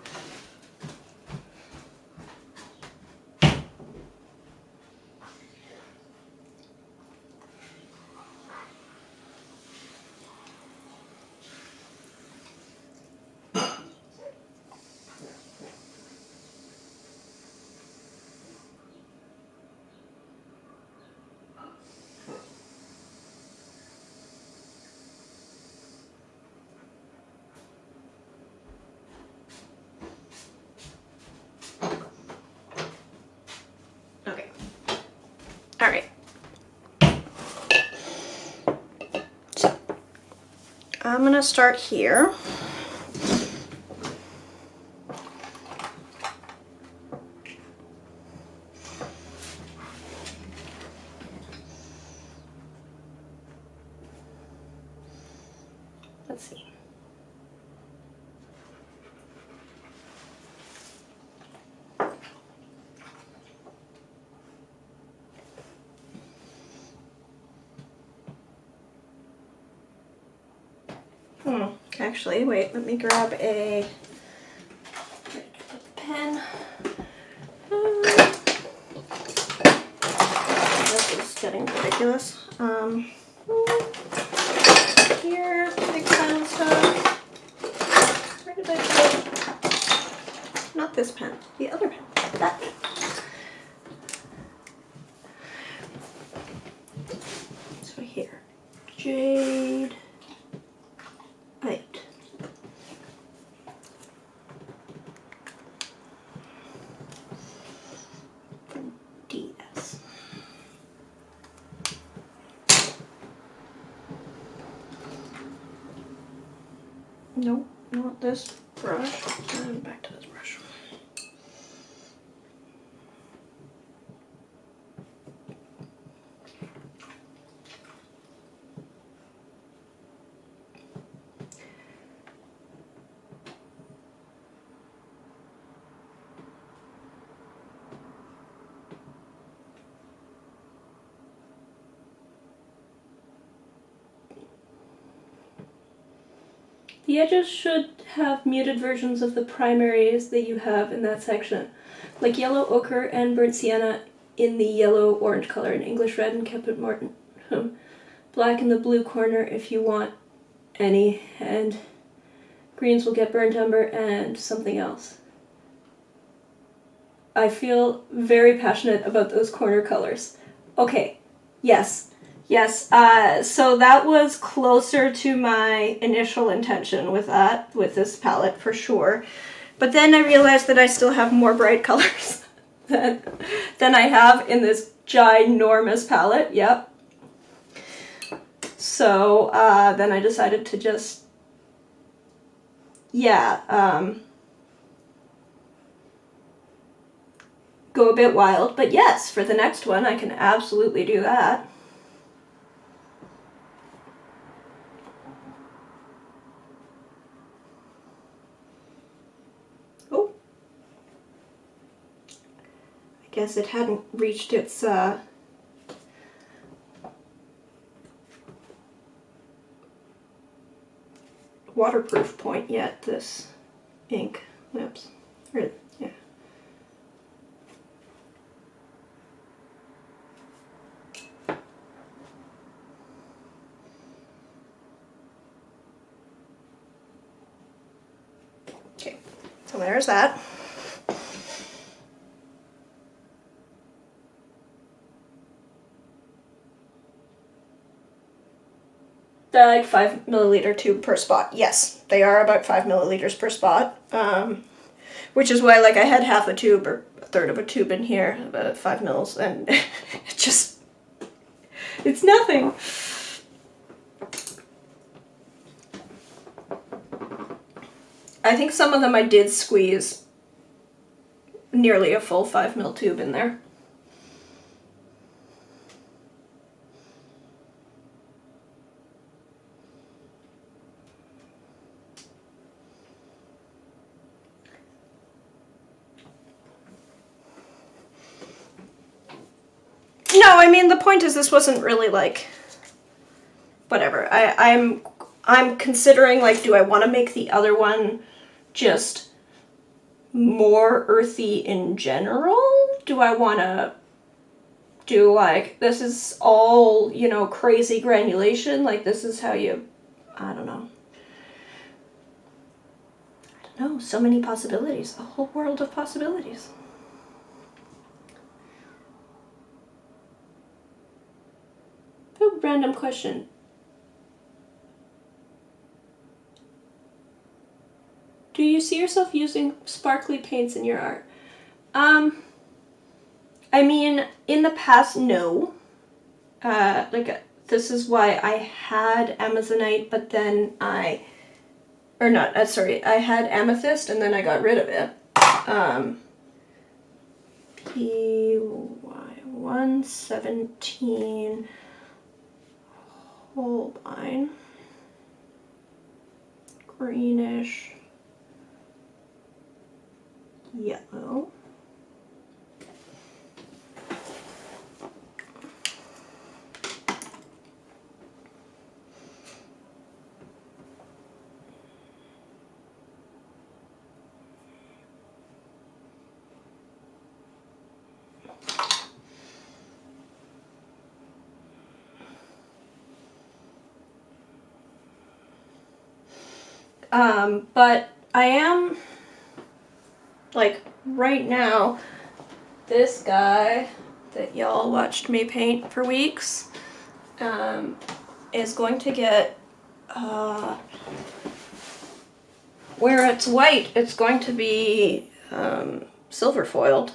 I'm gonna start here. Let's see. Actually, wait, let me grab a pen. This is getting ridiculous. Here, big pile of stuff. Where did I put? Not this pen, the other pen. That pen. So here, jade. Right. DS. Nope, not this brush. And back to this brush. The edges should have muted versions of the primaries that you have in that section, like yellow ochre and burnt sienna in the yellow-orange color, and English red and Caput Morton. Black in the blue corner if you want any, and greens will get burnt umber and something else. I feel very passionate about those corner colors. Okay, yes. Yes, so that was closer to my initial intention with that, with this palette for sure. But then I realized that I still have more bright colors than I have in this ginormous palette, yep. So then I decided to just, yeah, go a bit wild. But yes, for the next one I can absolutely do that. Guess it hadn't reached its waterproof point yet, this ink. Oops. Or, yeah. Okay, so there's that. They're like 5 milliliter tube per spot. Yes, they are about 5 milliliters per spot. Which is why, like, I had half a tube or a third of a tube in here, about 5 mils, and it just, it's nothing. I think some of them I did squeeze nearly a full 5 mil tube in there. No, I mean, the point is this wasn't really like, whatever. I'm considering, like, do I want to make the other one just more earthy in general? Do I want to do, like, this is all, you know, crazy granulation? Like, this is how you, I don't know. I don't know, so many possibilities. A whole world of possibilities. A random question. Do you see yourself using sparkly paints in your art? I mean, in the past, no. Like this is why I had Amazonite, but then I had amethyst and then I got rid of it. PY117 Holbein, greenish yellow. But I am, like, right now, this guy that y'all watched me paint for weeks, is going to get, where it's white, it's going to be, silver foiled.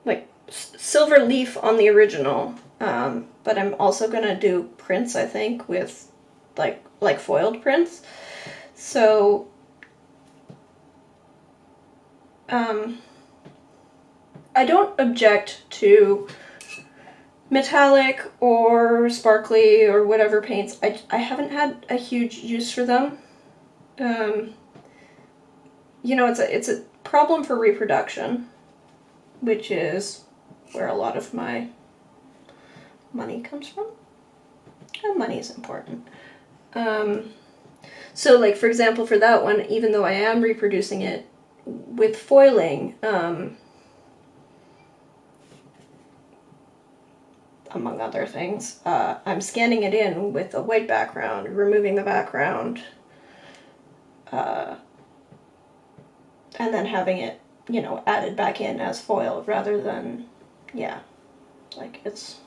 Like, silver leaf on the original, but I'm also gonna do prints, I think, with, like foiled prints. So, I don't object to metallic or sparkly or whatever paints. I haven't had a huge use for them. You know, it's a problem for reproduction, which is where a lot of my money comes from. And money is important. So, like, for example, for that one, even though I am reproducing it with foiling, among other things, I'm scanning it in with a white background, removing the background, and then having it, you know, added back in as foil rather than, yeah, like, it's...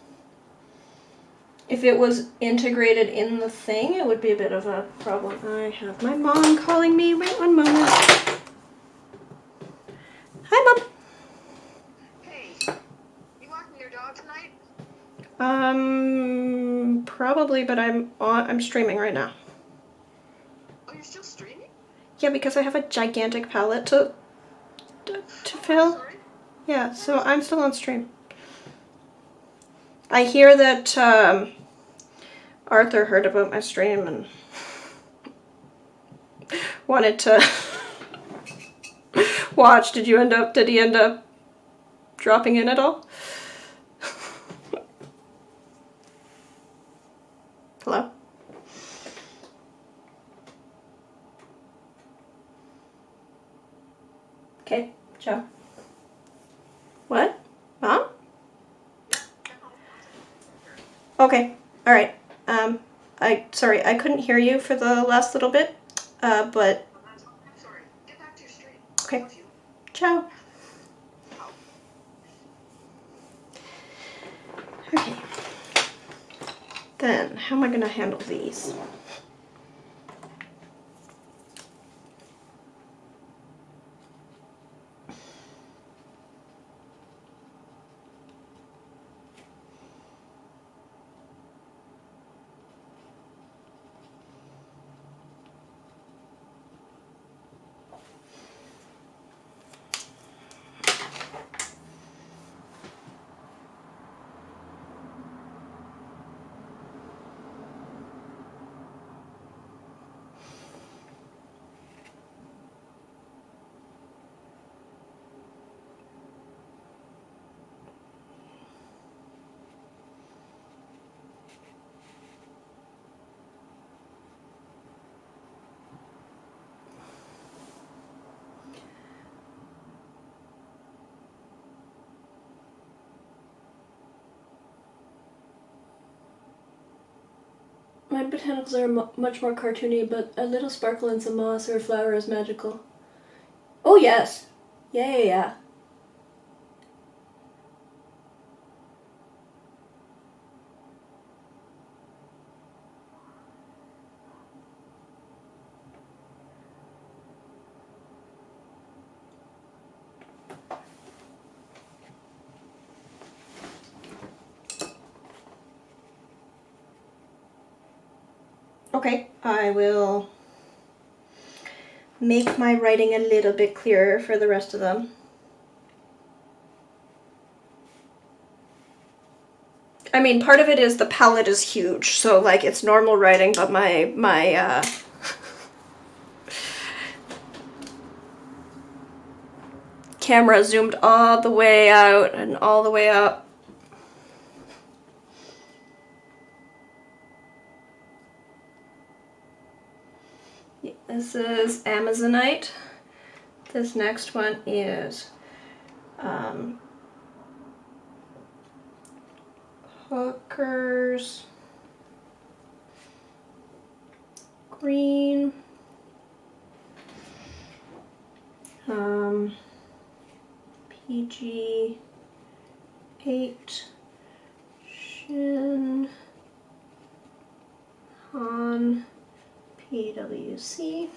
If it was integrated in the thing, it would be a bit of a problem. I have my mom calling me. Wait one moment. Hi, Mom. Hey, you walking your dog tonight? Probably, but I'm streaming right now. Oh, you're still streaming? Yeah, because I have a gigantic palette to fill. Sorry? Yeah, so I'm still on stream. I hear that Arthur heard about my stream and wanted to watch. Did he end up dropping in at all? Hello? Okay, ciao. What? Mom? Okay, alright. Sorry, I couldn't hear you for the last little bit, but... I'm sorry. Get back to your stream. Okay. Love you. Ciao. Okay. Then, how am I gonna handle these? My botanicals are much more cartoony, but a little sparkle in some moss or a flower is magical. Oh yes! Yeah. Okay, I will make my writing a little bit clearer for the rest of them. I mean, part of it is the palette is huge, so like it's normal writing, but my camera zoomed all the way out and all the way up. This is Amazonite. This next one is Hooker's Green. PG8 Shin Han PWC.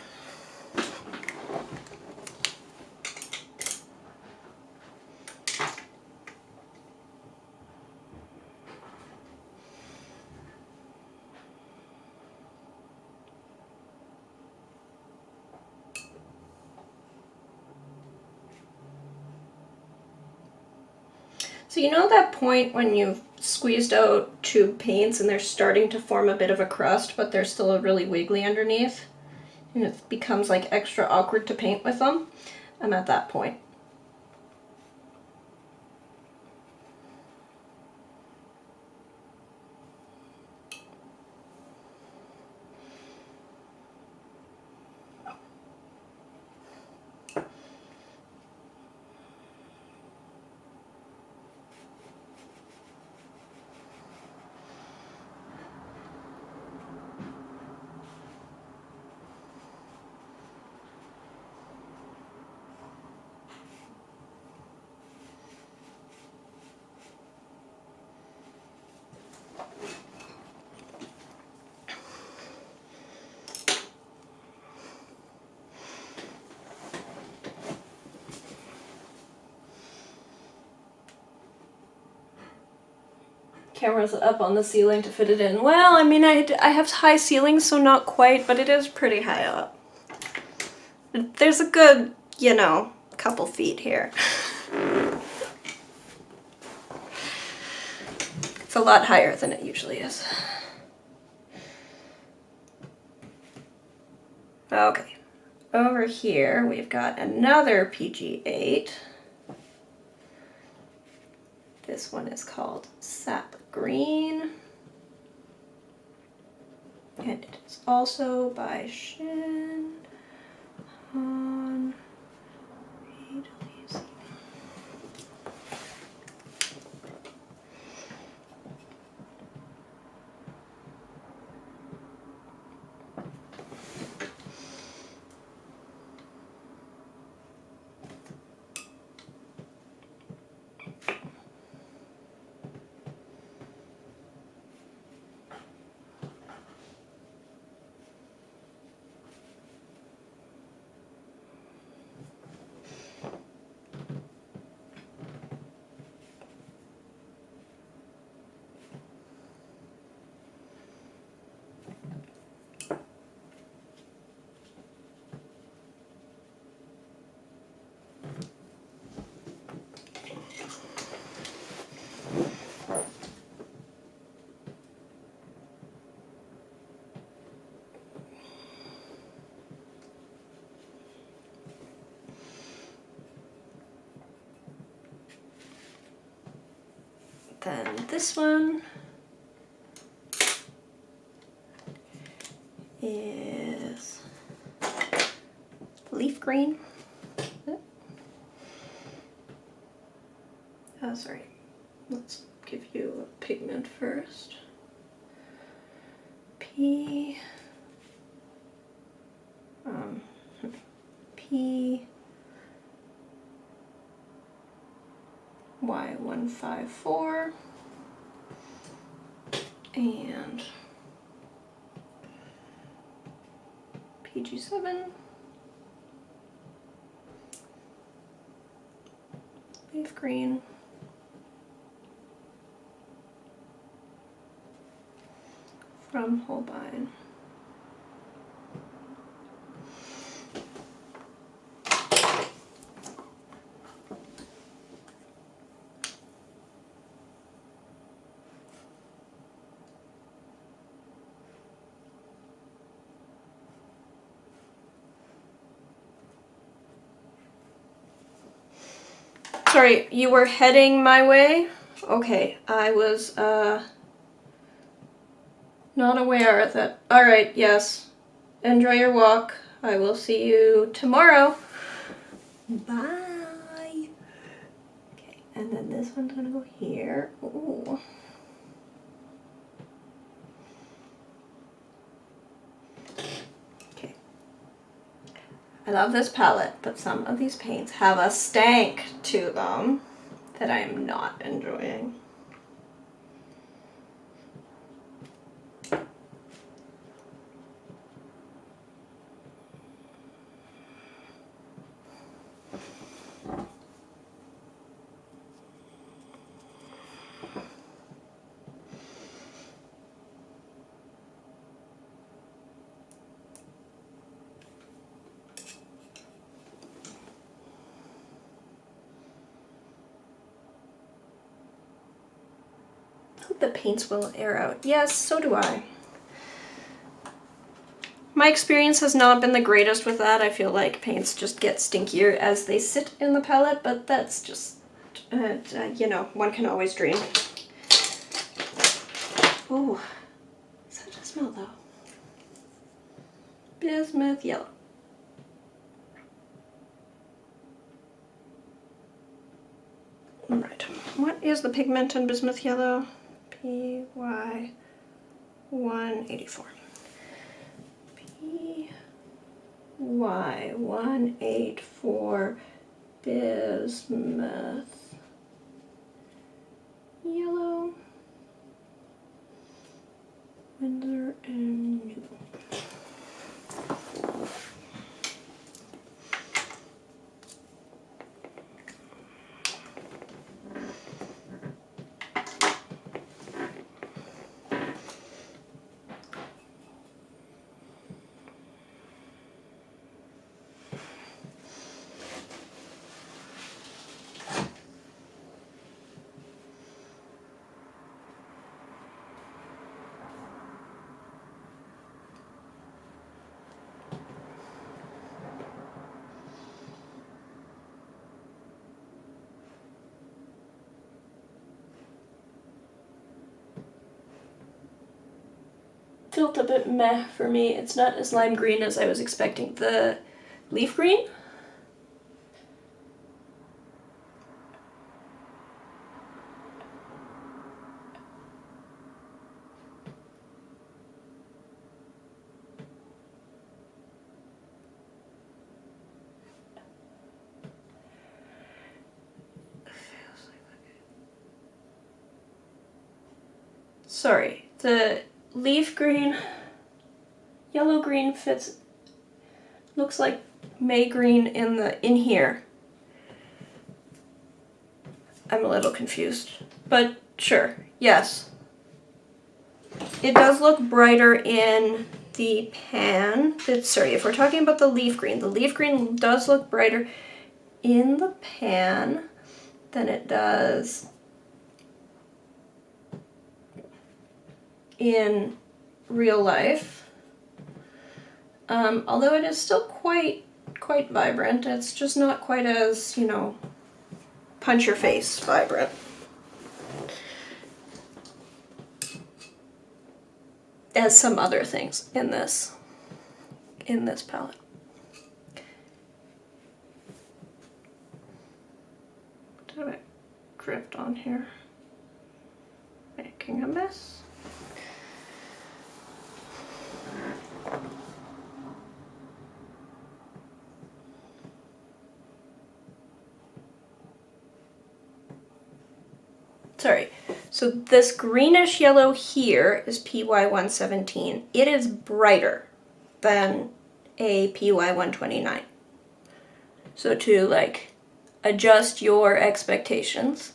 So you know that point when you've squeezed out two paints and they're starting to form a bit of a crust, but they're still really wiggly underneath? And it becomes like extra awkward to paint with them? I'm at that point. Camera's up on the ceiling to fit it in. Well, I mean, I have high ceilings, so not quite, but it is pretty high up. There's a good, you know, couple feet here. It's a lot higher than it usually is. Okay, over here we've got another PG8. This one is called Sap Green. And it is also by Shin Han PWC. Then this one is leaf green. Oh, sorry. Let's give you a pigment first. P Y154 and PG7, leaf green, from Holbein. Sorry, you were heading my way? Okay, I was not aware that... Alright, yes. Enjoy your walk. I will see you tomorrow. Bye. Okay, and then this one's gonna go here. Ooh. Okay. I love this palette, but some of these paints have a stank to them that I am not enjoying. Hope the paints will air out. Yes, so do I. My experience has not been the greatest with that. I feel like paints just get stinkier as they sit in the palette, but that's just, you know, one can always dream. Oh, such a smell though. Bismuth yellow. Right, what is the pigment in bismuth yellow? PY 184. PY 184 bismuth yellow. Windsor and New. Felt a bit meh for me. It's not as lime green as I was expecting. The leaf green? Sorry, the leaf green, yellow green fits, looks like May green in here. I'm a little confused, but sure, yes. It does look brighter in the pan. Sorry, if we're talking about the leaf green does look brighter in the pan than it does in real life. Although it is still quite vibrant. It's just not quite as, you know, punch your face vibrant. As some other things in this palette. Did I drift on here? Making a mess. Sorry, so this greenish yellow here is PY 117. It is brighter than a PY 129. So to like adjust your expectations,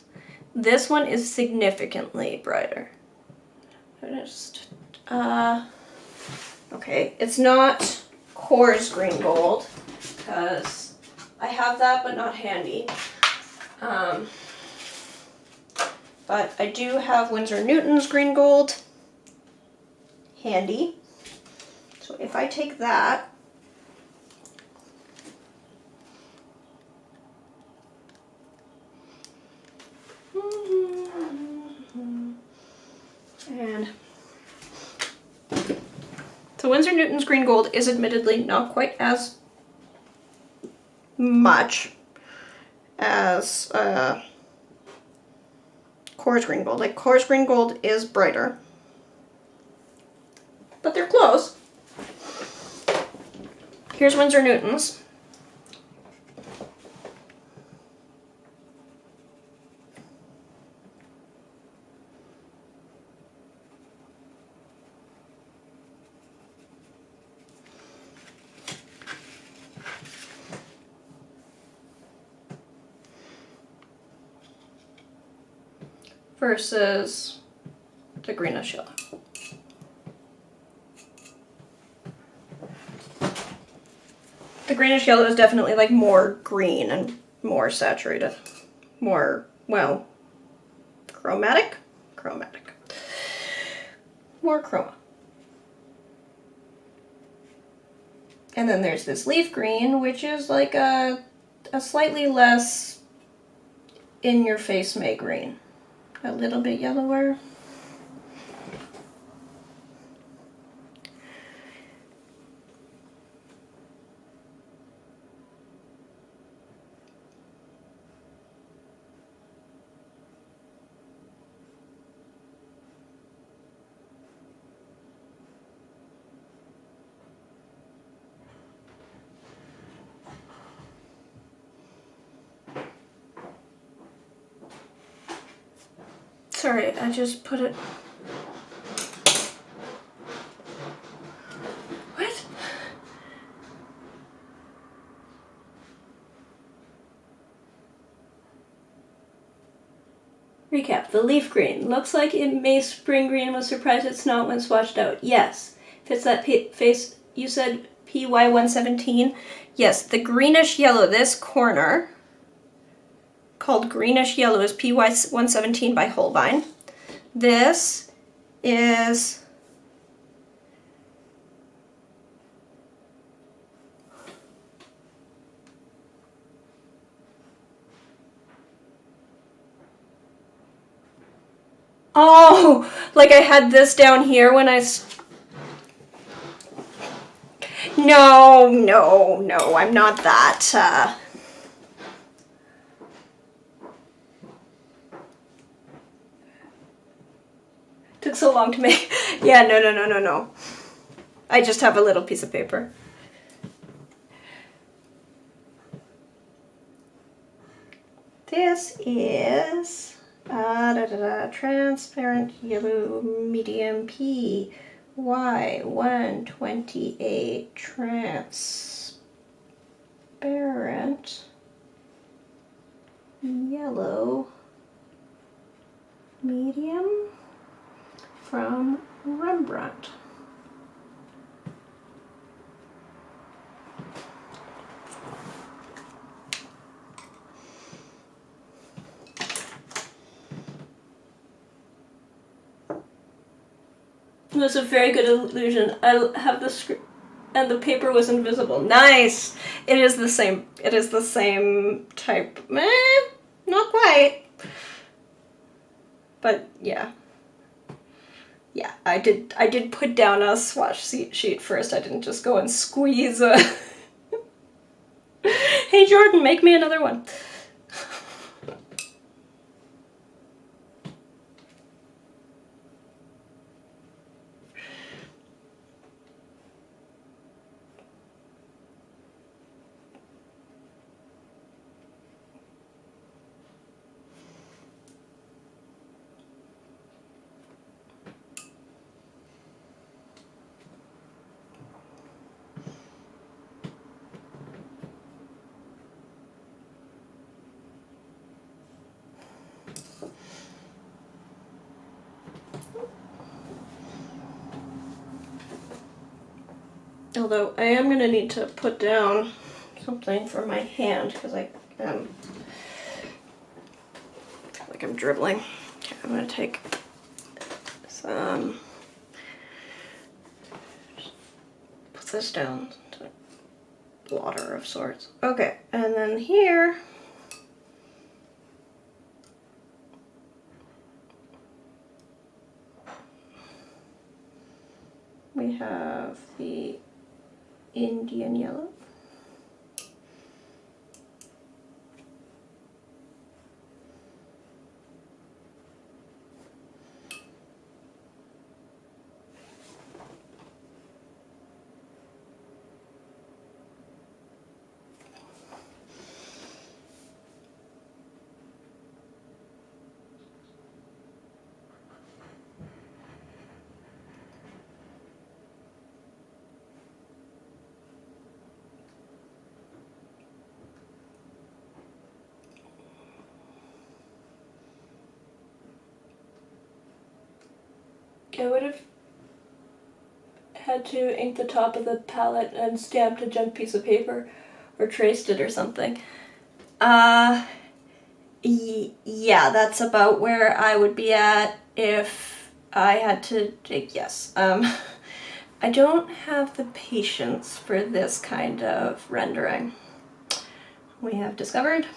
this one is significantly brighter. Okay, it's not Coors green gold because I have that but not handy. But I do have Winsor Newton's green gold handy. So if I take that, And so Winsor Newton's green gold is admittedly not quite as much as Core's green gold. Like Core's green gold is brighter, but they're close. Here's Winsor Newton's. Versus the greenish yellow. The greenish yellow is definitely like more green and more saturated. More, well, chromatic? Chromatic. More chroma. And then there's this leaf green, which is like a slightly less in-your-face May green. A little bit yellower. Sorry, I just put it... What? Recap. The leaf green. Looks like it may spring green. Was surprised it's not when swatched out. Yes. Fits that face... You said PY117? Yes, the greenish yellow, this corner, called greenish yellow, is PY117 by Holbein. This is oh, like I had this down here when I no, I'm not that took so long to make. Yeah, no. I just have a little piece of paper. This is transparent yellow medium PY128 transparent yellow medium from Rembrandt. It was a very good illusion. I have the script, and the paper was invisible. Nice! It is the same. It is the same type. Not quite. But yeah. Yeah, I did put down a swatch sheet first. I didn't just go and squeeze a... Hey Jordan, make me another one. Although I am going to need to put down something for my hand because I feel like I'm dribbling. Okay, I'm going to take some, put this down to water of sorts. Okay, and then here, we have the Indian yellow. I would have had to ink the top of the palette and stamped a junk piece of paper or traced it or something. Yeah, that's about where I would be at if I had to, yes. I don't have the patience for this kind of rendering. We have discovered.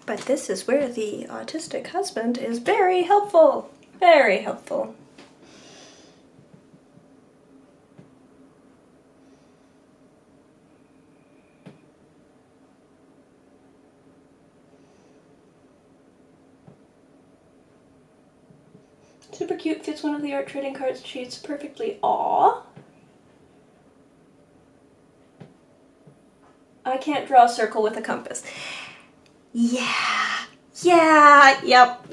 But this is where the autistic husband is very helpful. Very helpful. Super cute, fits one of the art trading cards sheets perfectly. Aww. I can't draw a circle with a compass. Yeah. Yeah. Yep.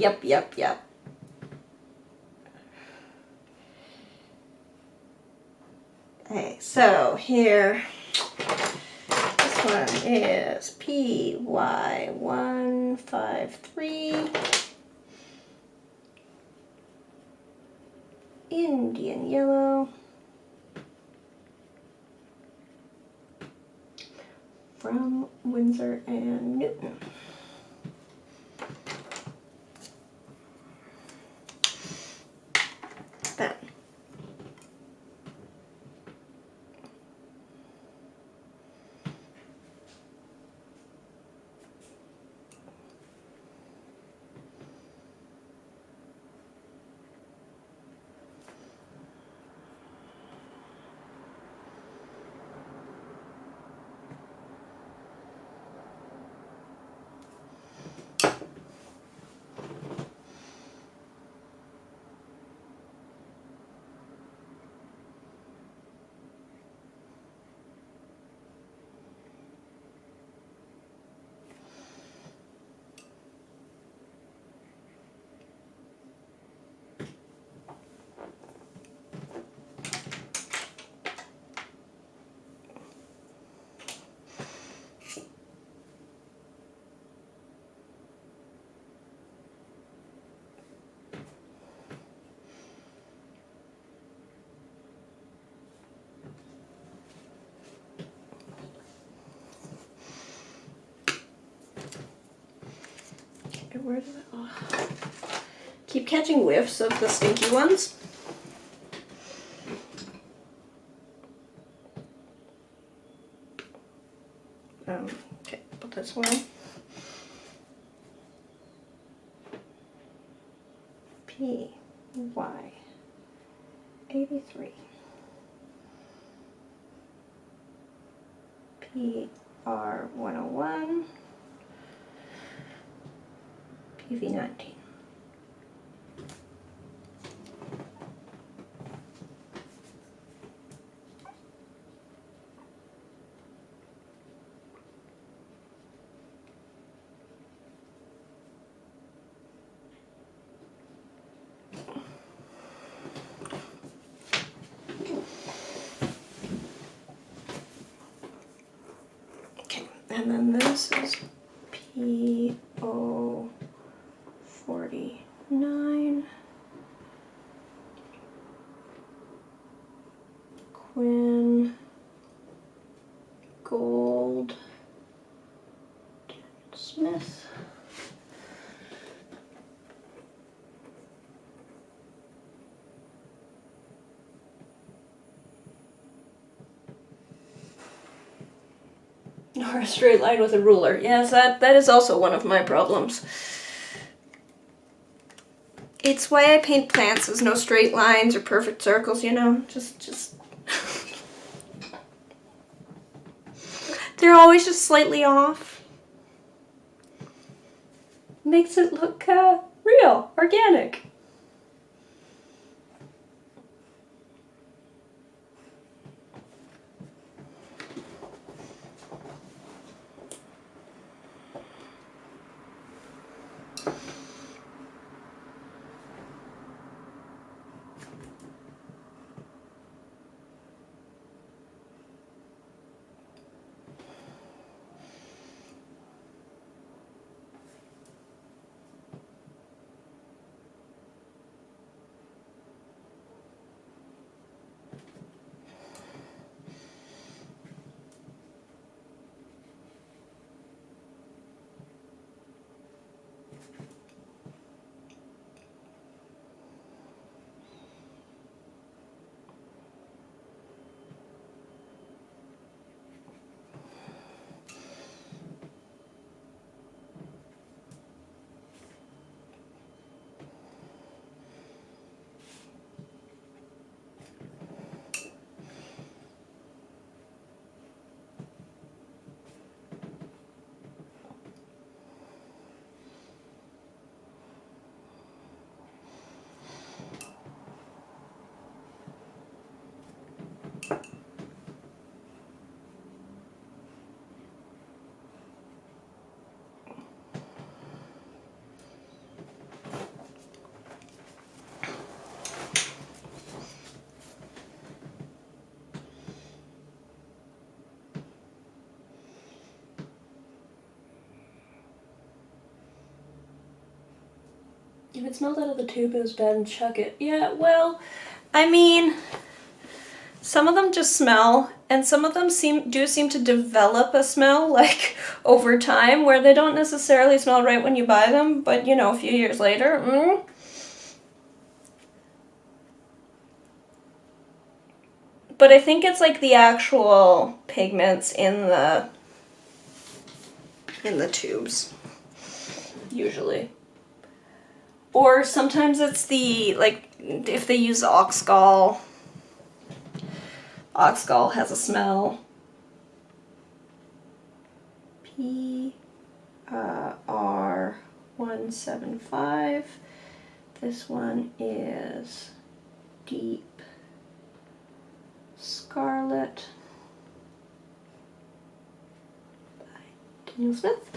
Okay, so here, this one is PY153. Indian yellow. From Winsor and Newton. Then where did keep catching whiffs of the stinky ones. Okay, put this one. PY83. PR101. PV19. Okay, and then this is PO49. Quinn, Gold, Smith. ignore a straight line with a ruler. Yes, that is also one of my problems. It's why I paint plants. There's no straight lines or perfect circles, you know? Just... They're always just slightly off. Makes it look real, organic. If it smelled out of the tube, it was bad, and chuck it. Yeah, well, I mean, some of them just smell, and some of them do seem to develop a smell, like, over time, where they don't necessarily smell right when you buy them, but, you know, a few years later, But I think it's, like, the actual pigments in the tubes, usually. Or sometimes it's the, like, if they use oxgall. Oxgall has a smell. PR175. This one is Deep Scarlet by Daniel Smith.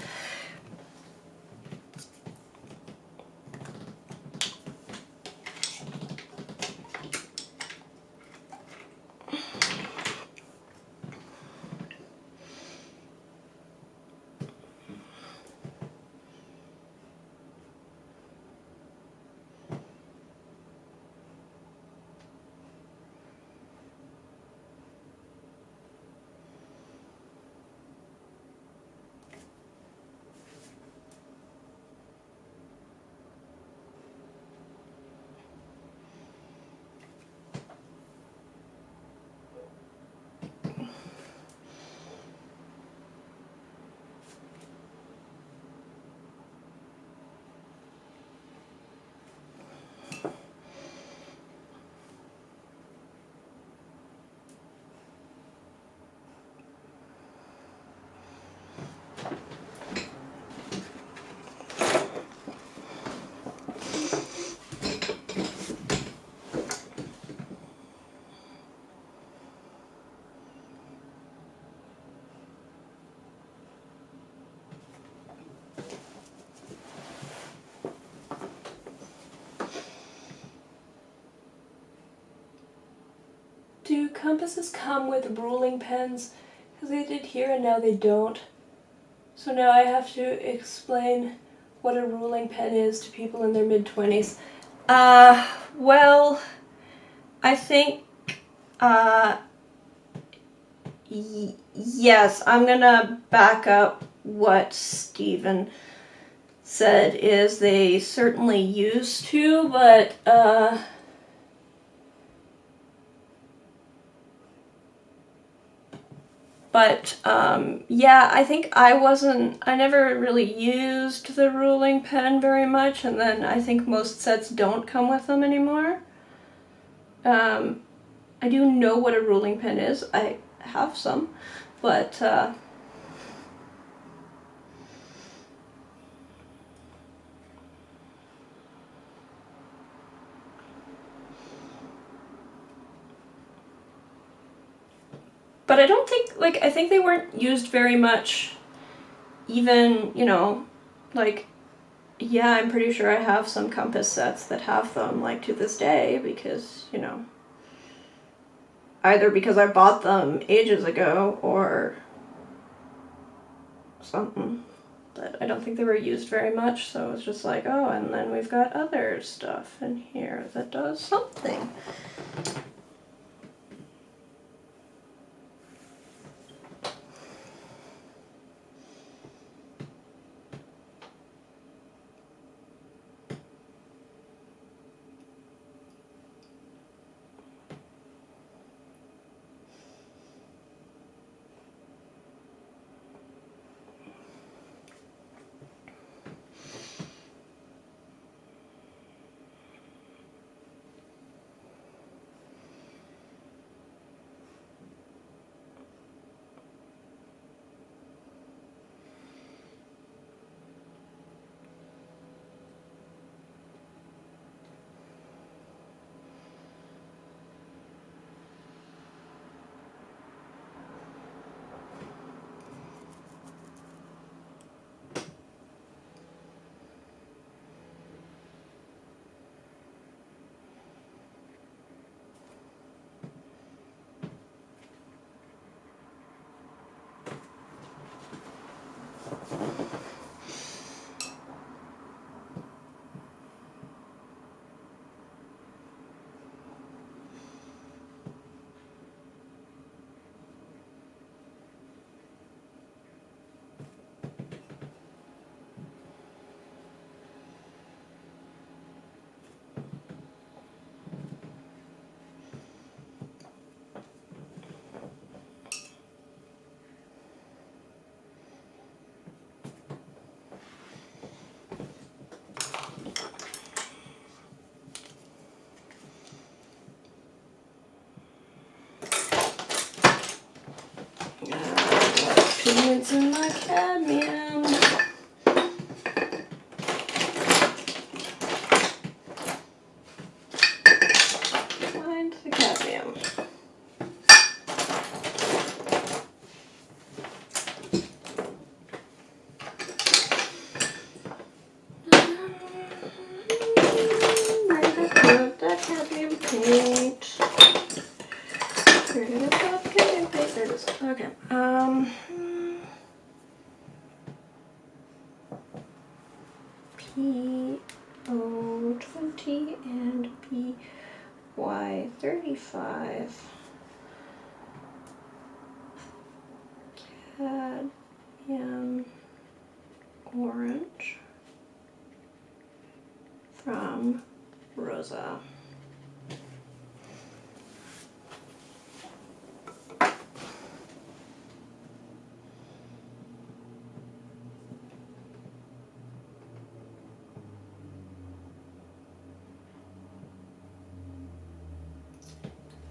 Do compasses come with ruling pens? Because they did here and now they don't. So now I have to explain what a ruling pen is to people in their mid-20s. Well, I think, yes, I'm gonna back up what Stephen said is they certainly used to, but But yeah, I think I never really used the ruling pen very much, and then I think most sets don't come with them anymore. I do know what a ruling pen is. I have some, but I don't think, like, I think they weren't used very much, even, you know, like, yeah, I'm pretty sure I have some compass sets that have them, like, to this day, because, you know, either because I bought them ages ago or something. But I don't think they were used very much, so it's just like, oh, and then we've got other stuff in here that does something. Pigments in my cadmium. Find the cadmium. Where did I put the cadmium paint? Where did I put the cadmium paint? There it is. Okay. PO20 and PY35. Cadmium orange from Rosa.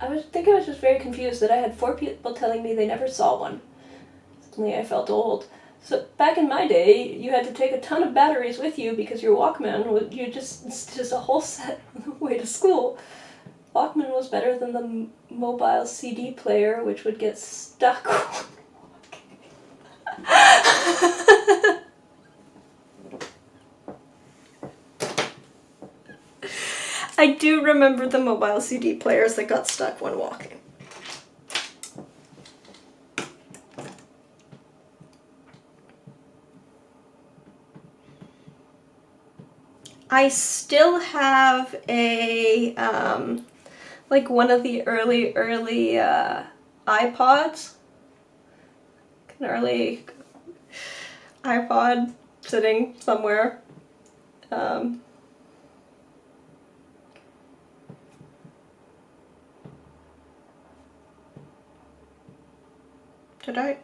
I was just very confused that I had 4 people telling me they never saw one. Suddenly I felt old. So back in my day, you had to take a ton of batteries with you because your Walkman it's just a whole set on the way to school. Walkman was better than the mobile CD player, which would get stuck when walking. I do remember the mobile CD players that got stuck when walking. I still have a, like one of the early iPods. An early iPod sitting somewhere. Did I?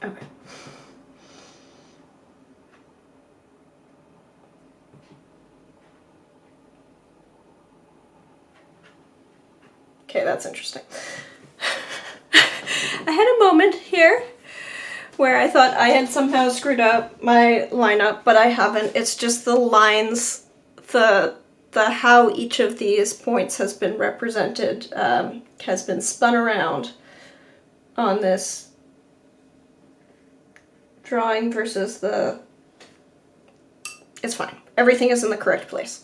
Okay. Okay, that's interesting. I had a moment here where I thought I had somehow screwed up my lineup, but I haven't. It's just the lines, the how each of these points has been represented has been spun around on this drawing versus the... It's fine. Everything is in the correct place.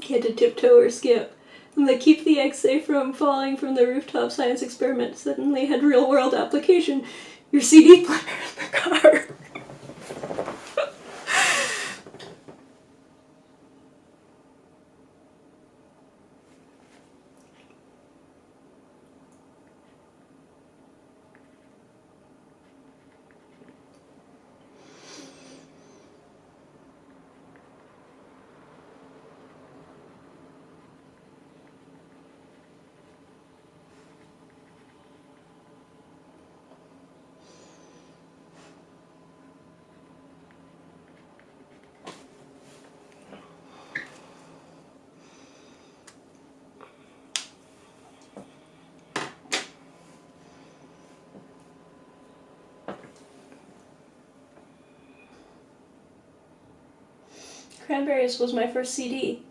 Can't to tiptoe or skip. And they keep the egg safe from falling from the rooftop science experiment suddenly had real-world application. Your CD player in the car. Cranberries was my first CD.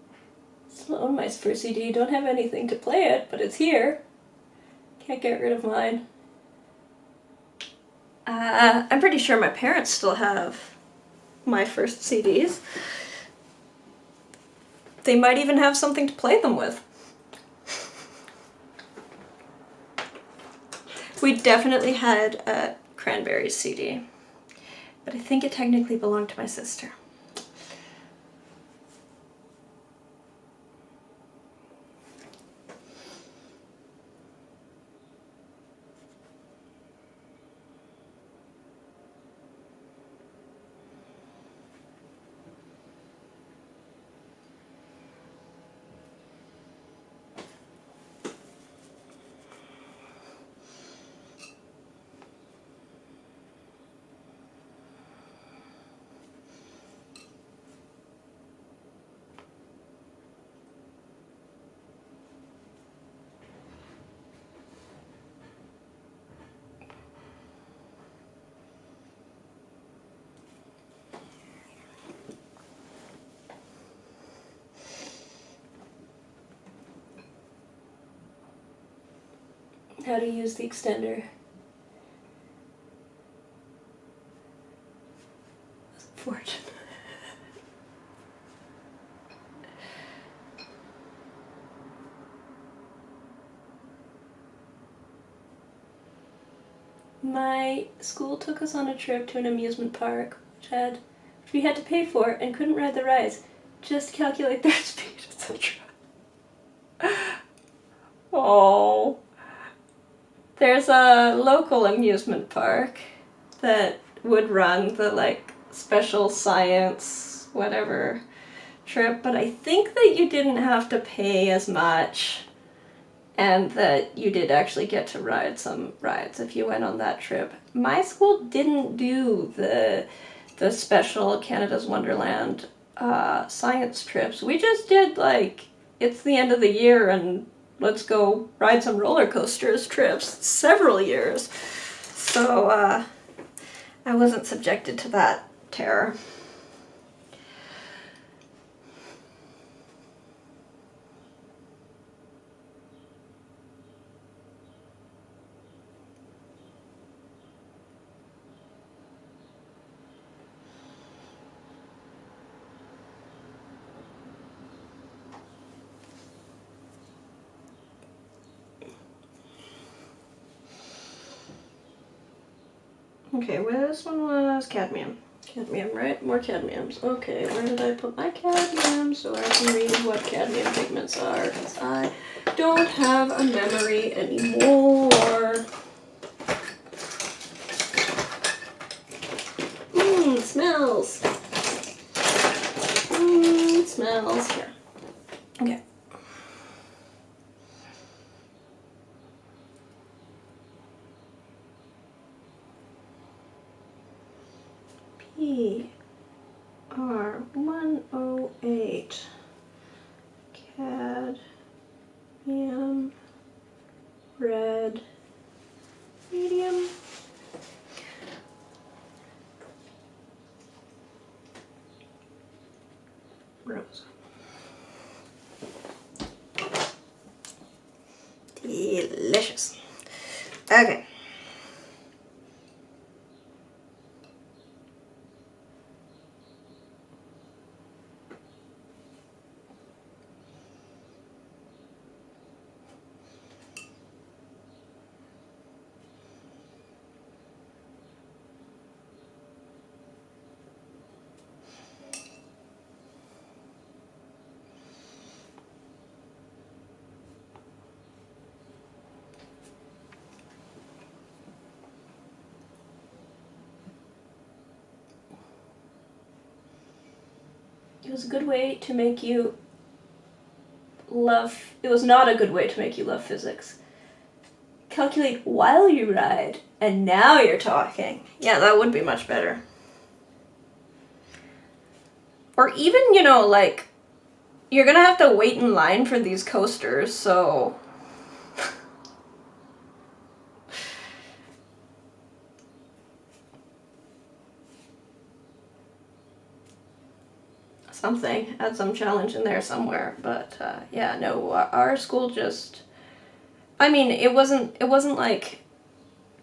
Still own my first CD. Don't have anything to play it, but it's here. Can't get rid of mine. I'm pretty sure my parents still have my first CDs. They might even have something to play them with. We definitely had a Cranberries CD, but I think it technically belonged to my sister. How to use the extender. Fortune. My school took us on a trip to an amusement park, which we had to pay for and couldn't ride the rides. Just calculate their speed, etc. Oh. There's a local amusement park that would run the like special science whatever trip, but I think that you didn't have to pay as much and that you did actually get to ride some rides if you went on that trip. My school didn't do the special Canada's Wonderland science trips. We just did like, it's the end of the year and let's go ride some roller coasters trips. Several years. So I wasn't subjected to that terror. Okay, well, this one was cadmium. Cadmium, right? More cadmiums. Okay, where did I put my cadmium so I can read what cadmium pigments are? Because I don't have a memory anymore. Smells. Smells. Here. Okay. PR108 cadmium red medium. Rose. Delicious. Okay. It was a good way to make you love. It was not a good way to make you love physics. Calculate while you ride, and now you're talking. Yeah, that would be much better. Or even, you know, like, you're gonna have to wait in line for these coasters, so... something, add some challenge in there somewhere, but yeah, no, our school just... I mean, it wasn't like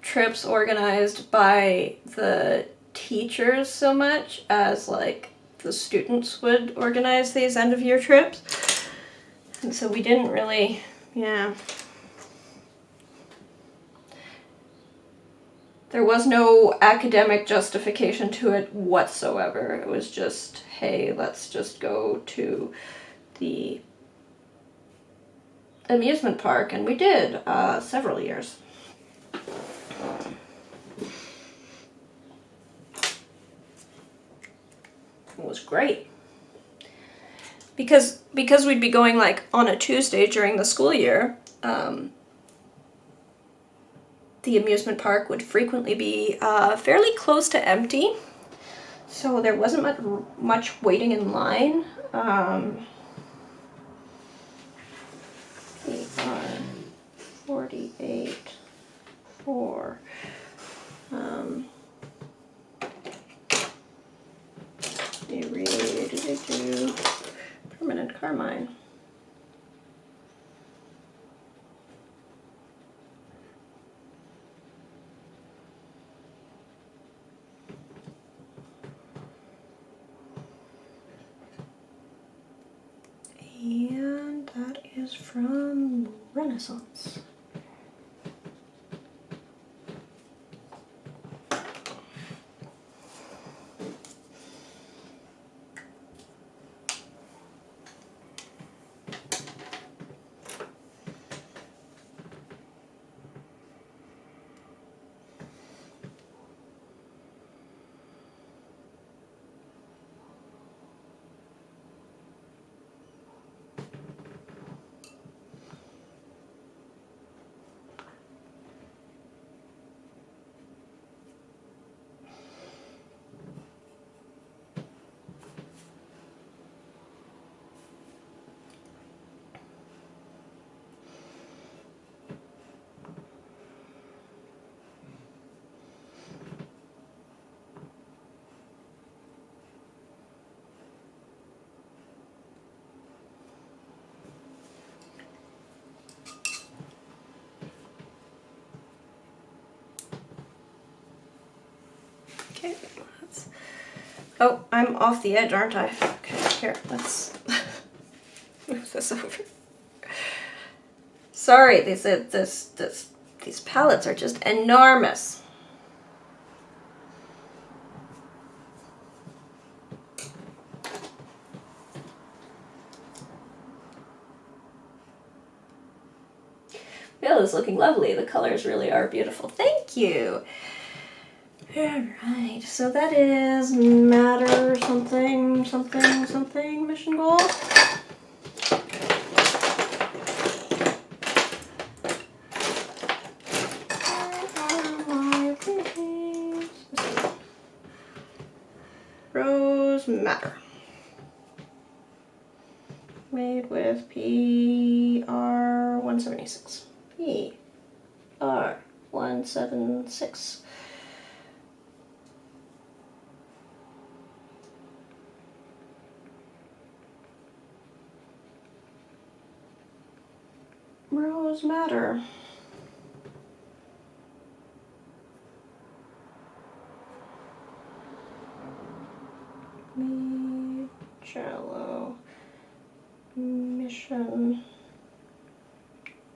trips organized by the teachers so much as like the students would organize these end of year trips. And so we didn't really, yeah. There was no academic justification to it whatsoever. It was just, hey, let's just go to the amusement park, and we did several years. It was great. Because we'd be going like on a Tuesday during the school year, the amusement park would frequently be fairly close to empty, so there wasn't much waiting in line. PR48 for permanent carmine. And that is from Renaissance. Okay, oh, I'm off the edge, aren't I? Okay, here, let's move this over. Sorry, these palettes are just enormous. Bill is looking lovely. The colors really are beautiful. Thank you. Alright, so that is matter something, mission goal. Rose matter. Made with PR 176. PR 176. Rose matter. Jello mission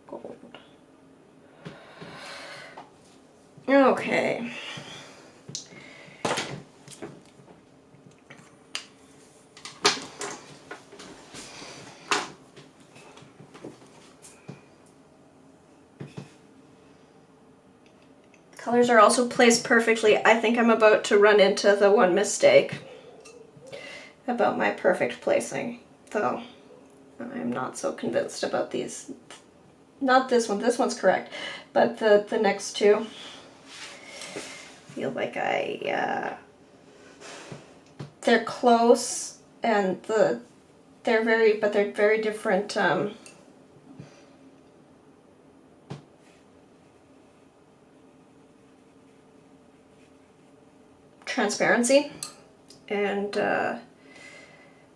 gold. Okay. Colors are also placed perfectly. I think I'm about to run into the one mistake about my perfect placing, though I'm not so convinced about these. Not this one, this one's correct, but the next two feel like they're close, and they're very different transparency and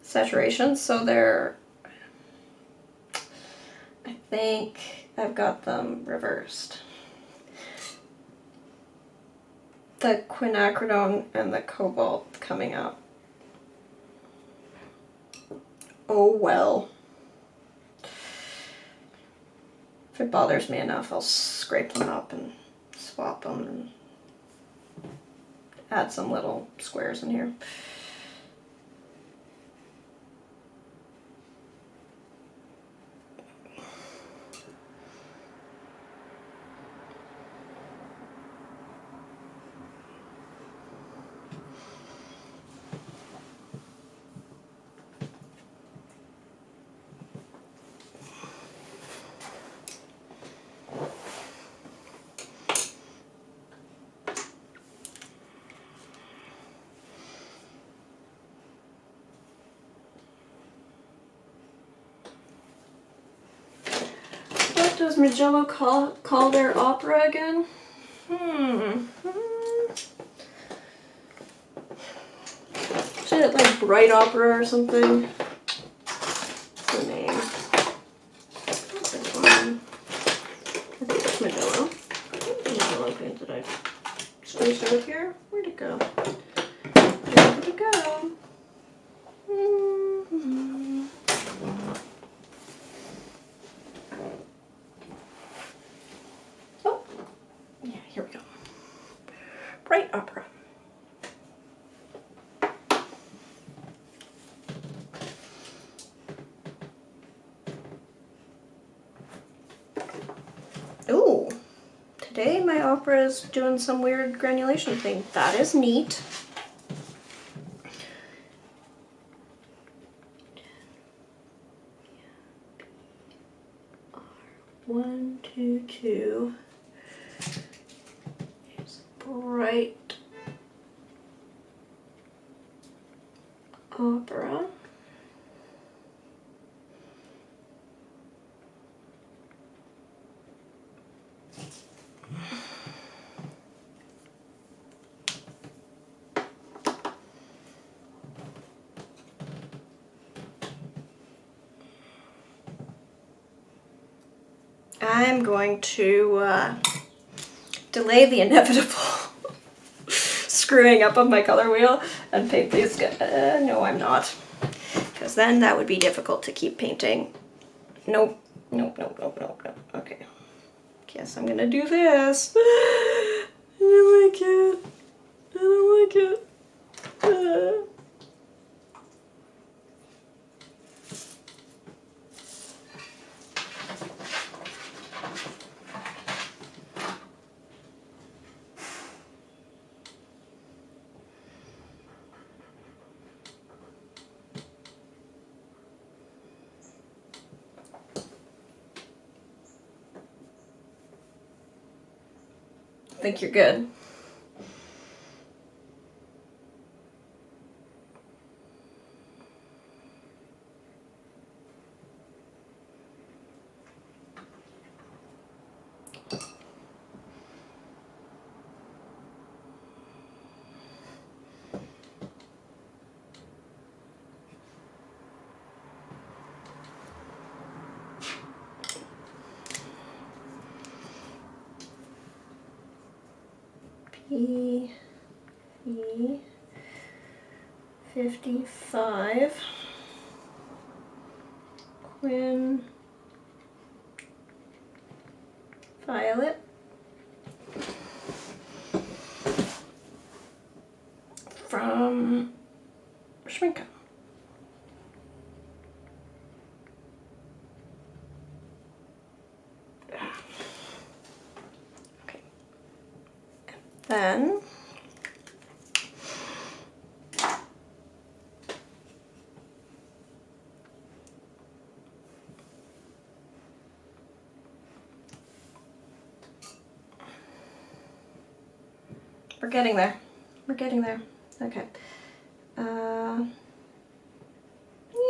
saturation, so I think I've got them reversed. The quinacridone and the cobalt coming up. Oh well. If it bothers me enough, I'll scrape them up and swap them and add some little squares in here. What does Magello call their opera again? Is it like Bright Opera or something? What's the name? Not this one. I think it's Magello. Magello paint that I spaced out here. Where'd it go? Where did it go? Oh, yeah, here we go. Bright Opera. Ooh, today my opera is doing some weird granulation thing. That is neat. R122 is Bright Opera. I'm going to delay the inevitable screwing up on my color wheel and paint these. No, I'm not. Because then that would be difficult to keep painting. Nope. Nope, nope, nope, nope, nope. Okay. Guess I'm gonna do this. I don't like it. I don't like it. I think you're good. P 55 Quinn Violet from Schminke. Okay. Then we're getting there. We're getting there. Okay.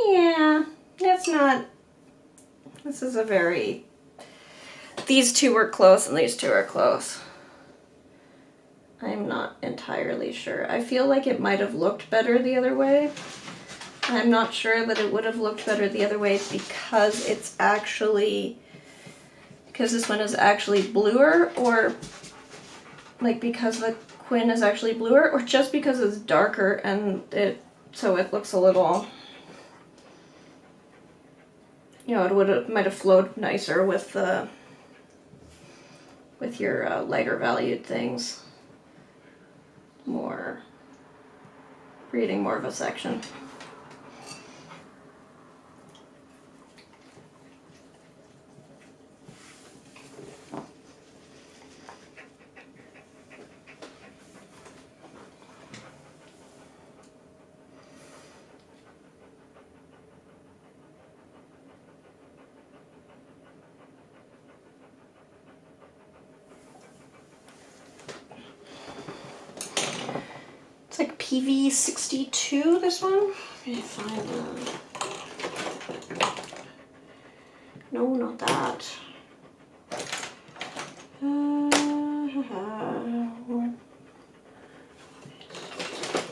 Yeah, it's not. This is a very. These two are close and these two are close. I'm not entirely sure. I feel like it might have looked better the other way. I'm not sure that it would have looked better the other way because it's actually. Because this one is actually bluer, or like because the Quinn is actually bluer, or just because it's darker and so it looks a little, you know, might have flowed nicer with your lighter valued things. More creating more of a section. It's like PV 62, this one. Let me find no, not that.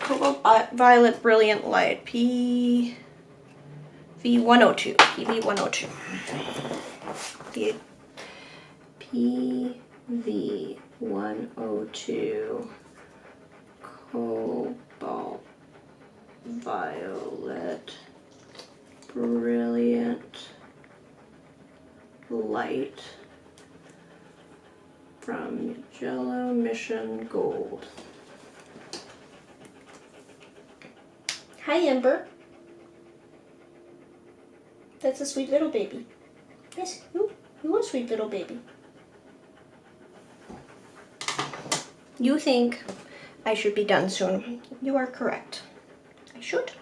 Cobalt Violet Brilliant Light, PV 102. PV 102. PV 102. Cobalt Violet Brilliant Light from Jello Mission Gold. Hi, Ember. That's a sweet little baby. Yes, you a sweet little baby. You think I should be done soon. You are correct. I should.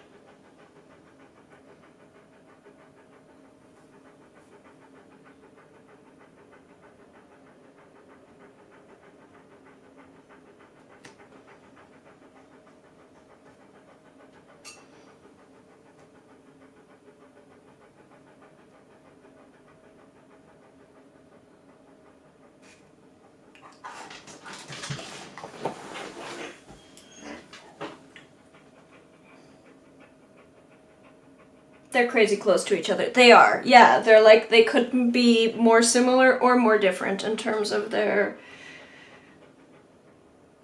They're crazy close to each other. They are, yeah. They're like, they couldn't be more similar or more different in terms of their,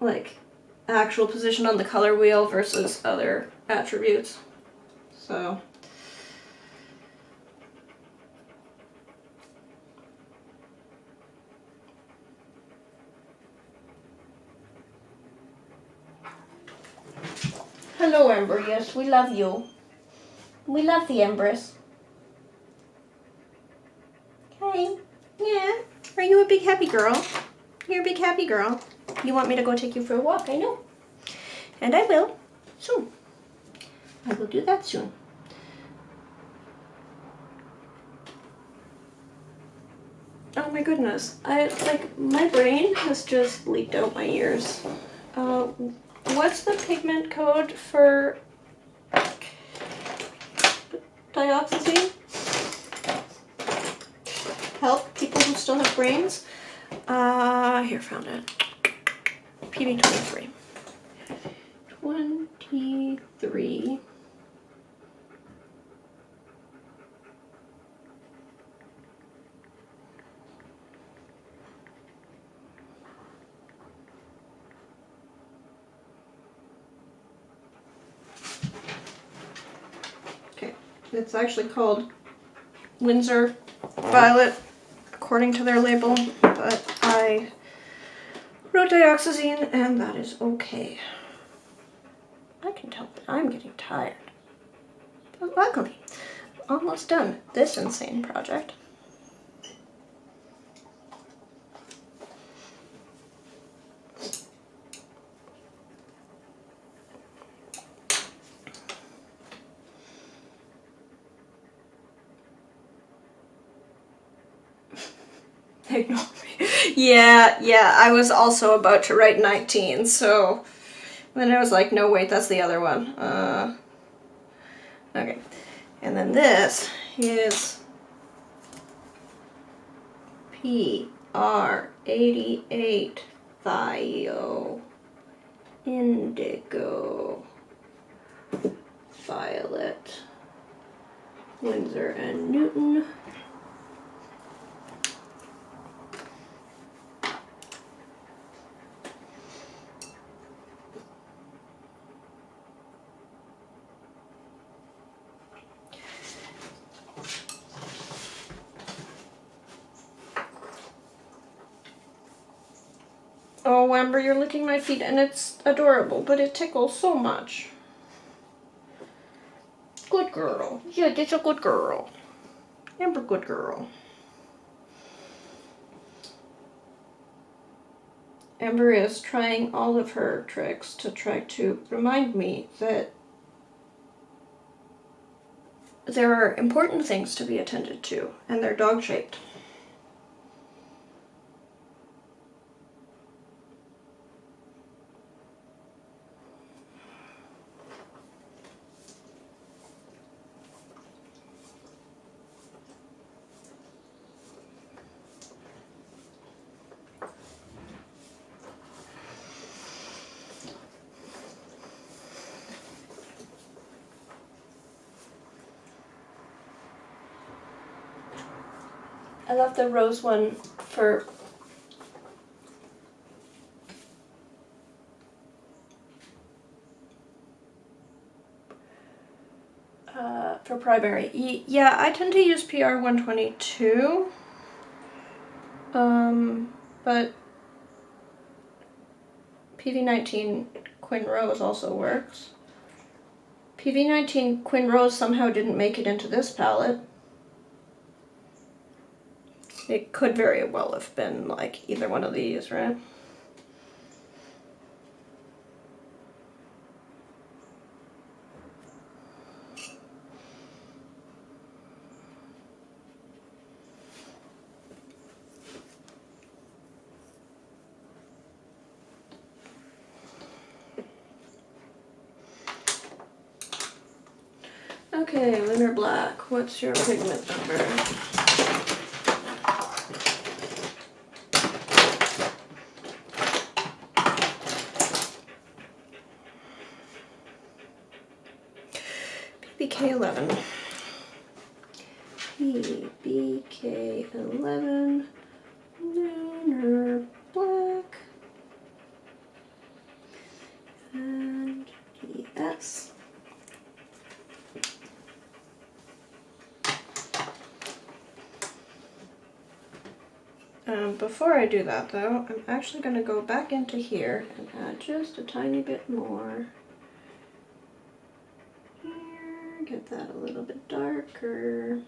like, actual position on the color wheel versus other attributes. So hello, Ember. Yes, we love you. We love the Empress. Hey. Yeah. Are you a big happy girl? You're a big happy girl. You want me to go take you for a walk? I know. And I will. Soon. I will do that soon. Oh my goodness. My brain has just leaked out my ears. What's the pigment code for dioxazine? Help people who still have brains. Here, found it. PB23. 23. Okay, it's actually called Windsor Violet, according to their label, but I wrote dioxazine, and that is okay. I can tell that I'm getting tired. But luckily, I'm almost done this insane project. Ignore me. Yeah, I was also about to write 19, so then I was like, no, wait, that's the other one. Okay. And then this is PR88 Thio Indigo Violet Windsor and Newton. Oh, Amber, you're licking my feet, and it's adorable, but it tickles so much. Good girl. Yeah, that's a good girl. Amber, good girl. Amber is trying all of her tricks to try to remind me that there are important things to be attended to, and they're dog-shaped. I love the rose one for primary. Yeah, I tend to use PR 122, but PV19 Quinn Rose also works. PV19 Quinn Rose somehow didn't make it into this palette. It could very well have been like either one of these, right? Okay, Lunar Black, what's your pigment number? PBK11. PBK11, Lunar Black. Before I do that though, I'm actually going to go back into here and add just a tiny bit more. Here, get that a little bit darker.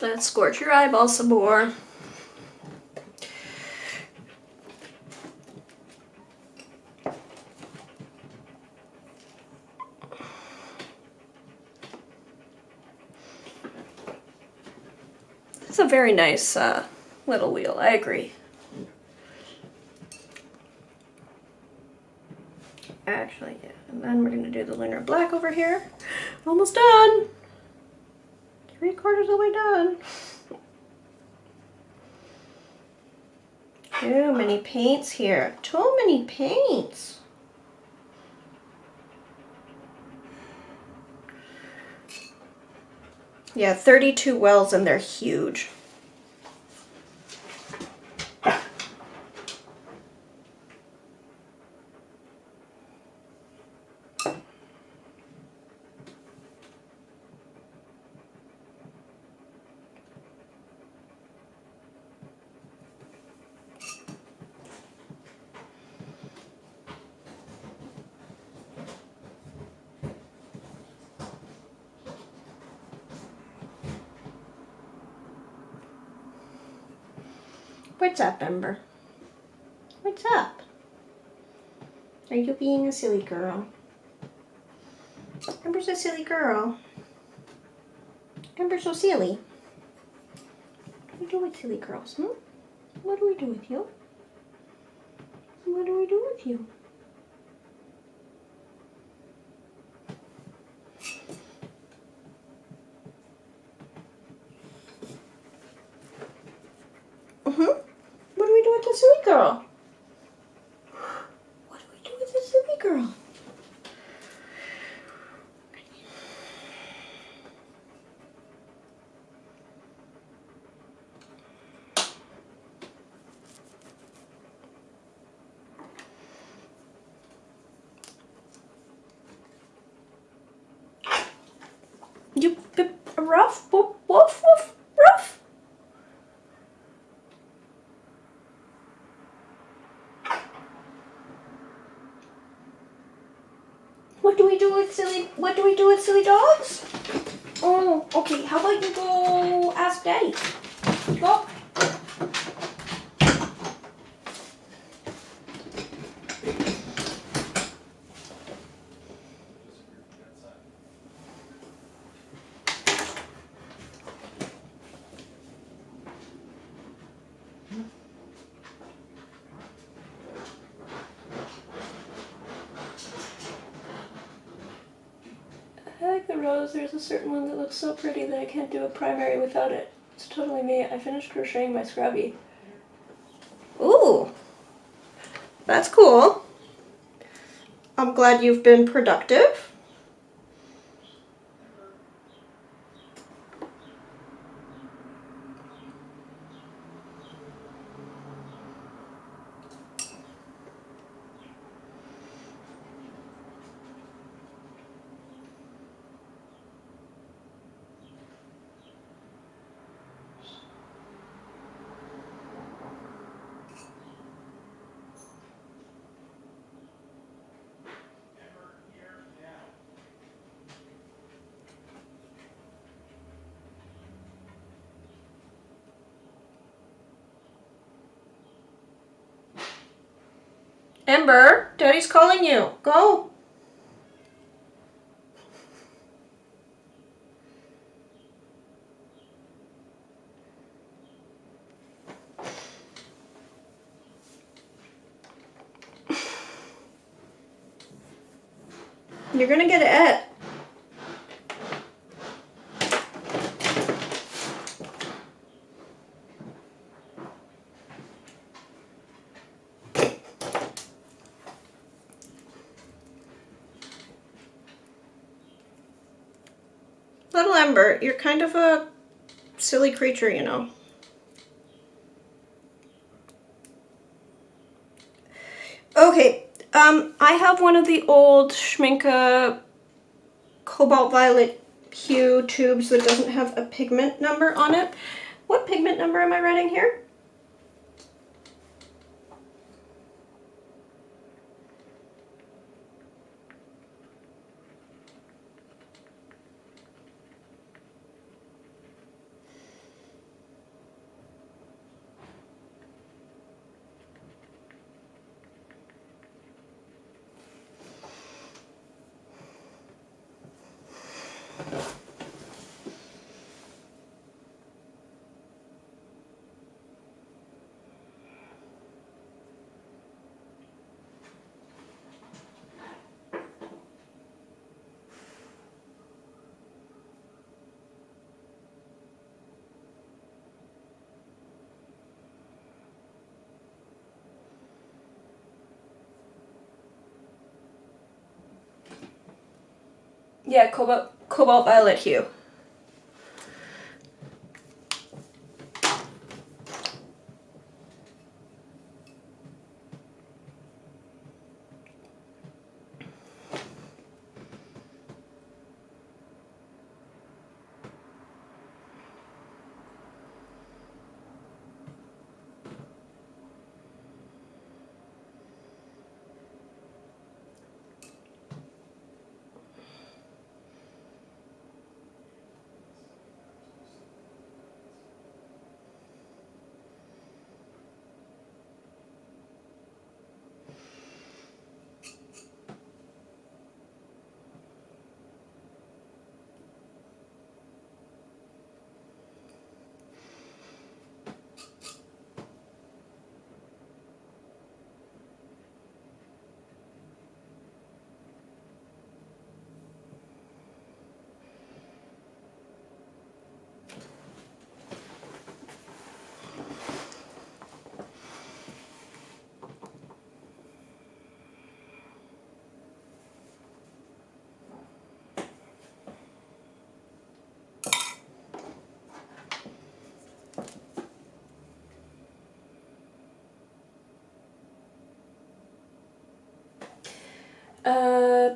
Let's scorch your eyeball some more. It's a very nice little wheel, I agree. Actually, yeah. And then we're going to do the lunar black over here. Almost done. 3/4 of the way done. Too many paints here. Too many paints. Yeah, 32 wells and they're huge. What's up, Ember? What's up? Are you being a silly girl? Ember's a silly girl. Ember's so silly. What do we do with silly girls, hmm? What do we do with you? What do we do with you? What do we do with the silly girl? What do we do with the silly girl? You rough, woof, woof, woof, rough. What do we do with silly dogs? Oh, okay. How about you go ask Daddy? Go. I like the rose. There's a certain one that looks so pretty that I can't do a primary without it. It's totally me. I finished crocheting my scrubby. Ooh, that's cool. I'm glad you've been productive. Ember, Daddy's calling you. Go. You're gonna get it. Little Ember, you're kind of a silly creature, you know. Okay, I have one of the old Schminke Cobalt Violet Hue tubes that doesn't have a pigment number on it. What pigment number am I writing here? Yeah, Cobalt Violet Hue.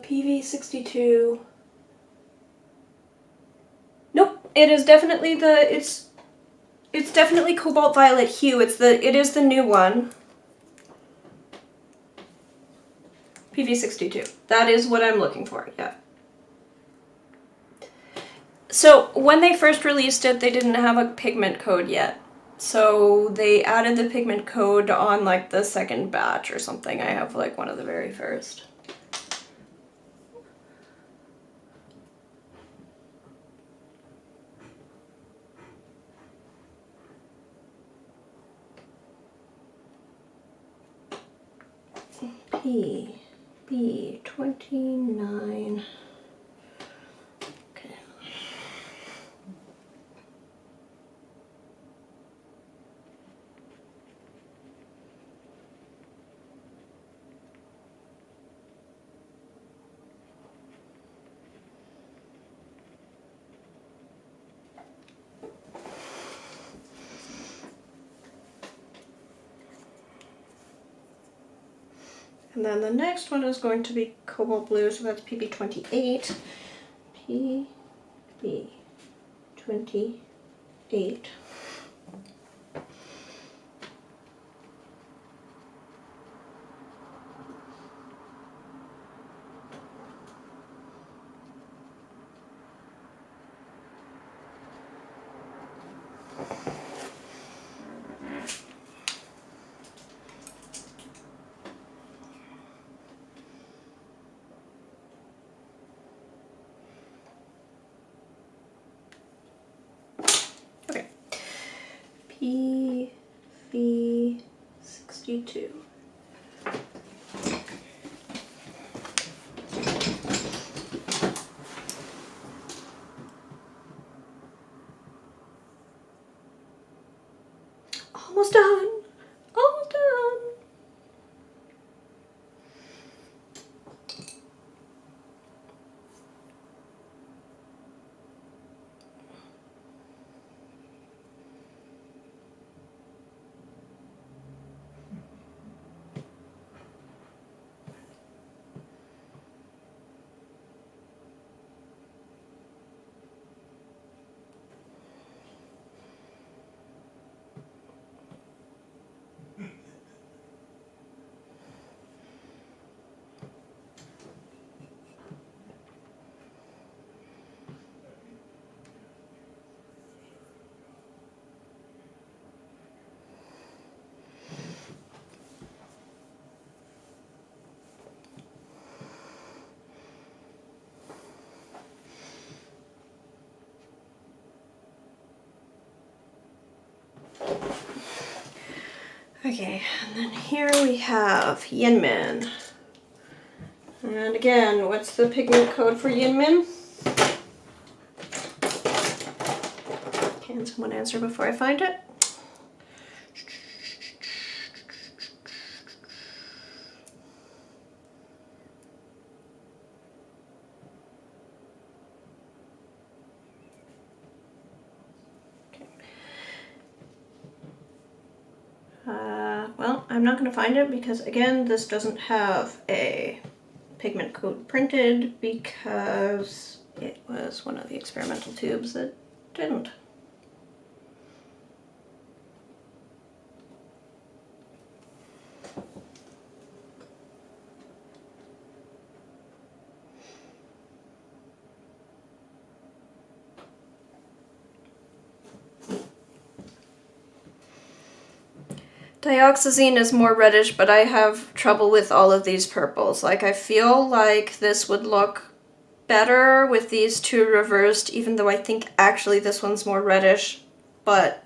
PV62. Nope, it is definitely it's definitely Cobalt Violet Hue. It is the new one. PV62. That is what I'm looking for, yeah. So when they first released it, they didn't have a pigment code yet. So they added the pigment code on like the second batch or something. I have like one of the very first. B29. Okay. And then the next one is going to be Cobalt Blue, so that's PB28. PB28. Okay. PV62. Almost done. Almost done. Okay, and then here we have Yinmin. And again, what's the pigment code for Yinmin? Can someone answer before I find it? Well, I'm not going to find it because, again, this doesn't have a pigment code printed because it was one of the experimental tubes that didn't. Dioxazine is more reddish, but I have trouble with all of these purples. Like, I feel like this would look better with these two reversed, even though I think actually this one's more reddish, but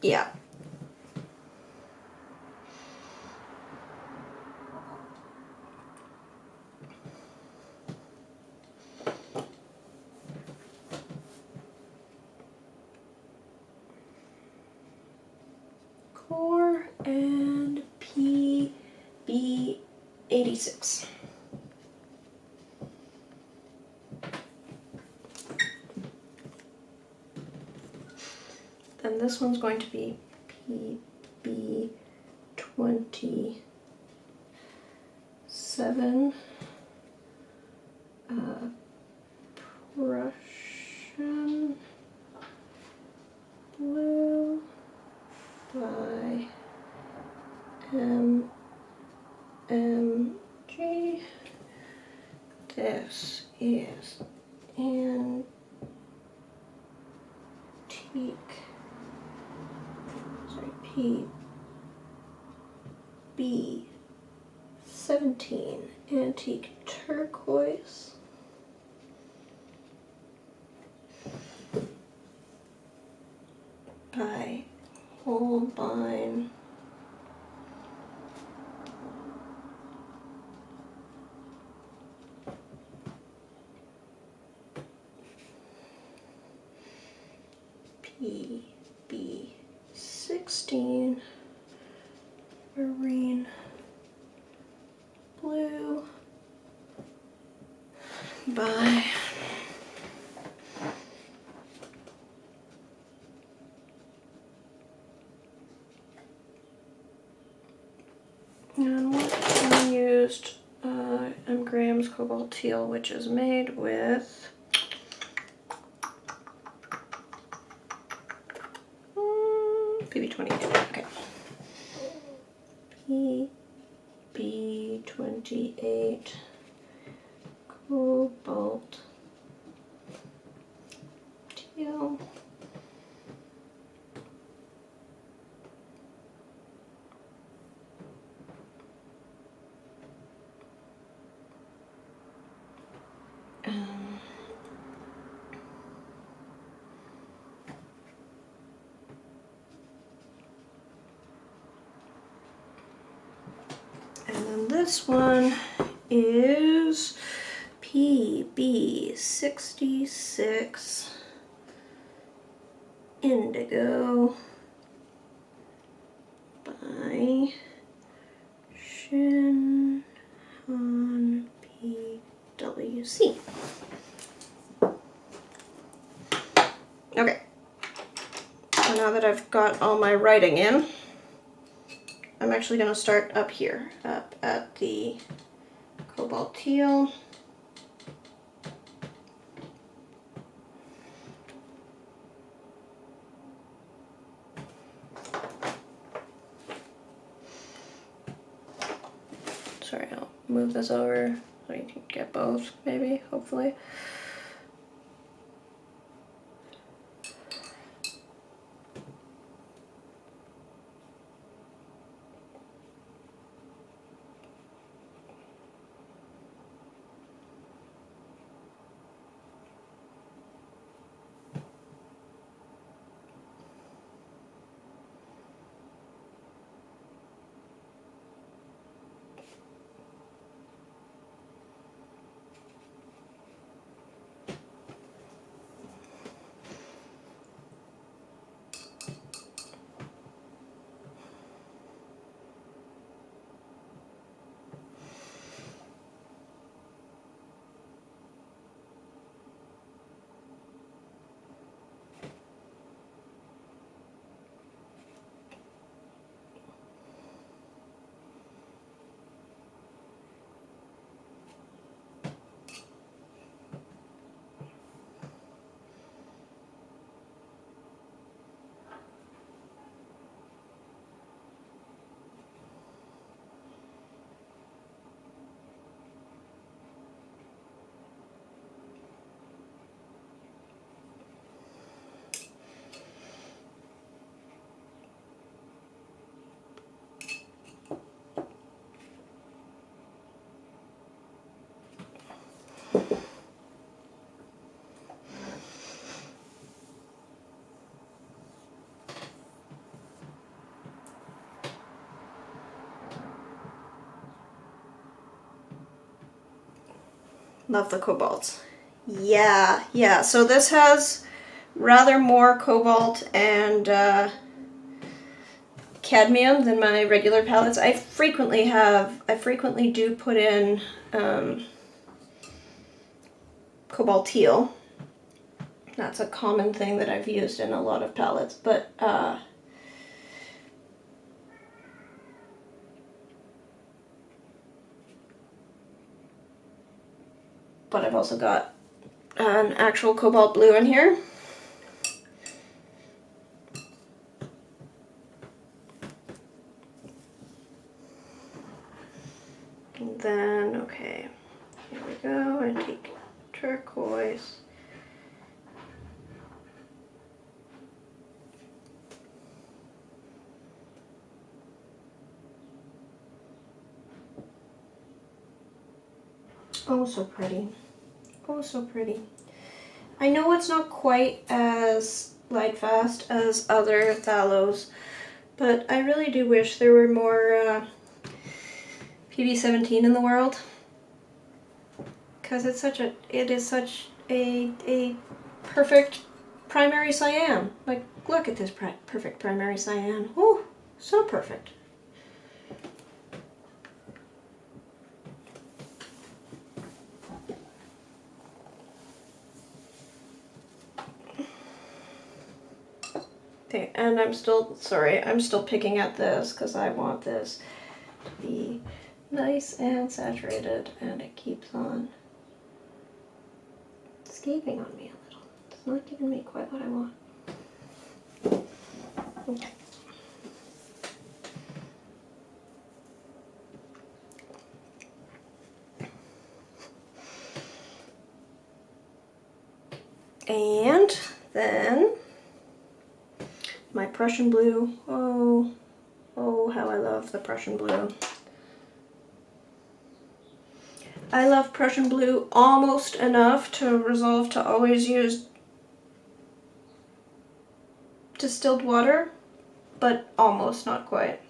yeah. Core and PB86. Then this one's going to be PB27. Prussian blue by MMG. This is antique, sorry, PB17, antique turquoise. By Holbein. PB16, marine blue by and what I used M. Graham's Cobalt Teal, which is made with PB28. Okay. PB28 Cobalt Teal. And then this one is PB66 Indigo by Shinhan PWC. Okay, so now that I've got all my writing in, I'm actually going to start up here, up at the Cobalt Teal. Sorry, I'll move this over so you can get both, maybe, hopefully. Love the cobalts. Yeah. So this has rather more cobalt and cadmium than my regular palettes. I frequently do put in cobalt teal. That's a common thing that I've used in a lot of palettes, but I've also got an actual cobalt blue in here. And then, okay, here we go, I take turquoise. Oh, so pretty. Oh, so pretty. I know it's not quite as light fast as other phthalates, but I really do wish there were more PB17 in the world, because it is such a perfect primary cyan. Like, look at this perfect primary cyan. Oh, so perfect. Okay, and I'm still picking at this because I want this to be nice and saturated, and it keeps on escaping on me a little. It's not giving me quite what I want. Okay. And then my Prussian blue. Oh, how I love the Prussian blue. I love Prussian blue almost enough to resolve to always use distilled water, but almost, not quite.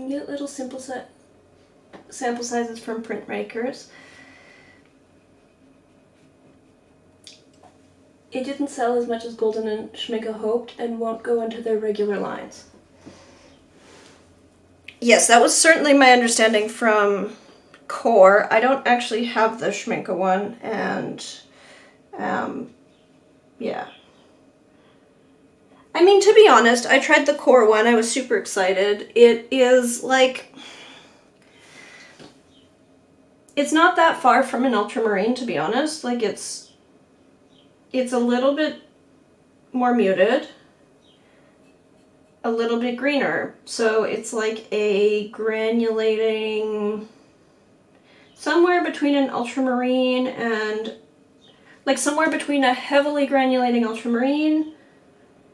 Get little sample sizes from printmakers. It didn't sell as much as Golden and Schmincke hoped and won't go into their regular lines. Yes, that was certainly my understanding from Core. I don't actually have the Schmincke one, and yeah. I I mean, to be honest, I tried the core one. I was super excited. It is like, it's not that far from an ultramarine, to be honest. Like, it's a little bit more muted, a little bit greener. So it's like a granulating, somewhere between an ultramarine and, like somewhere between a heavily granulating ultramarine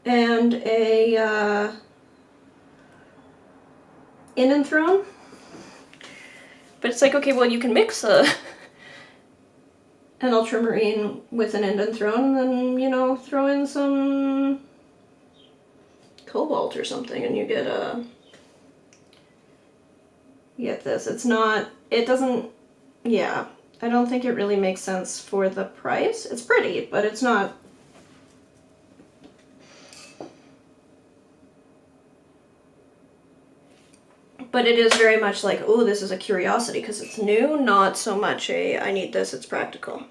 and a Indanthrone. But it's like, okay, well, you can mix an ultramarine with an Indanthrone and then, you know, throw in some cobalt or something and you get this. It's not, it doesn't, yeah, I don't think it really makes sense for the price. It's pretty, but it's not. But it is very much like, oh, this is a curiosity because it's new, not so much a, I need this, it's practical.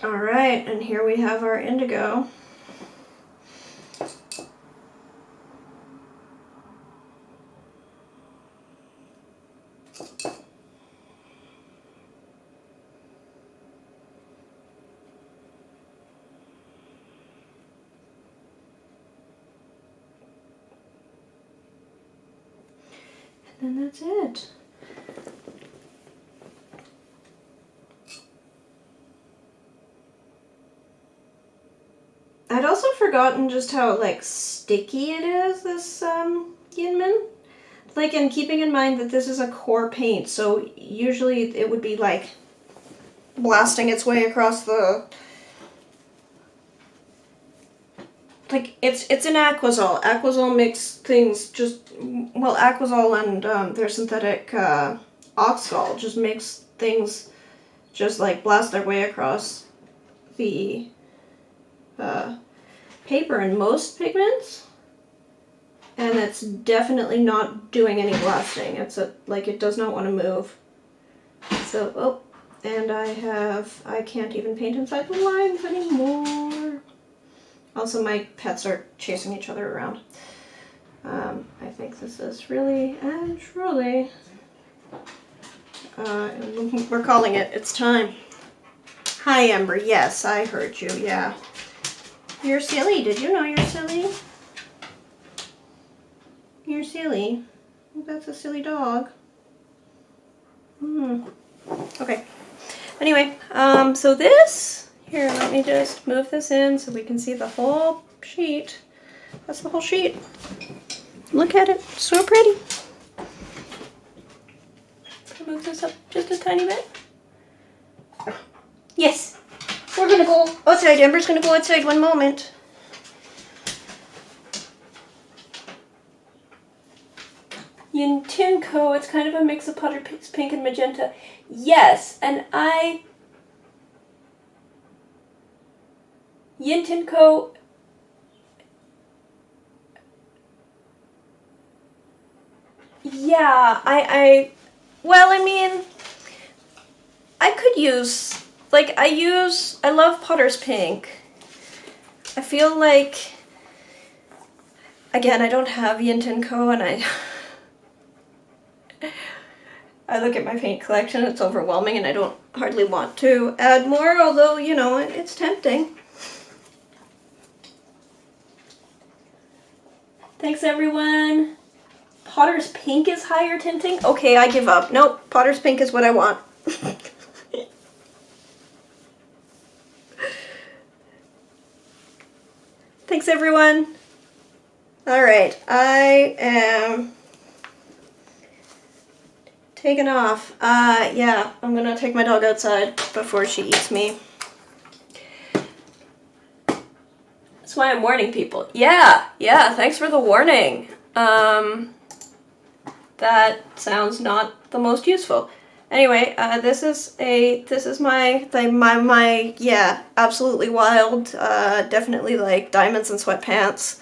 All right, and here we have our indigo. And then that's it. I'd also forgotten just how, like, sticky it is, this Yinmin. Like, and keeping in mind that this is a core paint, so usually it would be, like, blasting its way across the... Like, it's an Aquazol. Aquazol makes things just... Well, Aquazol and their synthetic Oxgol just makes things just, like, blast their way across the... paper in most pigments, and it's definitely not doing any blasting. It's like it does not want to move. So, oh, and I can't even paint inside the lines anymore. Also, my pets are chasing each other around. I think this is really and truly, we're calling it. It's time. Hi, Ember. Yes, I heard you. Yeah. You're silly. Did you know you're silly? You're silly. That's a silly dog. Okay. Anyway, so this, here, let me just move this in so we can see the whole sheet. That's the whole sheet. Look at it. So pretty. Can I move this up just a tiny bit? Yes. We're gonna go outside. Ember's gonna go outside one moment. Yintinco, it's kind of a mix of Potter Pink and Magenta. Yes, and Yintinco... Yeah, well, I mean, I could use... Like, I love Potter's Pink. I feel like, again, I don't have Yintinco, and I look at my paint collection, it's overwhelming, and I don't hardly want to add more, although, you know, it's tempting. Thanks, everyone. Potter's Pink is higher tinting? Okay, I give up. Nope, Potter's Pink is what I want. Thanks, everyone. All right, I am taken off. Yeah, I'm gonna take my dog outside before she eats me. That's why I'm warning people. Yeah, thanks for the warning. That sounds not the most useful. Anyway, this is my yeah, absolutely wild, definitely like diamonds and sweatpants.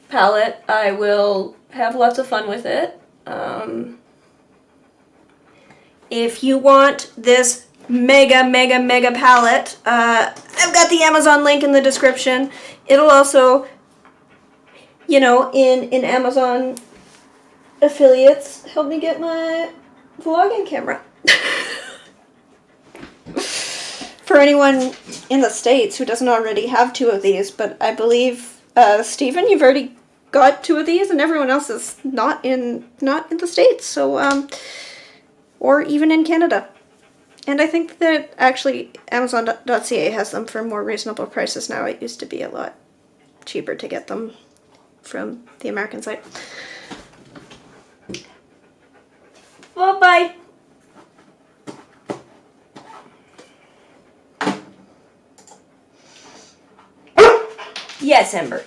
Palette. I will have lots of fun with it. If you want this mega palette, I've got the Amazon link in the description. It'll also, you know, in Amazon affiliates, help me get my vlogging camera. For anyone in the States who doesn't already have two of these, but I believe, Stephen, you've already got two of these, and everyone else is not in the States, so, or even in Canada. And I think that actually Amazon.ca has them for more reasonable prices now. It used to be a lot cheaper to get them from the American site. Bye-bye. Yes, Ember.